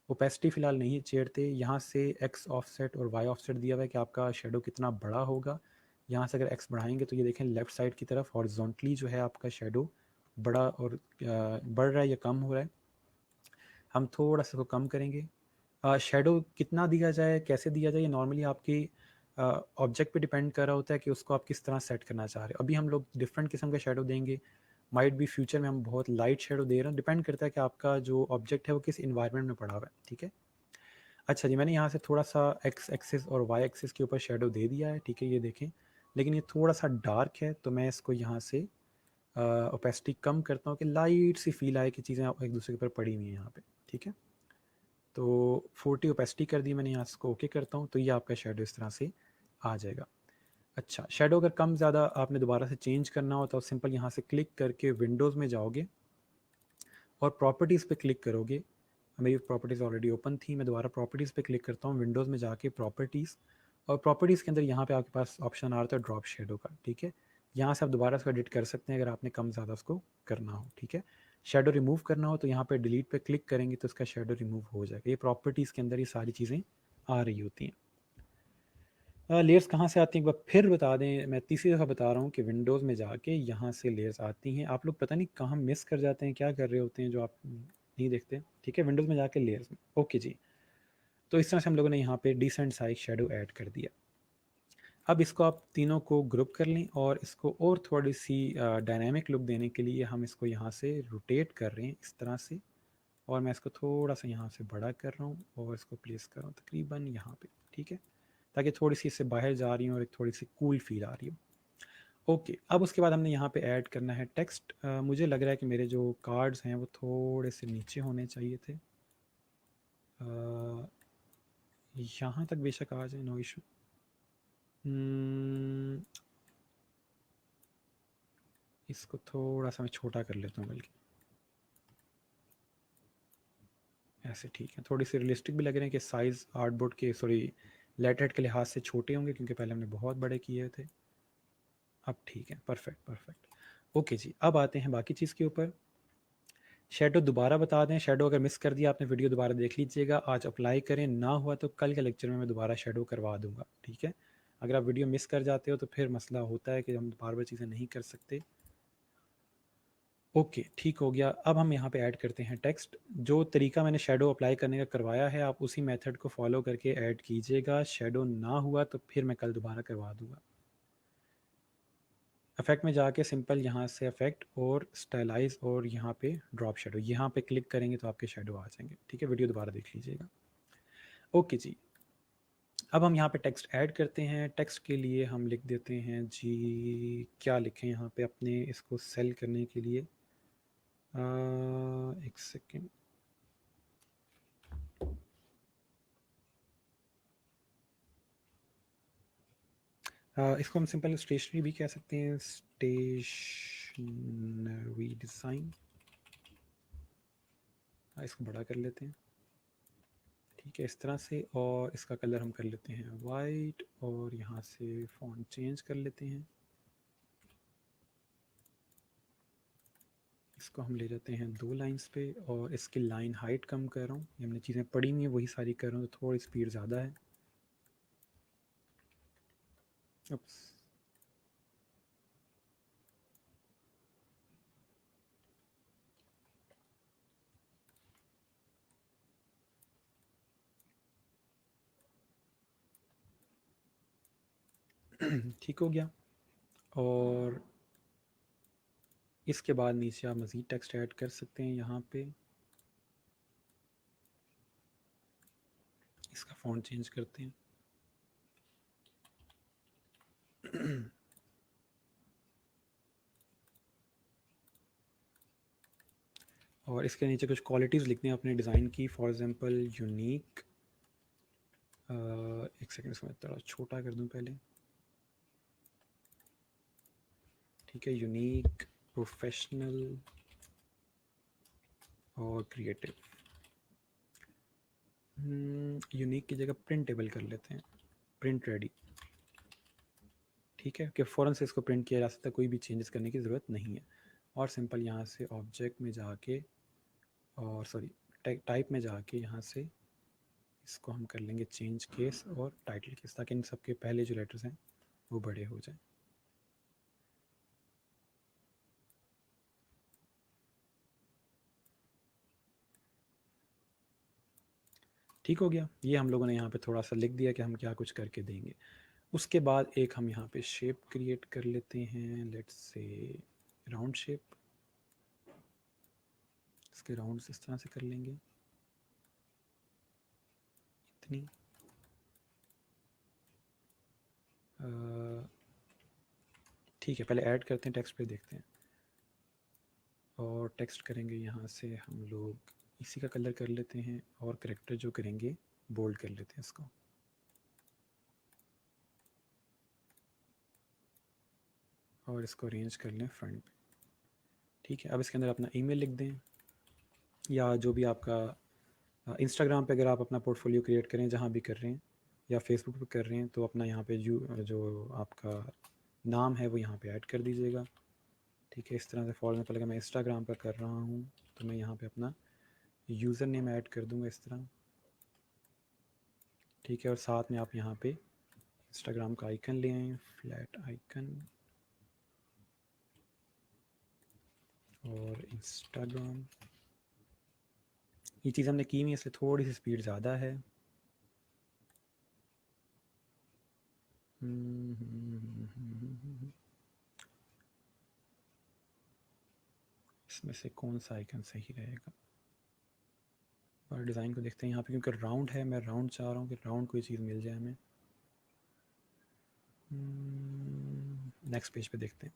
ओपेसिटी फ़िलहाल नहीं छेड़ते। यहाँ से एक्स ऑफसेट और वाई ऑफसेट दिया हुआ है कि आपका शेडो कितना बड़ा होगा। यहाँ से अगर एक्स बढ़ाएंगे तो ये देखें लेफ़्ट साइड की तरफ हॉरिजॉन्टली जो है आपका शेडो बड़ा और बढ़ रहा है या कम हो रहा है। हम थोड़ा सा इसको कम करेंगे। शेडो कितना दिया जाए, कैसे दिया जाए, ये नॉर्मली आपकी ऑब्जेक्ट पे डिपेंड कर रहा होता है कि उसको आप किस तरह सेट करना चाह रहे हो। अभी हम लोग डिफरेंट किस्म का शेडो देंगे, माइट भी फ्यूचर में हम बहुत लाइट शेडो दे रहे हैं। डिपेंड करता है कि आपका जो ऑब्जेक्ट है वो किस इन्वायरमेंट में पड़ा हुआ है, ठीक है। अच्छा जी, मैंने यहाँ से थोड़ा सा एक्स एक्सिस और वाई एक्सिस के ऊपर शेडो दे दिया है, ठीक है, ये देखें। लेकिन ये थोड़ा सा डार्क है तो मैं इसको यहाँ से ओपेसिटी कम करता हूँ कि लाइट सी फील आए कि चीज़ें एक दूसरे के ऊपर पड़ी हुई हैं यहाँ पे, ठीक है। तो 40 ओपेसिटी कर दी मैंने, यहाँ इसको ओके करता हूँ तो ये आपका शेडो इस तरह से आ जाएगा। अच्छा, शेडो अगर कम ज़्यादा आपने दोबारा से चेंज करना हो तो सिंपल यहाँ से क्लिक करके विंडोज़ में जाओगे और प्रॉपर्टीज़ पे क्लिक करोगे। मेरी प्रॉपर्टीज़ ऑलरेडी ओपन थी, मैं दोबारा प्रॉपर्टीज़ पे क्लिक करता हूँ, विंडोज़ में जाके प्रॉपर्टीज़, और प्रॉपर्टीज़ के अंदर यहाँ पे आपके पास ऑप्शन आ रहा है ड्रॉप शेडो का, ठीक है। यहाँ से आप दोबारा इसको एडिट कर सकते हैं अगर आपने कम ज़्यादा उसको करना हो, ठीक है। शेडो रिमूव करना हो तो यहाँ पे डिलीट पे क्लिक करेंगे तो इसका शेडो रिमूव हो जाएगा। ये प्रॉपर्टीज़ के अंदर ये सारी चीज़ें आ रही होती हैं। लेयर्स कहाँ से आती हैं एक बार फिर बता दें, मैं तीसरी दफ़ा बता रहा हूँ कि विंडोज़ में जाके यहाँ से लेयर्स आती हैं। आप लोग पता नहीं कहाँ मिस कर जाते हैं, क्या कर रहे होते हैं जो आप नहीं देखते। ठीक है, विंडोज़ में जाके लेयर्स में, ओके जी। तो इस तरह से हम लोगों ने यहाँ पे डिसेंट साइज शेडो ऐड कर दिया। अब इसको आप तीनों को ग्रुप कर लें और इसको और थोड़ी सी डायनामिक लुक देने के लिए हम इसको यहाँ से रोटेट कर रहे हैं इस तरह से, और मैं इसको थोड़ा सा यहाँ से बड़ा कर रहा हूँ और इसको प्लेस कर रहा हूँ तकरीबन यहाँ पे। ठीक है, ताकि थोड़ी सी इससे बाहर जा रही हो और एक थोड़ी सी कूल फील आ रही हो। ओके, अब उसके बाद हमने यहाँ पे ऐड करना है टेक्स्ट। मुझे लग रहा है कि मेरे जो कार्ड्स हैं वो थोड़े से नीचे होने चाहिए थे। यहाँ तक बेशक आ जाए, नो इशू। इसको थोड़ा सा मैं छोटा कर लेता हूँ बल्कि, ऐसे ठीक है। थोड़ी सी रियलिस्टिक भी लग रहे हैं कि साइज़ आर्टबोर्ड के, सॉरी, लेटरहेड के लिहाज से छोटे होंगे क्योंकि पहले हमने बहुत बड़े किए थे। अब ठीक है, परफेक्ट परफेक्ट। ओके जी, अब आते हैं बाकी चीज़ के ऊपर। शेडो दोबारा बता दें, शेडो अगर मिस कर दिया आपने वीडियो दोबारा देख लीजिएगा, आज अप्लाई करें, ना हुआ तो कल के लेक्चर में मैं दोबारा शेडो करवा दूंगा। ठीक है, अगर आप वीडियो मिस कर जाते हो तो फिर मसला होता है कि हम बार बार चीज़ें नहीं कर सकते। ओके, ठीक हो गया। अब हम यहाँ पे ऐड करते हैं टेक्स्ट। जो तरीका मैंने शेडो अप्लाई करने का करवाया है, आप उसी मेथड को फॉलो करके ऐड कीजिएगा। शेडो ना हुआ तो फिर मैं कल दोबारा करवा दूंगा। इफेक्ट में जाके सिंपल यहाँ से इफेक्ट और स्टाइलाइज और यहाँ पे ड्रॉप शेडो, यहाँ पे क्लिक करेंगे तो आपके शेडो आ जाएंगे। ठीक है, वीडियो दोबारा देख लीजिएगा। ओके जी, अब हम यहाँ पे टेक्स्ट ऐड करते हैं। टेक्स्ट के लिए हम लिख देते हैं जी, क्या लिखें यहाँ पे अपने इसको सेल करने के लिए, एक सेकेंड। इसको हम सिंपल स्टेशनरी भी कह सकते हैं, स्टेशनरी डिज़ाइन। इसको बड़ा कर लेते हैं। ठीक है, इस तरह से, और इसका कलर हम कर लेते हैं वाइट, और यहाँ से फॉन्ट चेंज कर लेते हैं। इसको हम ले जाते हैं 2 लाइंस पे, और इसकी लाइन हाइट कम कर रहा हूँ। ये हमने चीज़ें पढ़ी हुई हैं वही सारी कर रहा हूँ, तो थोड़ी स्पीड ज़्यादा है। उप्स। ठीक हो गया। और इसके बाद नीचे आप मज़ीद टेक्स्ट ऐड कर सकते हैं। यहाँ पे इसका फॉन्ट चेंज करते हैं। और इसके नीचे कुछ क्वालिटीज़ लिखते हैं अपने डिज़ाइन की। फॉर एग्ज़ाम्पल यूनिक, एक सेकेंड, इसको मैं थोड़ा छोटा कर दूँ पहले। ठीक है, यूनिक, प्रोफेशनल और क्रिएटिव। यूनिक की जगह प्रिंटेबल कर लेते हैं, प्रिंट रेडी। ठीक है, कि फ़ौरन से इसको प्रिंट किया जा सकता है, कोई भी चेंजेस करने की ज़रूरत नहीं है। और सिंपल यहाँ से ऑब्जेक्ट में जाके, और सॉरी, टाइप में जाके यहाँ से इसको हम कर लेंगे चेंज केस और टाइटल केस, ताकि इन सबके पहले जो लेटर्स हैं वो बड़े हो जाएं। ठीक हो गया। ये हम लोगों ने यहाँ पे थोड़ा सा लिख दिया कि हम क्या कुछ करके देंगे। उसके बाद एक हम यहाँ पे शेप क्रिएट कर लेते हैं, लेट्स से राउंड शेप। इसके राउंड्स इस तरह से कर लेंगे, इतनी। ठीक है, पहले ऐड करते हैं, टेक्स्ट पे देखते हैं। और टेक्स्ट करेंगे यहाँ से हम लोग इसी का कलर कर लेते हैं, और करेक्टर जो करेंगे बोल्ड कर लेते हैं इसको। और इसको अरेंज कर लें फ्रंट पे। ठीक है, अब इसके अंदर अपना ईमेल लिख दें, या जो भी आपका इंस्टाग्राम पे अगर आप अपना पोर्टफोलियो क्रिएट करें जहाँ भी कर रहे हैं, या फेसबुक पे कर रहे हैं, तो अपना यहाँ पे जो आपका नाम है वो यहाँ पे ऐड कर दीजिएगा। ठीक है, इस तरह से। फॉर एग्जाम्पल अगर मैं इंस्टाग्राम पर कर रहा हूँ तो मैं यहाँ पे अपना यूज़र नेम ऐड कर दूँगा इस तरह। ठीक है, और साथ में आप यहाँ पे इंस्टाग्राम का आइकन ले आए, फ्लैट आइकन और इंस्टाग्राम। ये चीज़ हमने की हुई है इसलिए थोड़ी सी स्पीड ज़्यादा है। इसमें से कौन सा आइकन सही रहेगा? और डिज़ाइन को देखते हैं यहाँ पे, क्योंकि राउंड है, मैं राउंड चाह रहा हूँ कि राउंड कोई चीज़ मिल जाए हमें। नेक्स्ट पेज पे देखते हैं।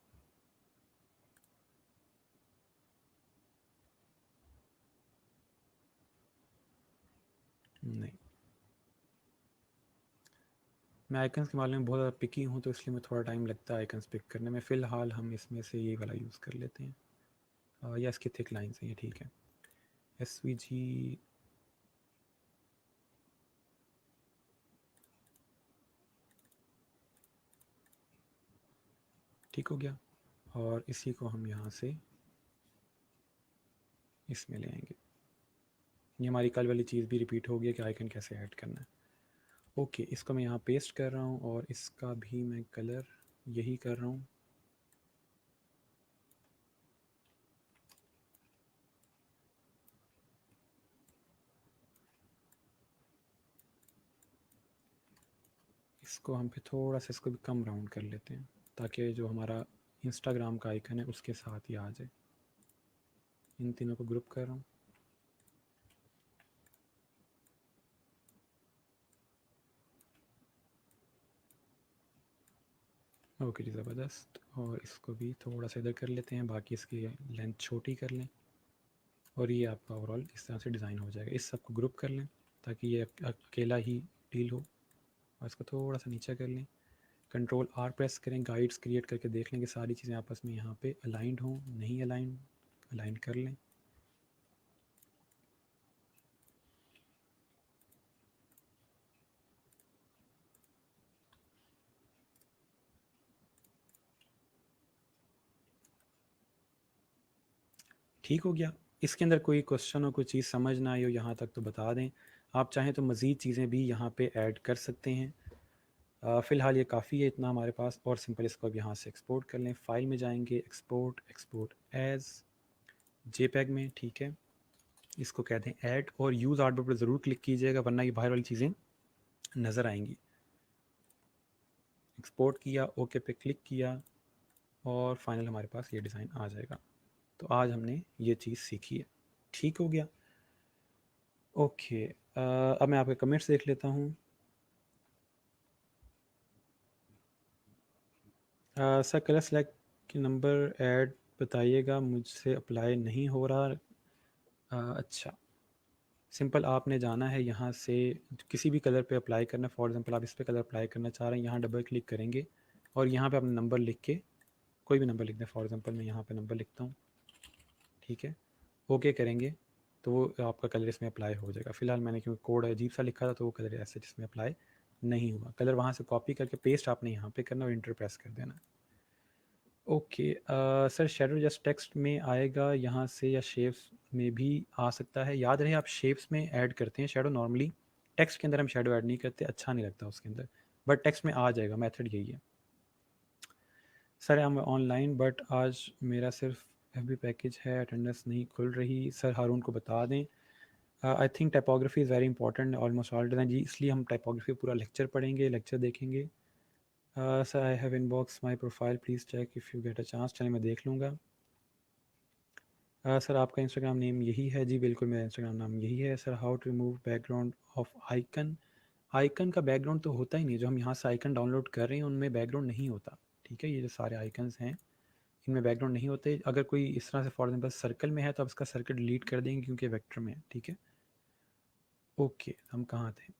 नहीं, मैं आइकन्स के मामले में बहुत ज़्यादा पिकी हूँ, तो इसलिए मैं थोड़ा टाइम लगता है आइकन्स पिक करने में। फ़िलहाल हम इसमें से ये वाला यूज़ कर लेते हैं। या इसकी थिक लाइन्स हैं, ये ठीक है। SVG ठीक हो गया, और इसी को हम यहाँ से इसमें ले आएंगे। ये हमारी कल वाली चीज़ भी रिपीट हो गई कि आइकन कैसे ऐड करना है। ओके, इसको मैं यहाँ पेस्ट कर रहा हूँ और इसका भी मैं कलर यही कर रहा हूँ। इसको हम फिर थोड़ा सा इसको भी कम राउंड कर लेते हैं, ताकि जो हमारा इंस्टाग्राम का आइकन है उसके साथ ही आ जाए। इन तीनों को ग्रुप कर रहा हूँ। ओके जी, ज़बरदस्त। और इसको भी थोड़ा सा इधर कर लेते हैं, बाकी इसकी लेंथ छोटी कर लें, और ये आपका ओवरऑल इस तरह से डिज़ाइन हो जाएगा। इस सबको ग्रुप कर लें ताकि ये अकेला ही डील हो, और इसको थोड़ा सा नीचे कर लें। Ctrl+R प्रेस करें, गाइड्स क्रिएट करके देख लें कि सारी चीज़ें आपस में यहाँ पे अलाइंड हों। नहीं अलाइन कर लें। ठीक हो गया। इसके अंदर कोई क्वेश्चन हो, कोई चीज़ समझ ना आई हो यहाँ तक, तो बता दें। आप चाहें तो मज़ीद चीज़ें भी यहाँ पे ऐड कर सकते हैं। फ़िलहाल ये काफ़ी है इतना हमारे पास। और सिंपल इसको अब यहाँ से एक्सपोर्ट कर लें। फ़ाइल में जाएंगे, एक्सपोर्ट एज़ JPEG में, ठीक है। इसको कह दें ऐड, और यूज़ आर्टबोर्ड पर ज़रूर क्लिक कीजिएगा, वरना ये बाहर वाली चीज़ें नज़र आएंगी। एक्सपोर्ट किया, ओके पे क्लिक किया, और फाइनल हमारे पास ये डिज़ाइन आ जाएगा। तो आज हमने ये चीज़ सीखी है। ठीक हो गया। ओके, अब मैं आपके कमेंट्स देख लेता हूँ। सर कलर सेलेक्ट के नंबर ऐड बताइएगा, मुझसे अप्लाई नहीं हो रहा। अच्छा, सिंपल आपने जाना है यहाँ से, किसी भी कलर पे अप्लाई करना। फॉर एग्जांपल आप इस पे कलर अप्लाई करना चाह रहे हैं, यहाँ डबल क्लिक करेंगे और यहाँ पे अपना नंबर लिख के, कोई भी नंबर लिख दें। फॉर एग्जांपल मैं यहाँ पे नंबर लिखता हूँ, ठीक है। ओके करेंगे तो वो आपका कलर इसमें अप्लाई हो जाएगा। फ़िलहाल मैंने क्योंकि कोड अजीब सा लिखा था, तो वो कलर ऐसे जिसमें अप्लाई नहीं हुआ। कलर वहाँ से कॉपी करके पेस्ट आपने यहाँ पे करना और इंटर प्रेस कर देना। Okay, sir shadow just text में आएगा यहाँ से, या शेप्स में भी आ सकता है? याद रहे आप शेप्स में ऐड करते हैं शैडो नॉर्मली, टेक्स्ट के अंदर हम शैडो ऐड नहीं करते, अच्छा नहीं लगता उसके अंदर, बट टेक्स्ट में आ जाएगा। मेथड यही है। सर हम ऑनलाइन, बट आज मेरा सिर्फ FB पैकेज है, अटेंडेंस नहीं खुल रही। सर हारून को बता दें। I think typography is very important almost all design ji, इसलिए हम टाइपोग्राफी पूरा लेक्चर पढ़ेंगे, लेक्चर देखेंगे। Sir I have inbox my profile, please check if you get a chance. चलिए मैं देख लूँगा। सर आपका इंस्टाग्राम नेम यही है? जी बिल्कुल, मेरा इंस्टाग्राम नाम यही है। Sir how to remove background of icon? Icon का बैकग्राउंड तो होता ही नहीं, जो हम यहाँ से आइकन डाउनलोड कर रहे हैं उनमें बैकग्राउंड नहीं होता, ठीक है। ये जो सारे आइकन्स हैं इनमें बैकग्राउंड नहीं होते। अगर कोई इस तरह से फॉर एग्जाम्पल सर्कल में है तो आप इसका सर्कल डिलीट कर देंगे क्योंकि वेक्टर में है, ठीक है। ओके, हम कहाँ थे?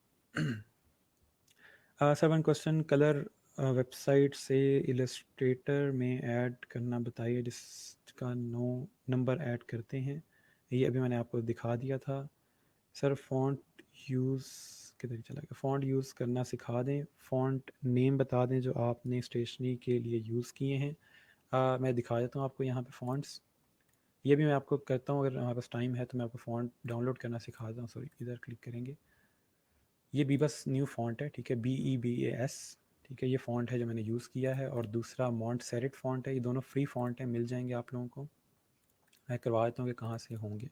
Sir one question, colour website से इलस्ट्रेटर में ऐड करना बताइए जिसका नो नंबर ऐड करते हैं। ये अभी मैंने आपको दिखा दिया था। सर फ़ॉन्ट यूज़ किधर चला गया? फ़ॉन्ट यूज़ करना सिखा दें। फ़ॉन्ट नेम बता दें जो आपने स्टेशनरी के लिए यूज़ किए हैं। मैं दिखा देता हूँ आपको यहाँ पे फ़ॉन्ट्स। ये भी मैं आपको करता हूँ, अगर हमारे पास टाइम है तो मैं आपको फ़ॉन्ट डाउनलोड करना सिखा देता हूँ। सॉरी, इधर क्लिक करेंगे। ये बीबस न्यू फ़ॉन्ट है, ठीक है, BEBAS, ठीक है, ये फ़ॉन्ट है जो मैंने यूज़ किया है, और दूसरा मॉन्टसेरेट फ़ॉन्ट है। ये दोनों फ्री फ़ॉन्ट हैं, मिल जाएंगे आप लोगों को। मैं करवा देता हूँ कि कहाँ से होंगे।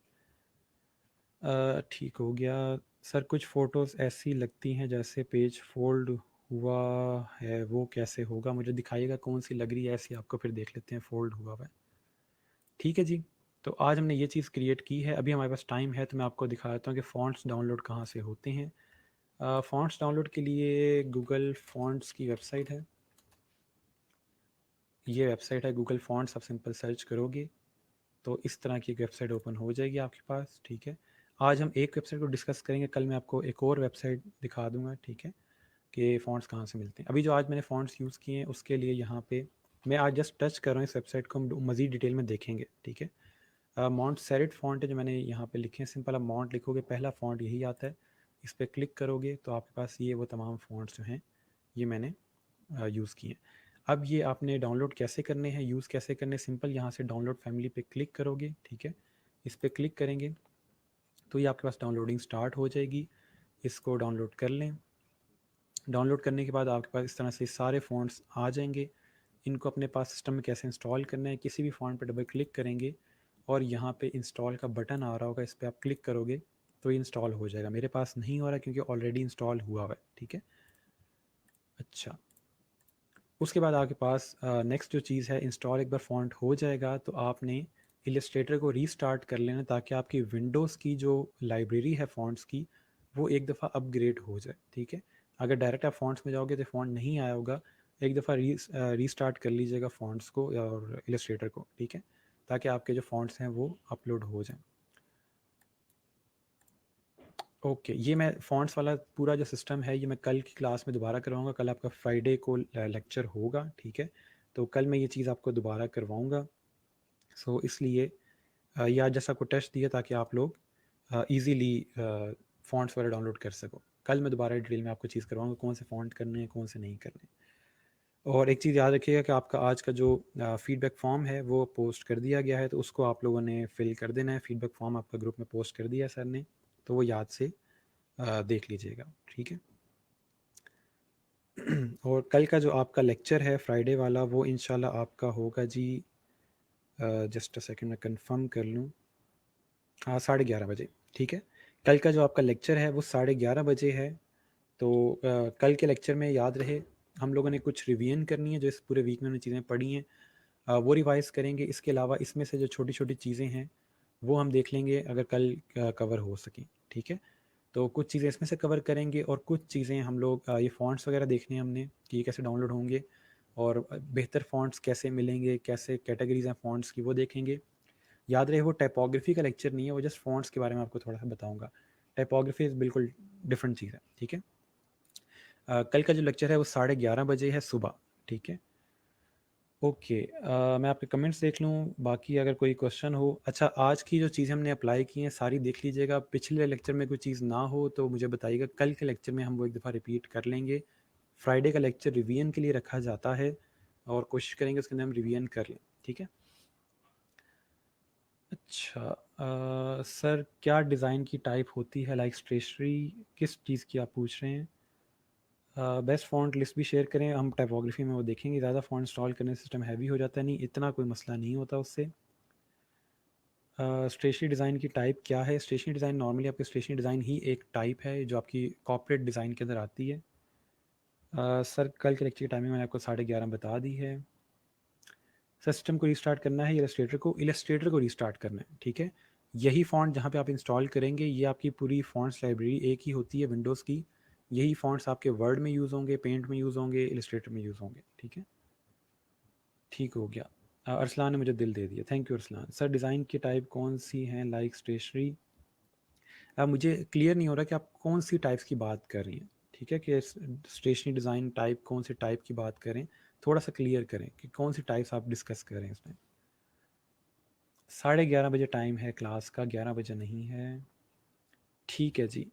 ठीक हो गया। सर कुछ फ़ोटोज़ ऐसी लगती हैं जैसे पेज फोल्ड हुआ है, वो कैसे होगा? मुझे दिखाइएगा कौन सी लग रही है ऐसी, आपको फिर देख लेते हैं फोल्ड हुआ हुआ है। ठीक है जी, तो आज हमने ये चीज़ क्रिएट की है। अभी हमारे पास टाइम है तो मैं आपको दिखा देता हूँ कि फ़ॉन्ट्स डाउनलोड कहाँ से होते हैं। फ़ॉन्ट्स डाउनलोड के लिए गूगल फ़ॉन्ट्स की वेबसाइट है। ये वेबसाइट है गूगल फ़ॉन्ट्स। आप सिंपल सर्च करोगे तो इस तरह की एक वेबसाइट ओपन हो जाएगी आपके पास। ठीक है, आज हम एक वेबसाइट को डिस्कस करेंगे, कल मैं आपको एक और वेबसाइट दिखा दूंगा। ठीक है, कि फ़ॉन्ट्स कहाँ से मिलते हैं। अभी जो आज मैंने फ़ॉन्ट्स यूज़ किए हैं उसके लिए यहाँ पे मैं आज जस्ट टच कर रहा हूँ इस वेबसाइट को, हम मज़ीद डिटेल में देखेंगे। ठीक है, मॉन्टसेरेट फ़ॉन्ट है जो मैंने यहाँ पे लिखे हैं। सिंपल आप मॉन्ट लिखोगे, पहला फ़ॉन्ट यही आता है। इस पर क्लिक करोगे तो आपके पास ये वो तमाम फ़ॉन्ट्स जो हैं ये मैंने यूज़ किए हैं। अब ये आपने डाउनलोड कैसे करने हैं, यूज़ कैसे करने हैं, सिंपल यहाँ से डाउनलोड फैमिली पे क्लिक करोगे। ठीक है, इस पर क्लिक करेंगे तो ये आपके पास डाउनलोडिंग स्टार्ट हो जाएगी। इसको डाउनलोड कर लें। डाउनलोड करने के बाद आपके पास इस तरह से सारे फ़ॉन्ट्स आ जाएंगे। इनको अपने पास सिस्टम में कैसे इंस्टॉल करना है, किसी भी फ़ॉन्ट पर डबल क्लिक करेंगे और यहाँ पे इंस्टॉल का बटन आ रहा होगा, इस पर आप क्लिक करोगे तो ये इंस्टॉल हो जाएगा। मेरे पास नहीं हो रहा क्योंकि ऑलरेडी इंस्टॉल हुआ हुआ है। ठीक है, अच्छा, उसके बाद आपके पास नेक्स्ट जो चीज़ है, इंस्टॉल एक बार फ़ॉन्ट हो जाएगा तो आपने इलस्ट्रेटर को रीस्टार्ट कर लेना ताकि आपकी विंडोज़ की जो लाइब्रेरी है फ़ॉन्ट्स की वो एक दफ़ा अपग्रेड हो जाए। ठीक है, अगर डायरेक्ट आप फ़ॉन्ट्स में जाओगे तो फ़ॉन्ट नहीं आया होगा, एक दफ़ा रीस्टार्ट कर लीजिएगा फ़ॉन्ट्स को और इलस्ट्रेटर को। ठीक है, ताकि आपके जो फ़ॉन्ट्स हैं वो अपलोड हो जाएं। ओके, ये मैं फ़ॉन्ट्स वाला पूरा जो सिस्टम है ये मैं कल की क्लास में दोबारा करवाऊँगा। कल आपका फ्राइडे को लेक्चर होगा। ठीक है, तो कल मैं ये चीज़ आपको दोबारा करवाऊँगा। सो इसलिए ये आज जैसा आपको टेस्ट दिया ताकि आप लोग ईज़िली फ़ॉन्ट्स वगैरह डाउनलोड कर सको। कल मैं दोबारा डिटेल में आपको चीज़ करवाऊँगा कौन से फ़ॉन्ट करने हैं, कौन से नहीं करने। और एक चीज़ याद रखिएगा कि आपका आज का जो फ़ीडबैक फ़ॉर्म है वो पोस्ट कर दिया गया है, तो उसको आप लोगों ने फ़िल कर देना है। फ़ीडबैक फ़ॉर्म आपका ग्रुप में पोस्ट कर दिया है सर ने, तो वो याद से देख लीजिएगा। ठीक है, और कल का जो आपका लेक्चर है फ्राइडे वाला वो इंशाल्लाह आपका होगा जी, जस्ट अ सेकंड मैं कंफर्म कर लूँ। हाँ, 11:30 बजे। ठीक है, कल का जो आपका लेक्चर है वो 11:30 बजे है। तो कल के लेक्चर में याद रहे हम लोगों ने कुछ रिवीजन करनी है, जो इस पूरे वीक में हमने चीज़ें पढ़ी हैं वो रिवाइज़ करेंगे। इसके अलावा इसमें से जो छोटी छोटी चीज़ें हैं वो हम देख लेंगे अगर कल कवर हो सकें। ठीक है, तो कुछ चीज़ें इसमें से कवर करेंगे और कुछ चीज़ें हम लोग ये फ़ॉन्ट्स वगैरह देखने हैं हमने कि ये कैसे डाउनलोड होंगे और बेहतर फ़ॉन्ट्स कैसे मिलेंगे, कैसे कैटेगरीज़ हैं फ़ॉन्ट्स की वो देखेंगे। याद रहे वो टाइपोग्राफी का लेक्चर नहीं है, वो जस्ट फ़ॉन्ट्स के बारे में आपको थोड़ा सा बताऊंगा। टाइपोग्राफी बिल्कुल डिफरेंट चीज़ है। ठीक है, कल का जो लेक्चर है वो 11:30 बजे है सुबह। ठीक है, ओके, मैं आपके कमेंट्स देख लूँ, बाकी अगर कोई क्वेश्चन हो। अच्छा, आज की जो चीज़ें हमने अप्लाई की हैं सारी देख लीजिएगा, पिछले लेक्चर में कोई चीज़ ना हो तो मुझे बताइएगा, कल के लेक्चर में हम वो एक दफ़ा रिपीट कर लेंगे। फ्राइडे का लेक्चर रिवीजन के लिए रखा जाता है और कोशिश करेंगे उसके अंदर हम रिवीजन कर लें। ठीक है, अच्छा, सर क्या डिज़ाइन की टाइप होती है, लाइक स्टेशनरी, किस चीज़ की आप पूछ रहे हैं? बेस्ट फ़ॉन्ट लिस्ट भी शेयर करें, हम टाइपोग्राफी में वो देखेंगे। ज़्यादा फ़ॉन्ट इंस्टॉल करने से सिस्टम हैवी हो जाता है, नहीं इतना कोई मसला नहीं होता उससे। स्टेशनरी डिज़ाइन की टाइप क्या है? स्टेशनरी डिज़ाइन नॉर्मली आपकी स्टेशनरी डिज़ाइन ही एक टाइप है जो आपकी कॉर्पोरेट डिज़ाइन के अंदर आती है। सर कल के लेक्चर की टाइमिंग मैंने आपको 11:30 बता दी है। सिस्टम को रिस्टार्ट करना है, इलस्ट्रेटर को रिस्टार्ट करना है। ठीक है, यही फ़ॉन्ट जहाँ पे आप इंस्टॉल करेंगे ये आपकी पूरी फ़ॉन्ट्स लाइब्रेरी एक ही होती है विंडोज़ की। यही फ़ॉन्ट्स आपके वर्ड में यूज़ होंगे, पेंट में यूज़ होंगे, इलस्ट्रेटर में यूज़ होंगे। ठीक है, ठीक हो गया। अरसलान ने मुझे दिल दे दिया, thank you Arsalan. Sir design की टाइप कौन सी हैं, लाइक स्टेशनरी? मुझे क्लियर नहीं हो रहा कि आप कौन सी टाइप्स की बात कर रही हैं। ठीक है, कि स्टेशनरी डिज़ाइन टाइप कौन सी टाइप की बात करें, थोड़ा सा क्लियर करें कि कौन सी टाइप्स आप डिस्कस कर रहे हैं इसमें। 11:30 बजे टाइम है क्लास का, 11 बजे नहीं है। ठीक है जी,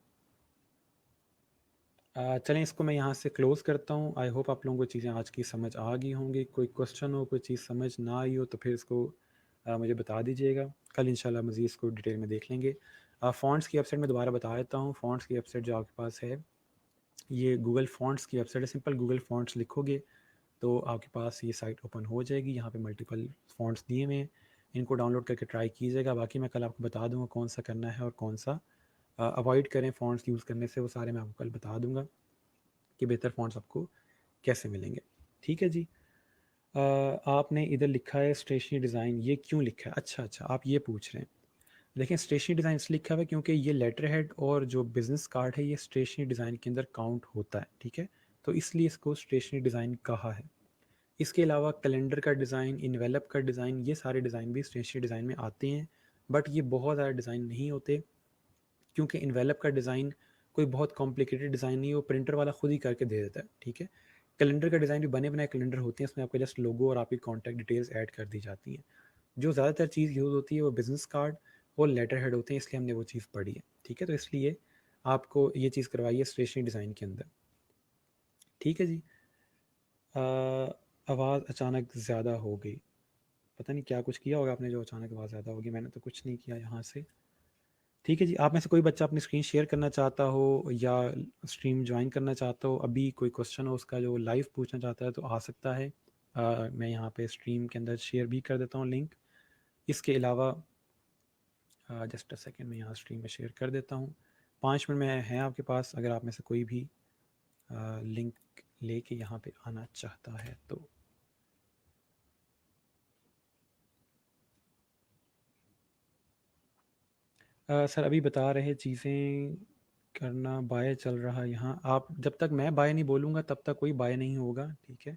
चलें इसको मैं यहाँ से क्लोज़ करता हूँ। आई होप आप लोगों को चीज़ें आज की समझ आ गई होंगी। कोई क्वेश्चन हो, कोई चीज़ समझ ना आई हो तो फिर इसको मुझे बता दीजिएगा। कल इंशाल्लाह मज़ीद इसको डिटेल में देख लेंगे। फ़ॉन्ट्स की वेबसाइट में दोबारा बता देता हूँ। फ़ॉन्ट्स की वेबसाइट जो आपके पास है ये गूगल फॉन्ट्स की वेबसाइट है, सिंपल गूगल फॉन्ट्स लिखोगे तो आपके पास ये साइट ओपन हो जाएगी। यहाँ पे मल्टीपल फॉन्ट्स दिए हुए हैं, इनको डाउनलोड करके ट्राई कीजिएगा। बाकी मैं कल आपको बता दूंगा कौन सा करना है और कौन सा अवॉइड करें फ़ॉन्ट्स यूज़ करने से, वो सारे मैं आपको कल बता दूंगा कि बेहतर फ़ॉन्ट्स आपको कैसे मिलेंगे। ठीक है जी। आपने इधर लिखा है स्टेशनरी डिज़ाइन, ये क्यों लिखा है? अच्छा अच्छा, आप ये पूछ रहे हैं। देखें, स्टेशनरी डिज़ाइन इसलिए लिखा हुआ है क्योंकि ये लेटर हेड और जो बिज़नेस कार्ड है ये स्टेशनरी डिज़ाइन के अंदर काउंट होता है। ठीक है, तो इसलिए इसको स्टेशनरी डिज़ाइन कहा है। इसके अलावा कैलेंडर का डिज़ाइन, इन्वेलप का डिज़ाइन, ये सारे डिज़ाइन भी स्टेशनरी डिज़ाइन में आते हैं, बट ये बहुत ज़्यादा डिज़ाइन नहीं होते, क्योंकि इन्वेलप का डिज़ाइन कोई बहुत कॉम्प्लिकेटेड डिज़ाइन नहीं है, वो प्रिंटर वाला खुद ही करके दे देता है। ठीक है, कैलेंडर का डिज़ाइन भी बने बनाए कैलेंडर होते हैं, उसमें आपका जस्ट लोगो और आपकी कॉन्टैक्ट डिटेल्स ऐड कर दी जाती हैं। जो ज़्यादातर चीज़ यूज़ होती है वो बिज़नेस कार्ड और लेटर हेड होते हैं, इसलिए हमने वो चीज़ पढ़ी है। ठीक है, तो इसलिए आपको ये चीज़ करवाई है स्टेशनरी डिज़ाइन के अंदर। ठीक है जी। आवाज़ अचानक ज़्यादा हो गई, पता नहीं क्या कुछ किया होगा आपने जो अचानक आवाज़ ज़्यादा होगी, मैंने तो कुछ नहीं किया यहाँ से। ठीक है जी, आप में से कोई बच्चा अपनी स्क्रीन शेयर करना चाहता हो या स्ट्रीम ज्वाइन करना चाहता हो, अभी कोई क्वेश्चन हो उसका जो लाइव पूछना चाहता है तो आ सकता है। मैं यहाँ पे स्ट्रीम के अंदर शेयर भी कर देता हूँ लिंक। इसके अलावा जस्ट अ सेकेंड, मैं यहाँ स्ट्रीम में शेयर कर देता हूँ। 5 मिनट में है आपके पास, अगर आप में से कोई भी लिंक लेके यहाँ पे आना चाहता है तो। सर अभी बता रहे चीज़ें करना, बाय चल रहा है यहाँ, आप जब तक मैं बाय नहीं बोलूँगा तब तक कोई बाय नहीं होगा। ठीक है,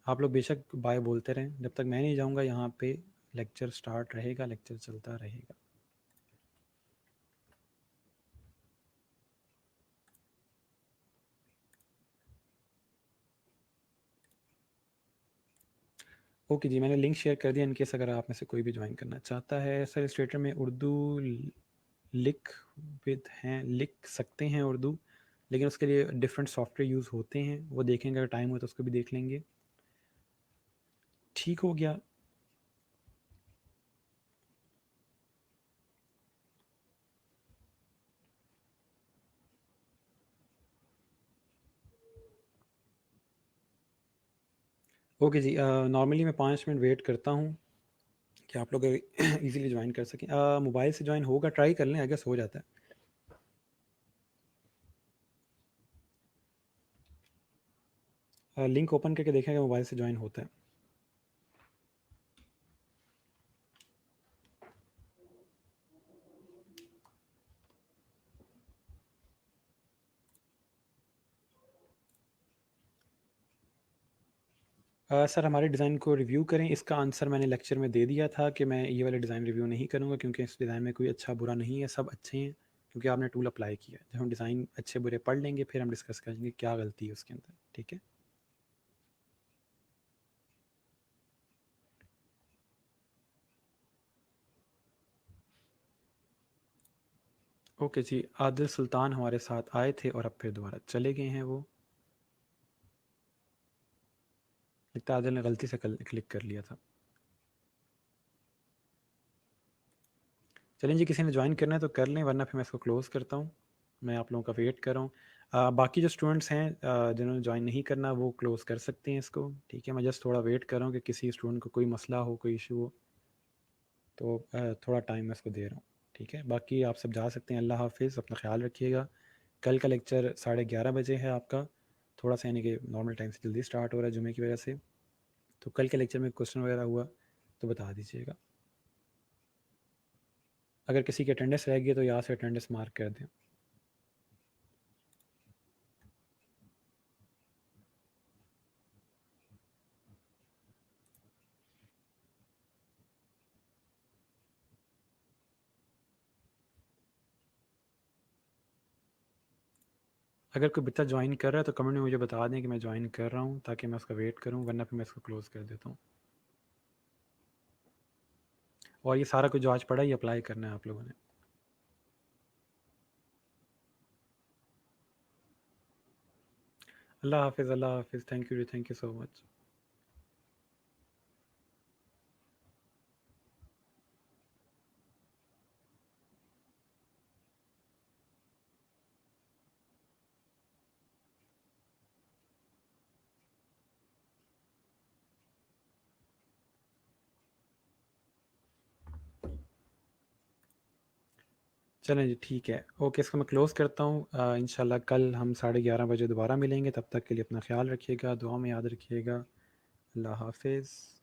आप लोग बेशक बाय बोलते रहें, जब तक मैं नहीं जाऊँगा यहाँ पे लेक्चर स्टार्ट रहेगा, लेक्चर चलता रहेगा। ओके जी, मैंने लिंक शेयर कर दिया, इनकेस अगर आप में से कोई भी ज्वाइन करना चाहता है। सर इलस्ट्रेटर में उर्दू लिख विद हैं, लिख सकते हैं उर्दू, लेकिन उसके लिए डिफरेंट सॉफ्टवेयर यूज़ होते हैं, वो देखेंगे, अगर टाइम हो तो उसको भी देख लेंगे। ठीक हो गया। ओके जी, नॉर्मली मैं 5 मिनट वेट करता हूँ कि आप लोग इजीली ज्वाइन कर सकें। मोबाइल से ज्वाइन होगा, ट्राई कर लें, आई गेस हो जाता है। लिंक ओपन करके देखेंगे मोबाइल से ज्वाइन होता है। सर हमारे डिज़ाइन को रिव्यू करें, इसका आंसर मैंने लेक्चर में दे दिया था कि मैं ये वाले डिज़ाइन रिव्यू नहीं करूँगा, क्योंकि इस डिज़ाइन में कोई अच्छा बुरा नहीं है, सब अच्छे हैं, क्योंकि आपने टूल अप्लाई किया है। जब हम डिज़ाइन अच्छे बुरे पढ़ लेंगे फिर हम डिस्कस करेंगे क्या गलती है उसके अंदर। ठीक है, ओके जी। आदिल सुल्तान हमारे साथ आए थे और अब फिर दोबारा चले गए हैं वो, लगता है आदिल ने गलती से क्लिक कर लिया था। चलें जी, किसी ने ज्वाइन करना है तो कर लें, वरना फिर मैं इसको क्लोज़ करता हूँ। मैं आप लोगों का वेट कर रहा हूँ। बाकी जो स्टूडेंट्स हैं जिन्होंने ज्वाइन नहीं करना वो क्लोज़ कर सकते हैं इसको। ठीक है, मैं जस्ट थोड़ा वेट कर रहा हूँ कि किसी स्टूडेंट को कोई मसला हो, कोई इशू हो, तो थोड़ा टाइम मैं इसको दे रहा हूँ। ठीक है, बाकी आप सब जा सकते हैं। अल्लाह हाफिज़, अपना ख्याल रखिएगा। कल का लेक्चर 11:30 बजे है आपका, थोड़ा सा यानी कि नॉर्मल टाइम से जल्दी स्टार्ट हो रहा है जुमे की वजह से। तो कल के लेक्चर में क्वेश्चन वगैरह हुआ तो बता दीजिएगा। अगर किसी की अटेंडेंस रह गई तो यहाँ से अटेंडेंस मार्क कर दें। अगर कोई बच्चा ज्वाइन कर रहा है तो कमेंट में मुझे बता दें कि मैं ज्वाइन कर रहा हूँ, ताकि मैं उसका वेट करूँ, वरना फिर मैं इसको क्लोज़ कर देता हूँ। और ये सारा कुछ जो आज पढ़ा ये अप्लाई करना है आप लोगों ने। अल्लाह हाफिज़, अल्लाह हाफिज़, थैंक यू सो मच। चलें जी, ठीक है। ओके, इसको मैं क्लोज़ करता हूँ। इंशाल्लाह कल हम 11:30 बजे दोबारा मिलेंगे। तब तक के लिए अपना ख़्याल रखिएगा, दुआ में याद रखिएगा। अल्लाह हाफ़िज़।